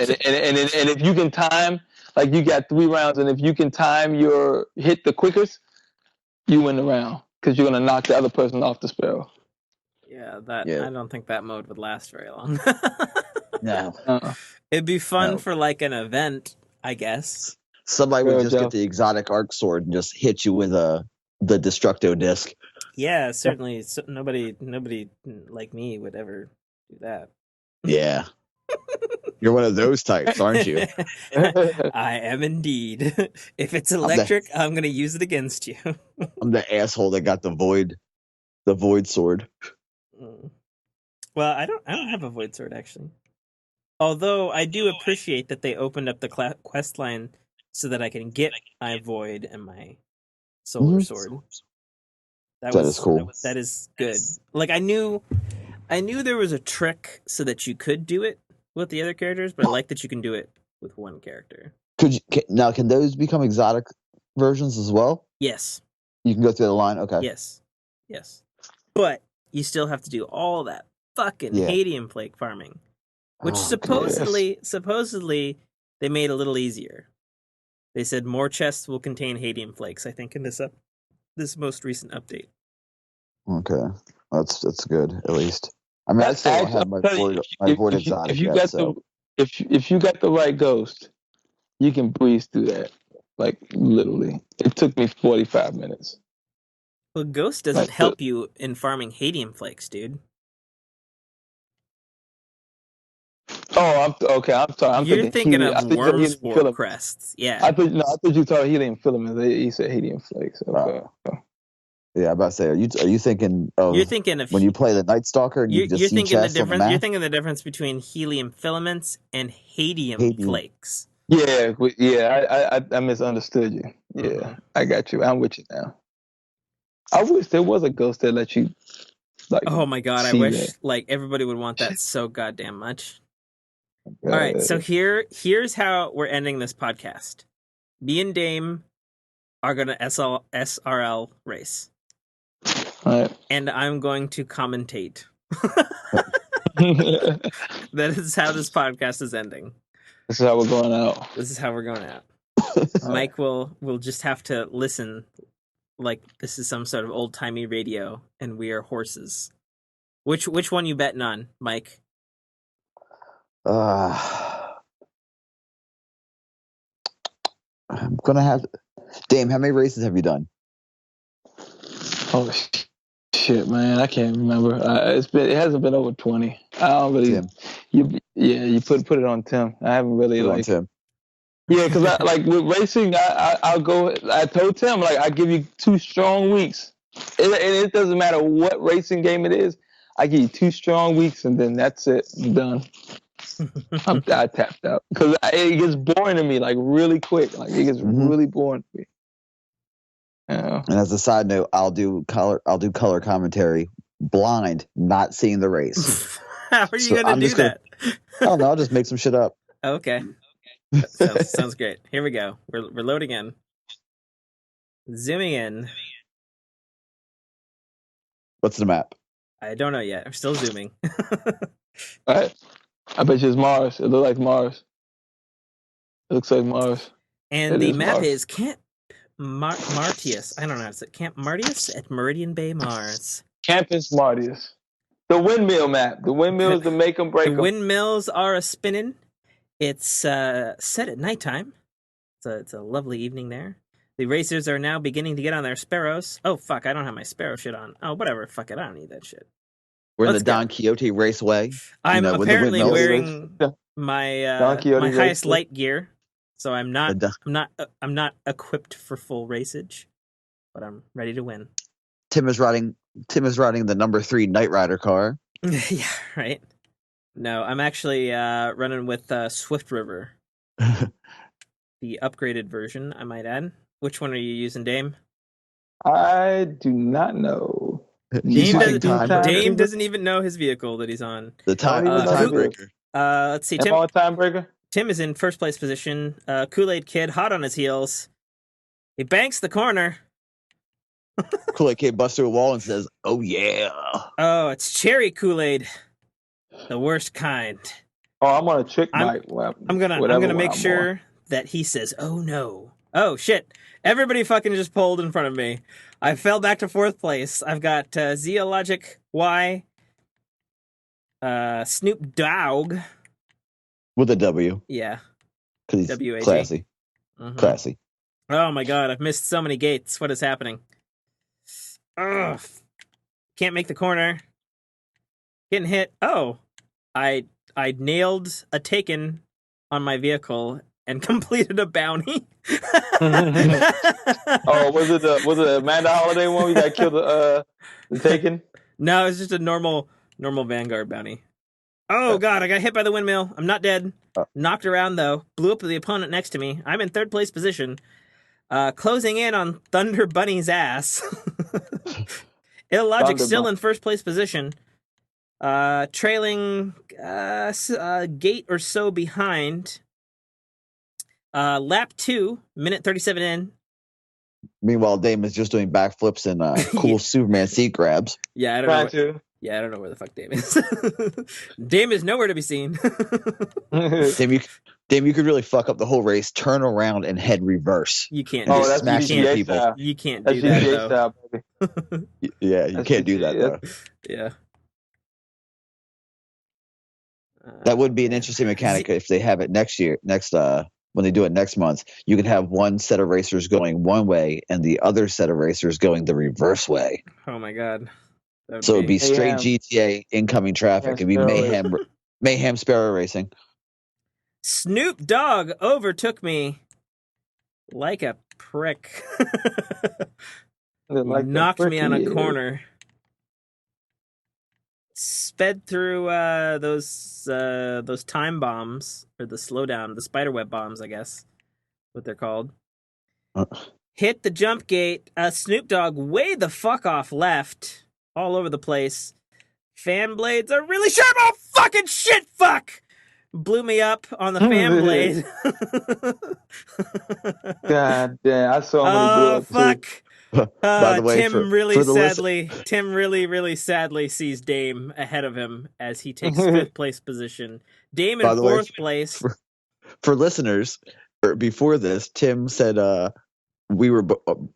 if you can time, like you got 3 rounds, and if you can time your hit the quickest, you win the round because you're gonna knock the other person off the Sparrow. Yeah, I don't think that mode would last very long. No. It'd be fun for like an event, I guess. Somebody would just get the exotic arc sword and just hit you with the Destructo disc. Yeah, certainly. So nobody like me would ever do that. Yeah. You're one of those types, aren't you? I am indeed. If it's electric, I'm going to use it against you. I'm the asshole that got the void sword. Well, I don't have a void sword actually. Although I do appreciate that they opened up the quest line so that I can get my void and my solar sword. That is cool. That is good. Like I knew there was a trick so that you could do it with the other characters, but I like that you can do it with one character. Can those become exotic versions as well? Yes. You can go through the line? Okay. Yes. But you still have to do all that fucking Hadium Flake farming, which supposedly they made a little easier. They said more chests will contain Hadium Flakes, I think, in this most recent update. Okay. That's good, at least. I mean, I still don't have my void exotic yet, so. If you got the right ghost, you can breeze through that. Like, literally. It took me 45 minutes. Well, Ghost doesn't help you in farming Hadium Flakes, dude. Oh, I'm sorry. You're thinking of Wormspore crests. Yeah. I thought you thought helium filaments. He said Hadium Flakes. Okay. Yeah, I'm about to say, are you thinking of? You're thinking of when you play the Night Stalker and you just see chests on the map? You're thinking the difference between helium filaments and Hadium Flakes. Yeah. I misunderstood you. Yeah, I got you. I'm with you now. I wish there was a ghost that let you. Like, oh my god! I wish like everybody would want that so goddamn much. All right, so here's how we're ending this podcast. Me and Dame are gonna SRL race, All right. and I'm going to commentate. This That is how this podcast is ending. is how we're going out. This is how we're going out. All Mike will just have to listen like this is some sort of old timey radio, and we are horses. Which one you betting on, Mike? I'm gonna have. Dame, how many races have you done? Oh shit, man! I can't remember. It hasn't been over 20. I don't really. Tim. You put it on Tim. I haven't really Put it on like. Tim. Yeah, because I like with racing, I'll go. I told Tim like I give you 2 strong weeks, and it doesn't matter what racing game it is. I give you 2 strong weeks, and then that's it. I'm done. I tapped out because it gets boring to me like really quick. Like it gets really boring to me. Yeah. And as a side note, I'll do color commentary blind, not seeing the race. How are you gonna do that? I don't know. I'll just make some shit up. Okay. Sounds great. Here we go. We're loading in. Zooming in. What's the map? I don't know yet. I'm still zooming. All right. I bet you it's Mars. It looks like Mars. It looks like Mars. And the map is Camp Martius. I don't know how to say it. Camp Martius at Meridian Bay, Mars. Campus Martius. The windmill map. The windmills to make them break The them. windmills are a spinning. It's set at nighttime. It's a lovely evening there. The racers are now beginning to get on their Sparrows. Oh, fuck, I don't have my Sparrow shit on. Oh, whatever, fuck it, I don't need that shit. We're Let's in the Don Quixote Raceway. I'm apparently windmills. wearing my my highest light gear, so I'm not equipped for full raceage, but I'm ready to win. Tim is riding the number 3 Knight Rider car. Yeah, right. No, I'm actually running with Swift River, the upgraded version, I might add. Which one are you using, Dame? I do not know. Dame doesn't even know his vehicle that he's on. The tiebreaker. Let's see. Am I a tiebreaker? Tim is in first place position. Kool-Aid Kid, hot on his heels. He banks the corner. Kool-Aid Kid busts through a wall and says, "Oh yeah." Oh, it's cherry Kool-Aid, the worst kind. Oh, I'm on a trick bike. I'm gonna make sure that he says, "Oh no." Oh shit! Everybody fucking just pulled in front of me. I fell back to 4th place. I've got Zeologic Y, Snoop Dogg with a W. Yeah, because he's W-A-G. Classy. Mm-hmm. Classy. Oh my god! I've missed so many gates. What is happening? Ugh! Can't make the corner. Getting hit. Oh, I nailed a taken on my vehicle and completed a bounty. Oh, was it the Amanda Holiday one? You got killed the Taken? No, it's just a normal Vanguard bounty. Oh god, I got hit by the windmill. I'm not dead. Knocked around though. Blew up the opponent next to me. I'm in 3rd place position. Closing in on Thunder Bunny's ass. Illogic still in 1st place position. Trailing a gate or so behind. Lap 2, minute 37 in. Meanwhile, Dame is just doing backflips and cool Superman seat grabs. Yeah, I don't know. I don't know where the fuck Dame is. Dame is nowhere to be seen. Dame, you could really fuck up the whole race. Turn around and head reverse. You can't. Oh, that's smashing GTA people. style. You can't That's do that GTA though. style, baby. Yeah, you can't do that though. Yeah. That would be an interesting mechanic if they have it when they do it next month. You could have one set of racers going one way and the other set of racers going the reverse way. Oh my god. So it'd be straight GTA incoming traffic. It'd be mayhem Sparrow racing. Snoop Dogg overtook me like a prick. Knocked me on a corner. Sped through those time bombs, or the slowdown, the spiderweb bombs, I guess, what they're called. Hit the jump gate. Snoop Dogg way the fuck off left, all over the place. Fan blades are really sharp. Oh fucking shit! Fuck! blew me up on the fan blade. God damn, I saw him when he blew Oh up too. fuck! By the way, Tim really for the listen, sadly, Tim really sadly sees Dame ahead of him as he takes fifth place position. Dame in by the way, fourth place. for listeners, before this, Tim said we were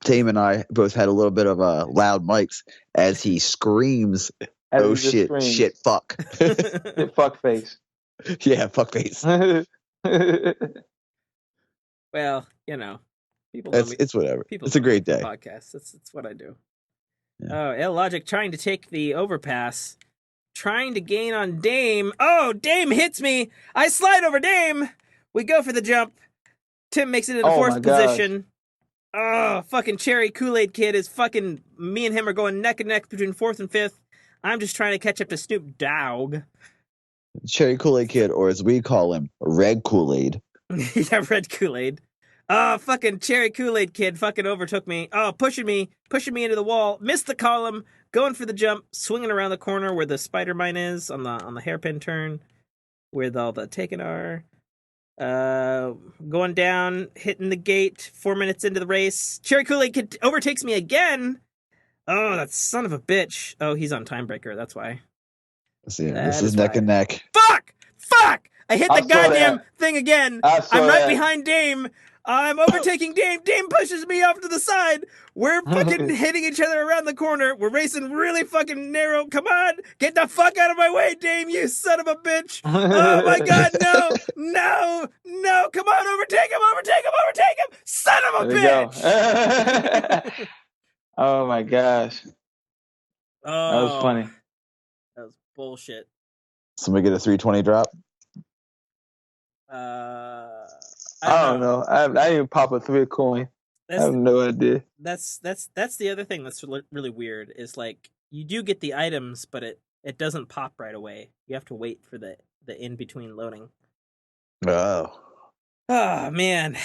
Tame and I both had a little bit of loud mics as he screams, As "Oh he just shit, screamed, shit, fuck." "Shit, fuck face." Yeah, fuck face. Well, you know, people know me. It's whatever. People It's a know me great from day. podcasts. That's what I do. Yeah. Oh, Illogic trying to take the overpass, trying to gain on Dame. Oh, Dame hits me. I slide over Dame. We go for the jump. Tim makes it in the Oh my fourth gosh. position. Oh, fucking Cherry Kool-Aid Kid is fucking... Me and him are going neck and neck between fourth and fifth. I'm just trying to catch up to Snoop Dogg. Cherry Kool-Aid Kid, or as we call him, Red Kool-Aid. Yeah, red Kool-Aid. Oh, fucking Cherry Kool-Aid Kid fucking overtook me. Oh, pushing me into the wall. Missed the column. Going for the jump. Swinging around the corner where the spider mine is on the hairpin turn. Where all the taken are. Going down. Hitting the gate. 4 minutes into the race. Cherry Kool-Aid Kid overtakes me again. Oh, that son of a bitch. Oh, he's on Timebreaker. That's why. So, yeah, That this is is neck why. and neck. Fuck! I hit I the saw goddamn that. thing again. I saw I'm right that. behind Dame. I'm overtaking Dame. Dame pushes me off to the side. We're fucking hitting each other around the corner. We're racing really fucking narrow. Come on. Get the fuck out of my way, Dame, you son of a bitch. Oh my god, no. No. Come on, overtake him. Son of a There we go. bitch. Oh my gosh. Oh, That was funny. that was bullshit. Somebody get a 320 drop. I I don't know. I didn't even pop a 3 coin. I have no idea. That's the other thing that's really weird is like you do get the items, but it doesn't pop right away. You have to wait for the in between loading. Oh. Oh man.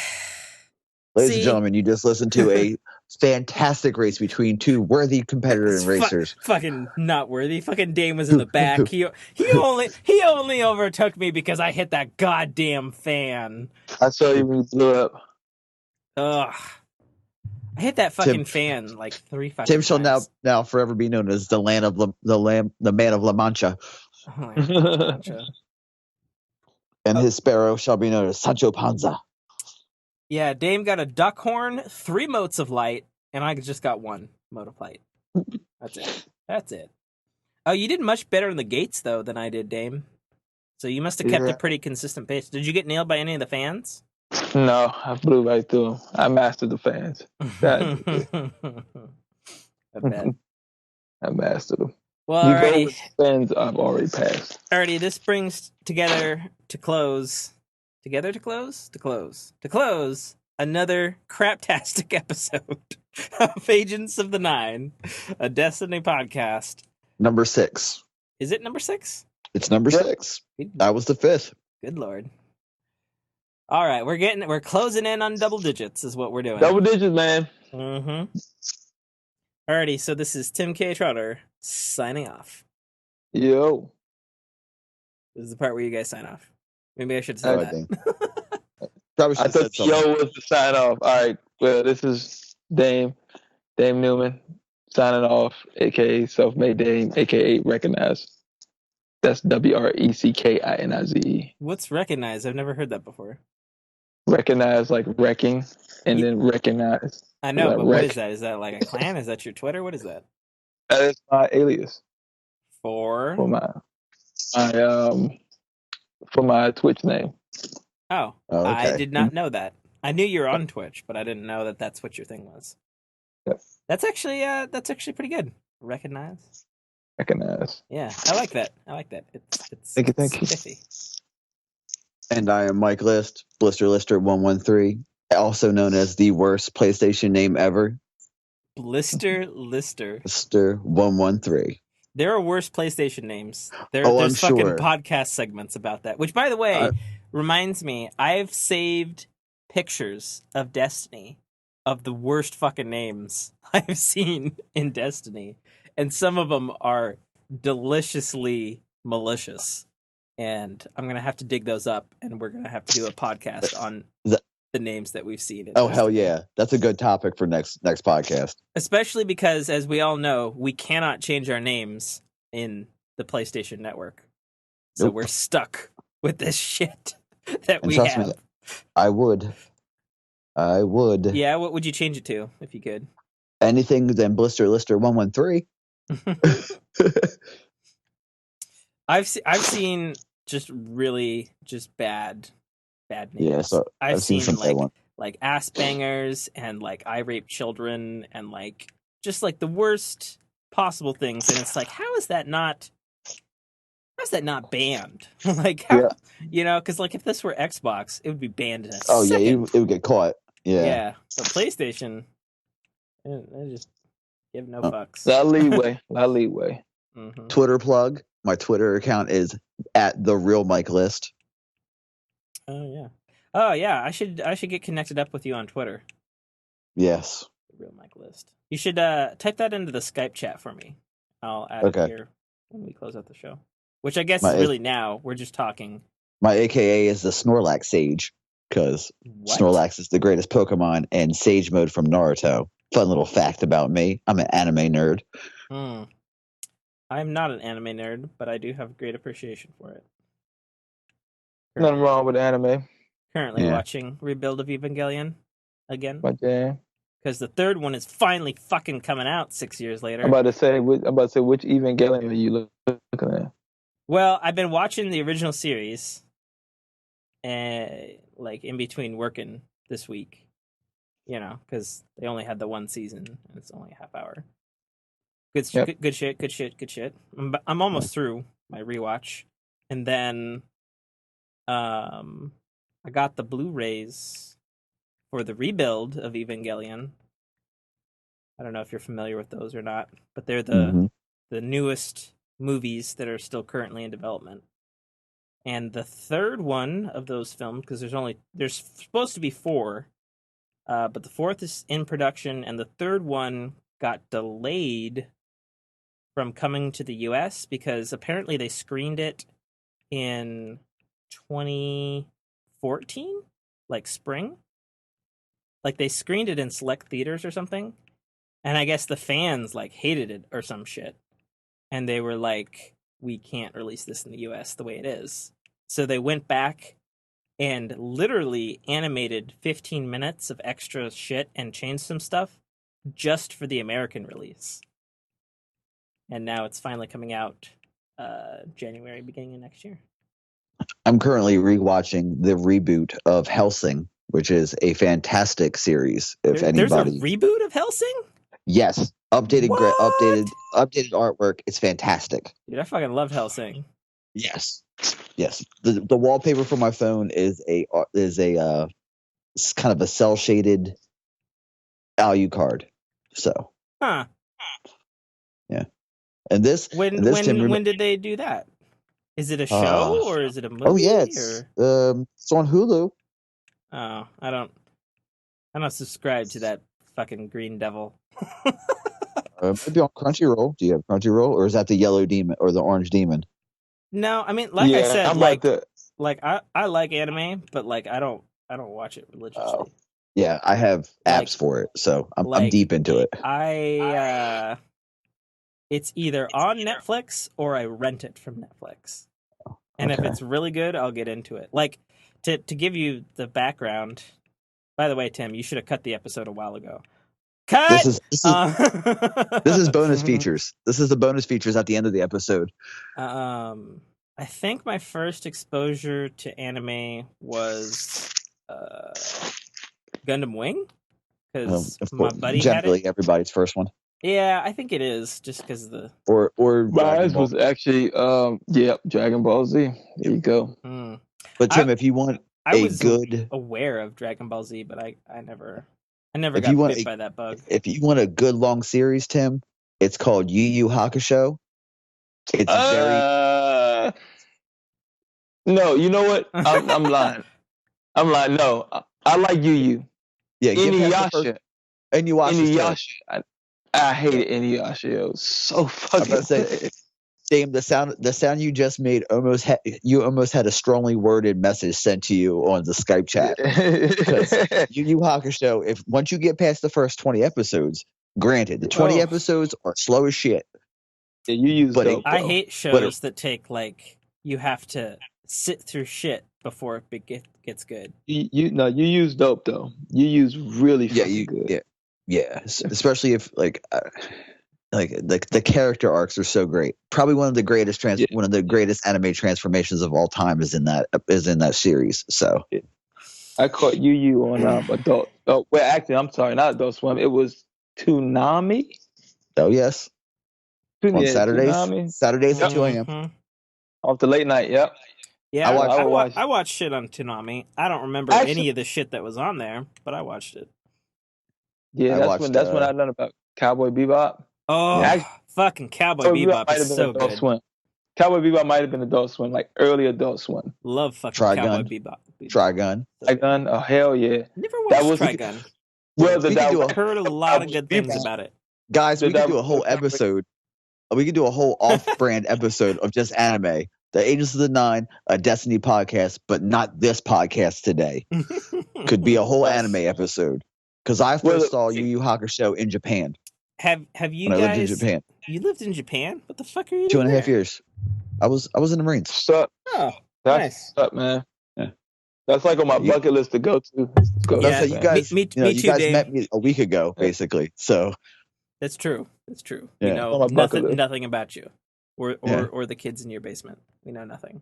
Ladies and gentlemen, you just listened to a fantastic race between two worthy competitor and racers. Fucking not worthy. Fucking Dame was in the back. He only overtook me because I hit that goddamn fan. I saw you when you blew up. Ugh. I hit that fucking fan like 3 fucking Tim shall times. now forever be known as the man of La Mancha, Oh, gotcha. and his Sparrow shall be known as Sancho Panza. Yeah, Dame got a duck horn, 3 motes of light, and I just got 1 mote of light. That's it. Oh, you did much better in the gates, though, than I did, Dame. So you must have kept a pretty consistent pace. Did you get nailed by any of the fans? No, I blew right through them. I mastered the fans. I bet. I mastered them. Well, You go alrighty. with fans I've already passed. Alrighty, this brings together to close. Together to close? To close another craptastic episode of Agents of the Nine, a Destiny podcast. Number 6. Is it number 6? It's number 6. That was the 5th. Good lord. All right, we're closing in on double digits is what we're doing. Double digits, man. Mm-hmm. Alrighty, so this is Tim K. Trotter signing off. Yo. This is the part where you guys sign off. Maybe I should say that. Probably should I thought yo was the sign off. All right, well, this is Dame Newman signing off, aka Self-Made Dame, aka Recognize. That's WRECKINIZE. What's Recognize? I've never heard that before. Recognize like wrecking, and then recognize. I know, like but wreck. what is that? Is that like a clan? Is that your Twitter? What is that? That is my alias For my Twitch name. Oh, okay. I did not know that. I knew you were on Twitch, but I didn't know that that's what your thing was. Yep. That's actually pretty good. Recognize. Yeah, I like that. It's Thank you. spiffy. And I am Mike List, Blister Lister 113, also known as the worst PlayStation name ever. Blister Lister. Lister 113. There are worse PlayStation names. There's I'm fucking sure. podcast segments about that. Which, by the way, reminds me, I've saved pictures of Destiny of the worst fucking names I've seen in Destiny. And some of them are deliciously malicious. and I'm gonna have to dig those up, and we're gonna have to do a podcast on the names that we've seen. Oh hell yeah, that's a good topic for next podcast. Especially because, as we all know, we cannot change our names in the PlayStation Network, so we're stuck with this shit that and we trust have. Me, I would. Yeah, what would you change it to if you could? Anything than Blister Lister 113. I've seen just really just bad names. Yeah, so I've seen some like ass bangers and like I rape children and like just like the worst possible things, and it's like, how is that not banned? Like, how, because like if this were Xbox, it would be banned in a second. Yeah, it would get caught. Yeah, but PlayStation, they just give no fucks. That leeway. Mm-hmm. Twitter plug. My Twitter account is @TheRealMikeList. Oh yeah. I should get connected up with you on Twitter. Yes. Real Mike List. You should type that into the Skype chat for me. I'll add it here when we close out the show. Which I guess is really now. We're just talking. My AKA is the Snorlax Sage, because Snorlax is the greatest Pokemon in Sage mode from Naruto. Fun little fact about me. I'm an anime nerd. I'm not an anime nerd, but I do have great appreciation for it. Nothing wrong with anime. Currently watching Rebuild of Evangelion again. My damn. Because the third one is finally fucking coming out 6 years later. I'm about to say which Evangelion are you looking at? Well, I've been watching the original series, like in between working this week, because they only had the one season and it's only a half hour. Good shit. I'm almost through my rewatch, and then I got the Blu-rays for the rebuild of Evangelion. I don't know if you're familiar with those or not, but they're the newest movies that are still currently in development. And the third one of those films, because there's supposed to be 4, but the fourth is in production, and the third one got delayed from coming to the US because apparently they screened it in 2014, like spring. Like they screened it in select theaters or something. And I guess the fans like hated it or some shit. And they were like, we can't release this in the US the way it is. So they went back and literally animated 15 minutes of extra shit and changed some stuff just for the American release. And now it's finally coming out January, beginning of next year. I'm currently rewatching the reboot of Hellsing, which is a fantastic series. There's a reboot of Hellsing? Yes, updated artwork. It's fantastic. Dude, I fucking love Hellsing. Yes. The wallpaper for my phone is a kind of a cell shaded Alucard. So. Huh. Yeah. And this when did they do that? Is it a show or is it a movie? Oh yeah, it's on Hulu. Oh, I don't subscribe to that fucking green devil. Maybe on Crunchyroll. Do you have Crunchyroll, or is that the yellow demon or the orange demon? No, I mean, I said, I like anime, but like I don't watch it religiously. Yeah, I have apps for it, so I'm deep into it. It's either on Netflix or I rent it from Netflix. And if it's really good, I'll get into it. Like, to give you the background, by the way, Tim, you should have cut the episode a while ago. Cut! This is bonus features. This is the bonus features at the end of the episode. I think my first exposure to anime was Gundam Wing. Because my buddy generally had it. Everybody's first one. Yeah, I think it is, just because of the... Or mine was actually, Dragon Ball Z. There you go. But Tim, if you want I was aware of Dragon Ball Z, but I never got bit by that bug. If you want a good long series, Tim, it's called Yu Yu Hakusho. It's very... No, you know what? I'm lying. No, I like Yu Yu. Yeah, Inuyasha. Inuyasha. I hated Inuyasha. It was so fucking. Dame, the sound you just made you almost had a strongly worded message sent to you on the Skype chat. Because Yu Yu Hakusho, if once you get past the first 20 episodes, granted, the 20 episodes are slow as shit. Yeah, you use dope. I hate shows that take like you have to sit through shit before it gets good. You use dope though. You use really fucking good. Yeah, especially if like the character arcs are so great. Probably one of the greatest one of the greatest anime transformations of all time is in that series. So I caught Yu on Adult. Oh, well, actually, I'm sorry, not Adult Swim. It was Toonami. Oh yes, on Saturdays. Toonami. Saturdays at 2 a.m. Off the late night. Yep. Yeah, I watched shit on Toonami. I don't remember any of the shit that was on there, but I watched it. Yeah, that's when I learned about Cowboy Bebop. Oh, fucking Cowboy Bebop is so good. Swim. Cowboy Bebop might have been Adult Swim, like early Adult Swim. Love fucking Cowboy Bebop. Trigun. Oh hell yeah! Never watched Trigun. Well, I heard a lot of good things about it. Guys, we could do a whole episode. We could do a whole off-brand episode of just anime. The Agents of the Nine, a Destiny podcast, but not this podcast today. Could be a whole anime episode. Because I first saw Yu Yu Hakusho in Japan. Have you when guys? I lived in Japan. You lived in Japan? What the fuck are you doing? 2.5 years. I was in the Marines. Sup? Oh, nice. Sup, man? Yeah. That's like on my bucket list to go to. That's how you guys. Me you too, guys Dave. met me a week ago, basically. So. That's true. Yeah. We know nothing about you, or the kids in your basement. We know nothing.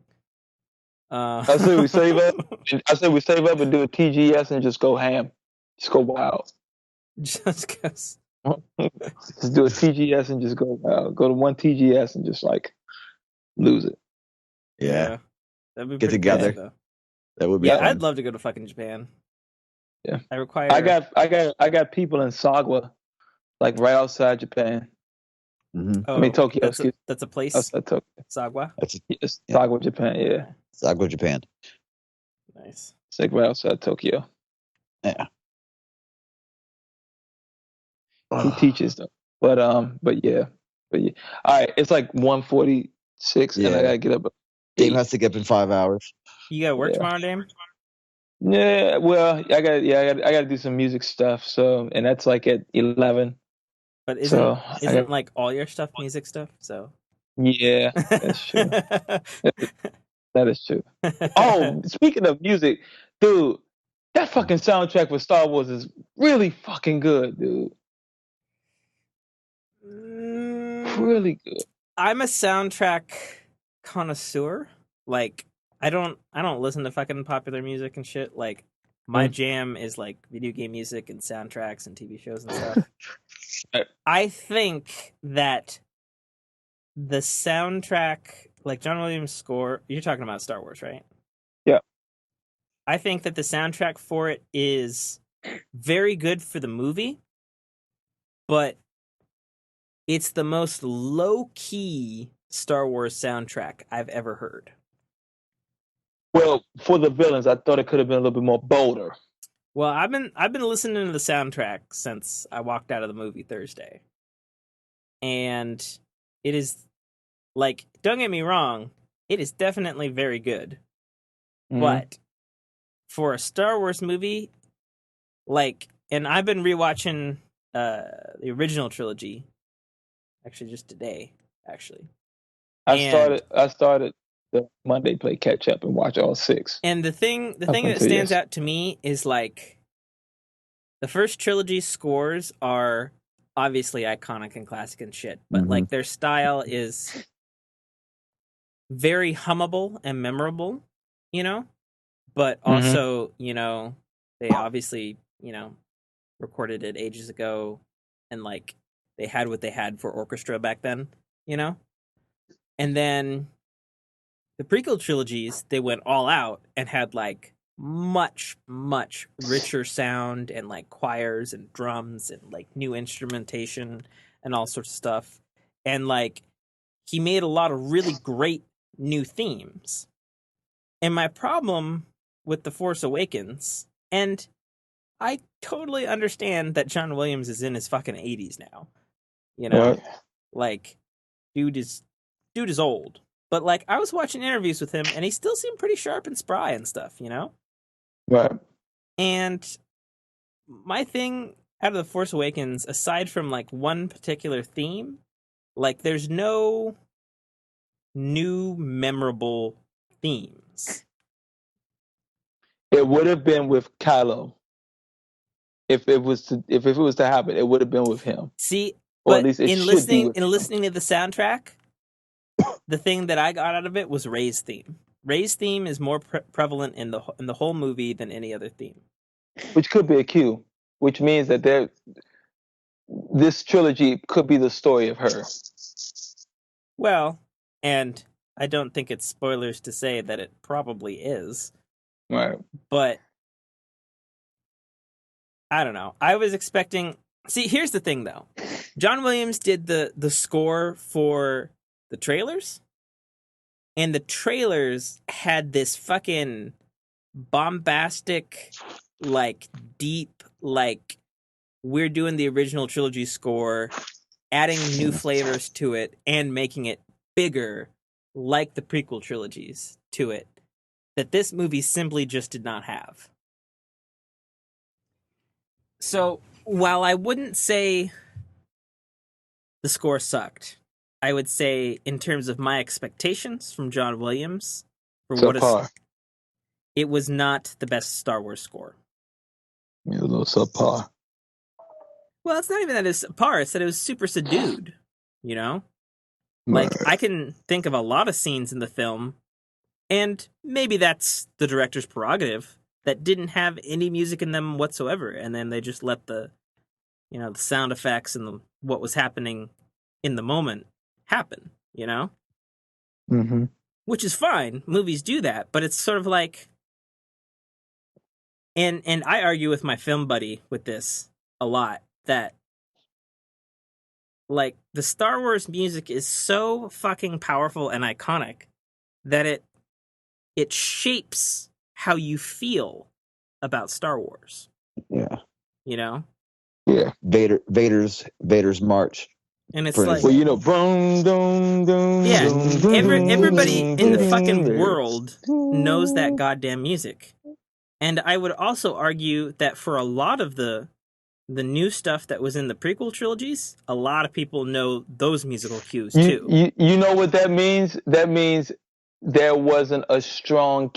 I say we save up. And do a TGS and just go ham. Just go wild. Just cause. Just do a TGS and just go wild. Go to one TGS and just like lose it. Yeah. That'd be get together. Good, that would be. Yeah, fun. I'd love to go to fucking Japan. Yeah. I got people in Sagwa, like right outside Japan. Mm-hmm. I mean Tokyo. That's a place. Outside Tokyo. Sagwa. Sagwa, Japan. Yeah. Sagwa, Japan. Nice. It's like right outside Tokyo. Yeah. He teaches them, but yeah. All right, it's like 1:46, and I gotta get up. Dame has to get up in 5 hours. You gotta work tomorrow, Dame? Yeah, well, I gotta do some music stuff. So, and that's like at 11. But isn't like all your stuff music stuff? So yeah, that's true. That is true. Oh, speaking of music, dude, that fucking soundtrack for Star Wars is really fucking good, dude. Really good. I'm a soundtrack connoisseur. Like I don't listen to fucking popular music and shit. Like my jam is like video game music and soundtracks and TV shows and stuff. I think that the soundtrack, like John Williams' score, you're talking about Star Wars, right? Yeah. I think that the soundtrack for it is very good for the movie, but it's the most low-key Star Wars soundtrack I've ever heard. Well, for the villains, I thought it could have been a little bit more bolder. Well, I've been listening to the soundtrack since I walked out of the movie Thursday. And it is like, don't get me wrong, it is definitely very good. Mm-hmm. But for a Star Wars movie, like, and I've been rewatching the original trilogy actually just today, actually. I started the Monday play catch up and watch all 6. And the thing that stands out to me is like the first trilogy scores are obviously iconic and classic and shit, but like their style is very hummable and memorable, you know? But also, you know, they obviously, you know, recorded it ages ago and like they had what they had for orchestra back then, you know? And then the prequel trilogies, they went all out and had like much, much richer sound and like choirs and drums and like new instrumentation and all sorts of stuff. And like he made a lot of really great new themes. And my problem with The Force Awakens, and I totally understand that John Williams is in his fucking 80s now. You know, like dude is dude is old. But, like, I was watching interviews with him, and he still seemed pretty sharp and spry and stuff, you know? Right. And my thing out of The Force Awakens, aside from, like, one particular theme, like, there's no new memorable themes. It would have been with Kylo. If it was to happen, it would have been with him. See, Or but at least it in should be with him. listening to the soundtrack, the thing that I got out of it was Rey's theme. Rey's theme is more prevalent in the whole movie than any other theme. Which could be a cue, which means that this trilogy could be the story of her. Well, and I don't think it's spoilers to say that it probably is. Right. But I don't know. I was expecting... See, here's the thing, though. John Williams did the score for the trailers, and the trailers had this fucking bombastic, like, deep, like, we're doing the original trilogy score, adding new flavors to it, and making it bigger, like the prequel trilogies to it, that this movie simply just did not have. So, while I wouldn't say the score sucked, I would say, in terms of my expectations from John Williams, it was not the best Star Wars score. Yeah, a little subpar. Well, it's not even that it's subpar, it's that it was super subdued, you know? Like, I can think of a lot of scenes in the film, and maybe that's the director's prerogative, that didn't have any music in them whatsoever, and then they just let the sound effects and what was happening in the moment happen, you know? Mm-hmm. Which is fine. Movies do that, but it's sort of like... And I argue with my film buddy with this a lot, that, like, the Star Wars music is so fucking powerful and iconic that it shapes how you feel about Star Wars. Yeah. You know? Yeah. Vader's march. And it's like, well, boom, boom, boom, yeah, boom, boom, everybody in the boom, fucking boom, world knows that goddamn music. And I would also argue that for a lot of the new stuff that was in the prequel trilogies, a lot of people know those musical cues too. You know what that means? That means there wasn't a strong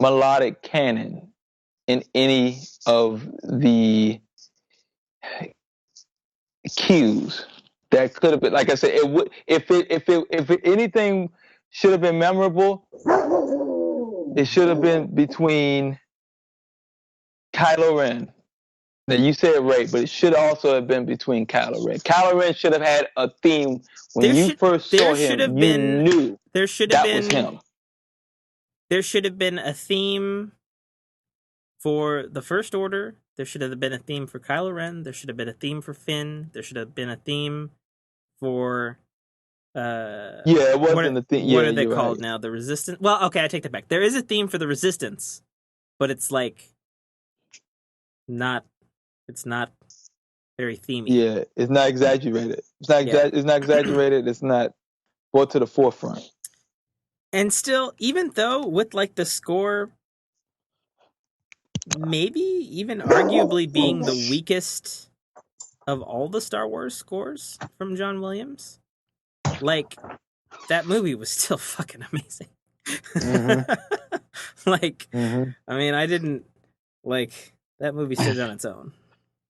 melodic canon in any of the cues. That could have been, like I said, it would if anything should have been memorable, it should have been between Kylo Ren. Now you said Rey, but it should also have been between Kylo Ren. Kylo Ren should have had a theme when you first saw him. You knew that was him. There should have been a theme for the First Order. There should have been a theme for Kylo Ren. There should have been a theme for Finn. There should have been a theme for it wasn't a theme. What are they called now? The Resistance. Well, okay, I take that back. There is a theme for the Resistance, but it's like it's not very themey. Yeah, it's not exaggerated. It's not exaggerated. It's not brought to the forefront. And still, even though with like the score, maybe even arguably being the weakest of all the Star Wars scores from John Williams, like, that movie was still fucking amazing. Mm-hmm. I mean, I didn't like that movie stood on its own.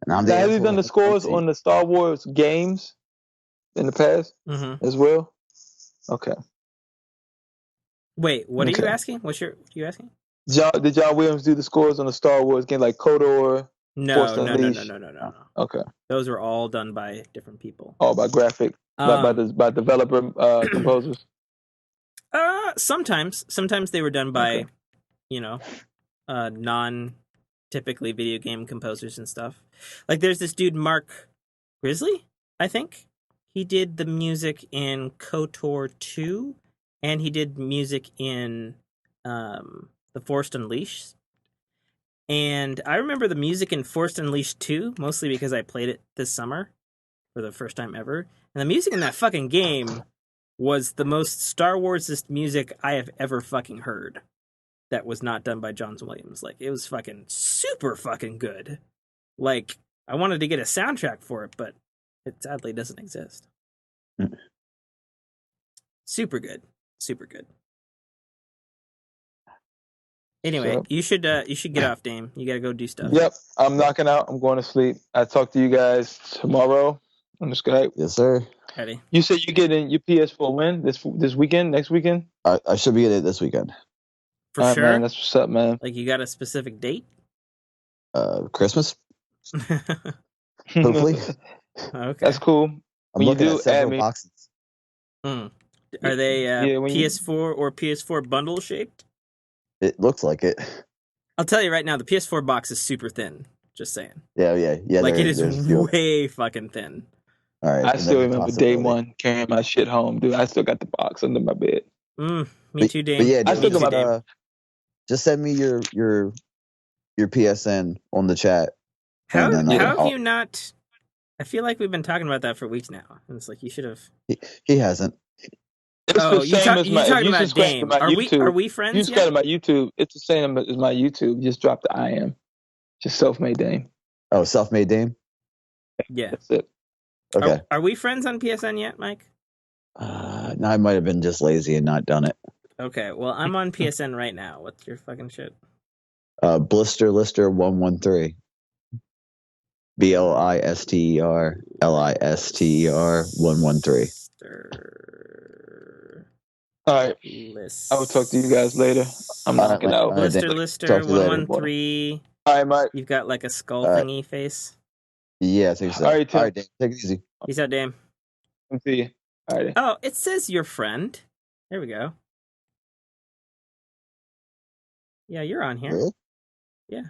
Have you done the scores on the Star Wars games in the past as well? Okay. Wait, what are you asking? What are you asking? Did John Williams do the scores on the Star Wars game, like KOTOR? No. Okay. Those were all done by different people. Oh, by by developer composers. Sometimes they were done by, non-typically video game composers and stuff. Like, there's this dude Mark Grizzly, I think. He did the music in KOTOR 2, and he did music in The Force Unleashed. And I remember the music in Force Unleashed 2, mostly because I played it this summer for the first time ever. And the music in that fucking game was the most Star Wars-ist music I have ever fucking heard. That was not done by John Williams. Like, it was fucking super fucking good. Like, I wanted to get a soundtrack for it, but it sadly doesn't exist. Super good. Super good. Anyway, So- you should get off, Dame. You gotta go do stuff. Yep, I'm knocking out. I'm going to sleep. I'll talk to you guys tomorrow on the Skype. Yes, sir. Ready? You said you getting your PS4 when? This weekend? Next weekend? I should be getting it this weekend. For All right, sure. man. That's what's up, man. Like, you got a specific date? Christmas, hopefully. Okay. That's cool. I'm When you looking do, at several add me. boxes. Are they when you- PS4 or PS4 bundle shaped? It looks like it. I'll tell you right now, the PS4 box is super thin. Just saying. Yeah. Like, there- it is there's fuel. way fucking thin. All right. I and still then remember possibility. day one carrying my shit home, dude. I still got the box under my bed. Me too, Dame. But yeah, I dude, still got my- just send me your PSN on the chat. How and then have I'll- you not... I feel like we've been talking about that for weeks now. And it's like, you should have... He hasn't. It's Oh, the you same as my. If talking you about subscribe to Dame. my Are YouTube, we you friends subscribe to yet? my YouTube. It's the same as my YouTube. Just drop the I am. Just self-made Dame. Oh, self-made Dame. Yeah. That's it. Okay. Are we friends on PSN yet, Mike? No, I might have been just lazy and not done it. Okay, well, I'm on PSN right now. What's your fucking shit? Blister Lister 113. BLISTER LISTER 113. All right. I will talk to you guys later. I'm All right, knocking man. out. All right, Blister Dave. Lister Talk to you later. 113. All right, Mike. You've got like a skull All right. thingy face. Yeah, I think so. All right, Tim. All right, Dave, take it easy. Peace out, Dame. I'll see you. All right. Oh, it says your friend. There we go. Yeah, you're on here. Really? Yeah. It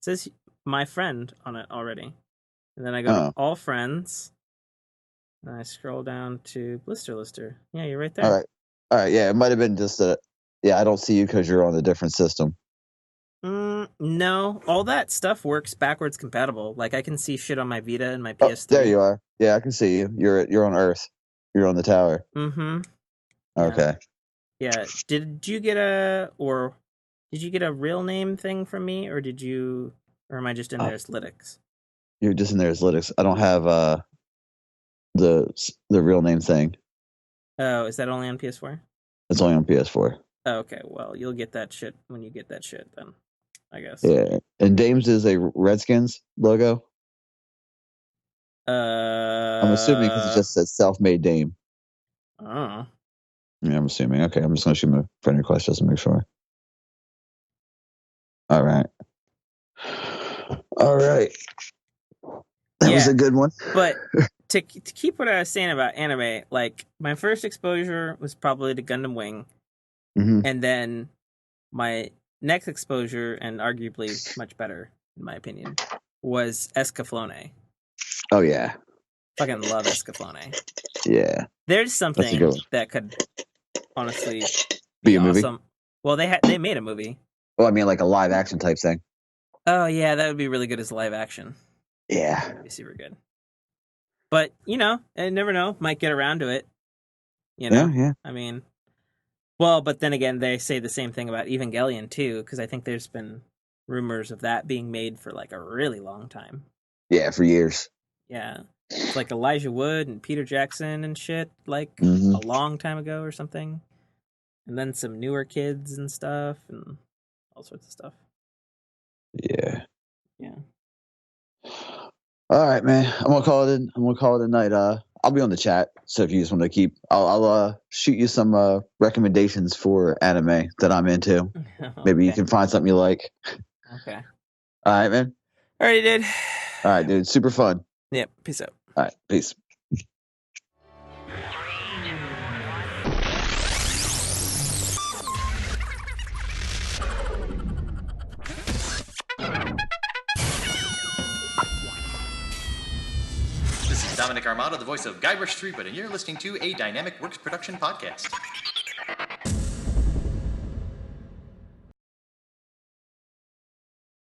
says my friend on it already. And then I go Oh. to all friends. And I scroll down to Blister Lister. Yeah, you're right there. All right. Yeah, it might have been just a. Yeah, I don't see you because you're on a different system. No, all that stuff works backwards compatible. Like, I can see shit on my Vita and my Oh, PS3. there you are. Yeah, I can see you. You're on Earth. You're on the tower. Mm-hmm. Yeah. Okay. Yeah. Did you get a real name thing from me, or am I just in there as Lytics? You're just in there as Linux. I don't have the real name thing. Oh, is that only on PS4? It's only on PS4. Oh, okay, well, you'll get that shit when you get that shit then, I guess. Yeah, and Dames is a Redskins logo. I'm assuming because it just says self-made Dame. Oh. Yeah, I'm assuming. Okay, I'm just gonna shoot my friend request just to make sure. All right. That was Yeah. a good one. But to keep what I was saying about anime, like, my first exposure was probably to Gundam Wing, Hmm. and then my next exposure, and arguably much better, in my opinion, was Escaflowne. Oh yeah, Fucking love Escaflowne. yeah. There's That's a something good one. that could honestly Be a movie. awesome. Well, they made a movie. Well, I mean, like a live action type thing. Oh yeah, that would be really good as live action. Yeah. That'd be super good. But I never know. Might get around to it. Yeah. I mean, well, but then again, they say the same thing about Evangelion too, because I think there's been rumors of that being made for like a really long time. Yeah, for years. Yeah, it's like Elijah Wood and Peter Jackson and shit, like Mhm. a long time ago or something. And then some newer kids and stuff, and all sorts of stuff. Yeah. Yeah. All right, man. I'm gonna call it. I'm gonna call it a night. I'll be on the chat. So if you just want to keep, I'll shoot you some recommendations for anime that I'm into. Maybe you Okay. can find something you like. Okay. All right, man. Alrighty, dude. All right, dude. Super fun. Yep. Peace out. All right, peace. This is Dominic Armato, the voice of Guybrush Threepwood, and you're listening to a Dynamic Works production podcast.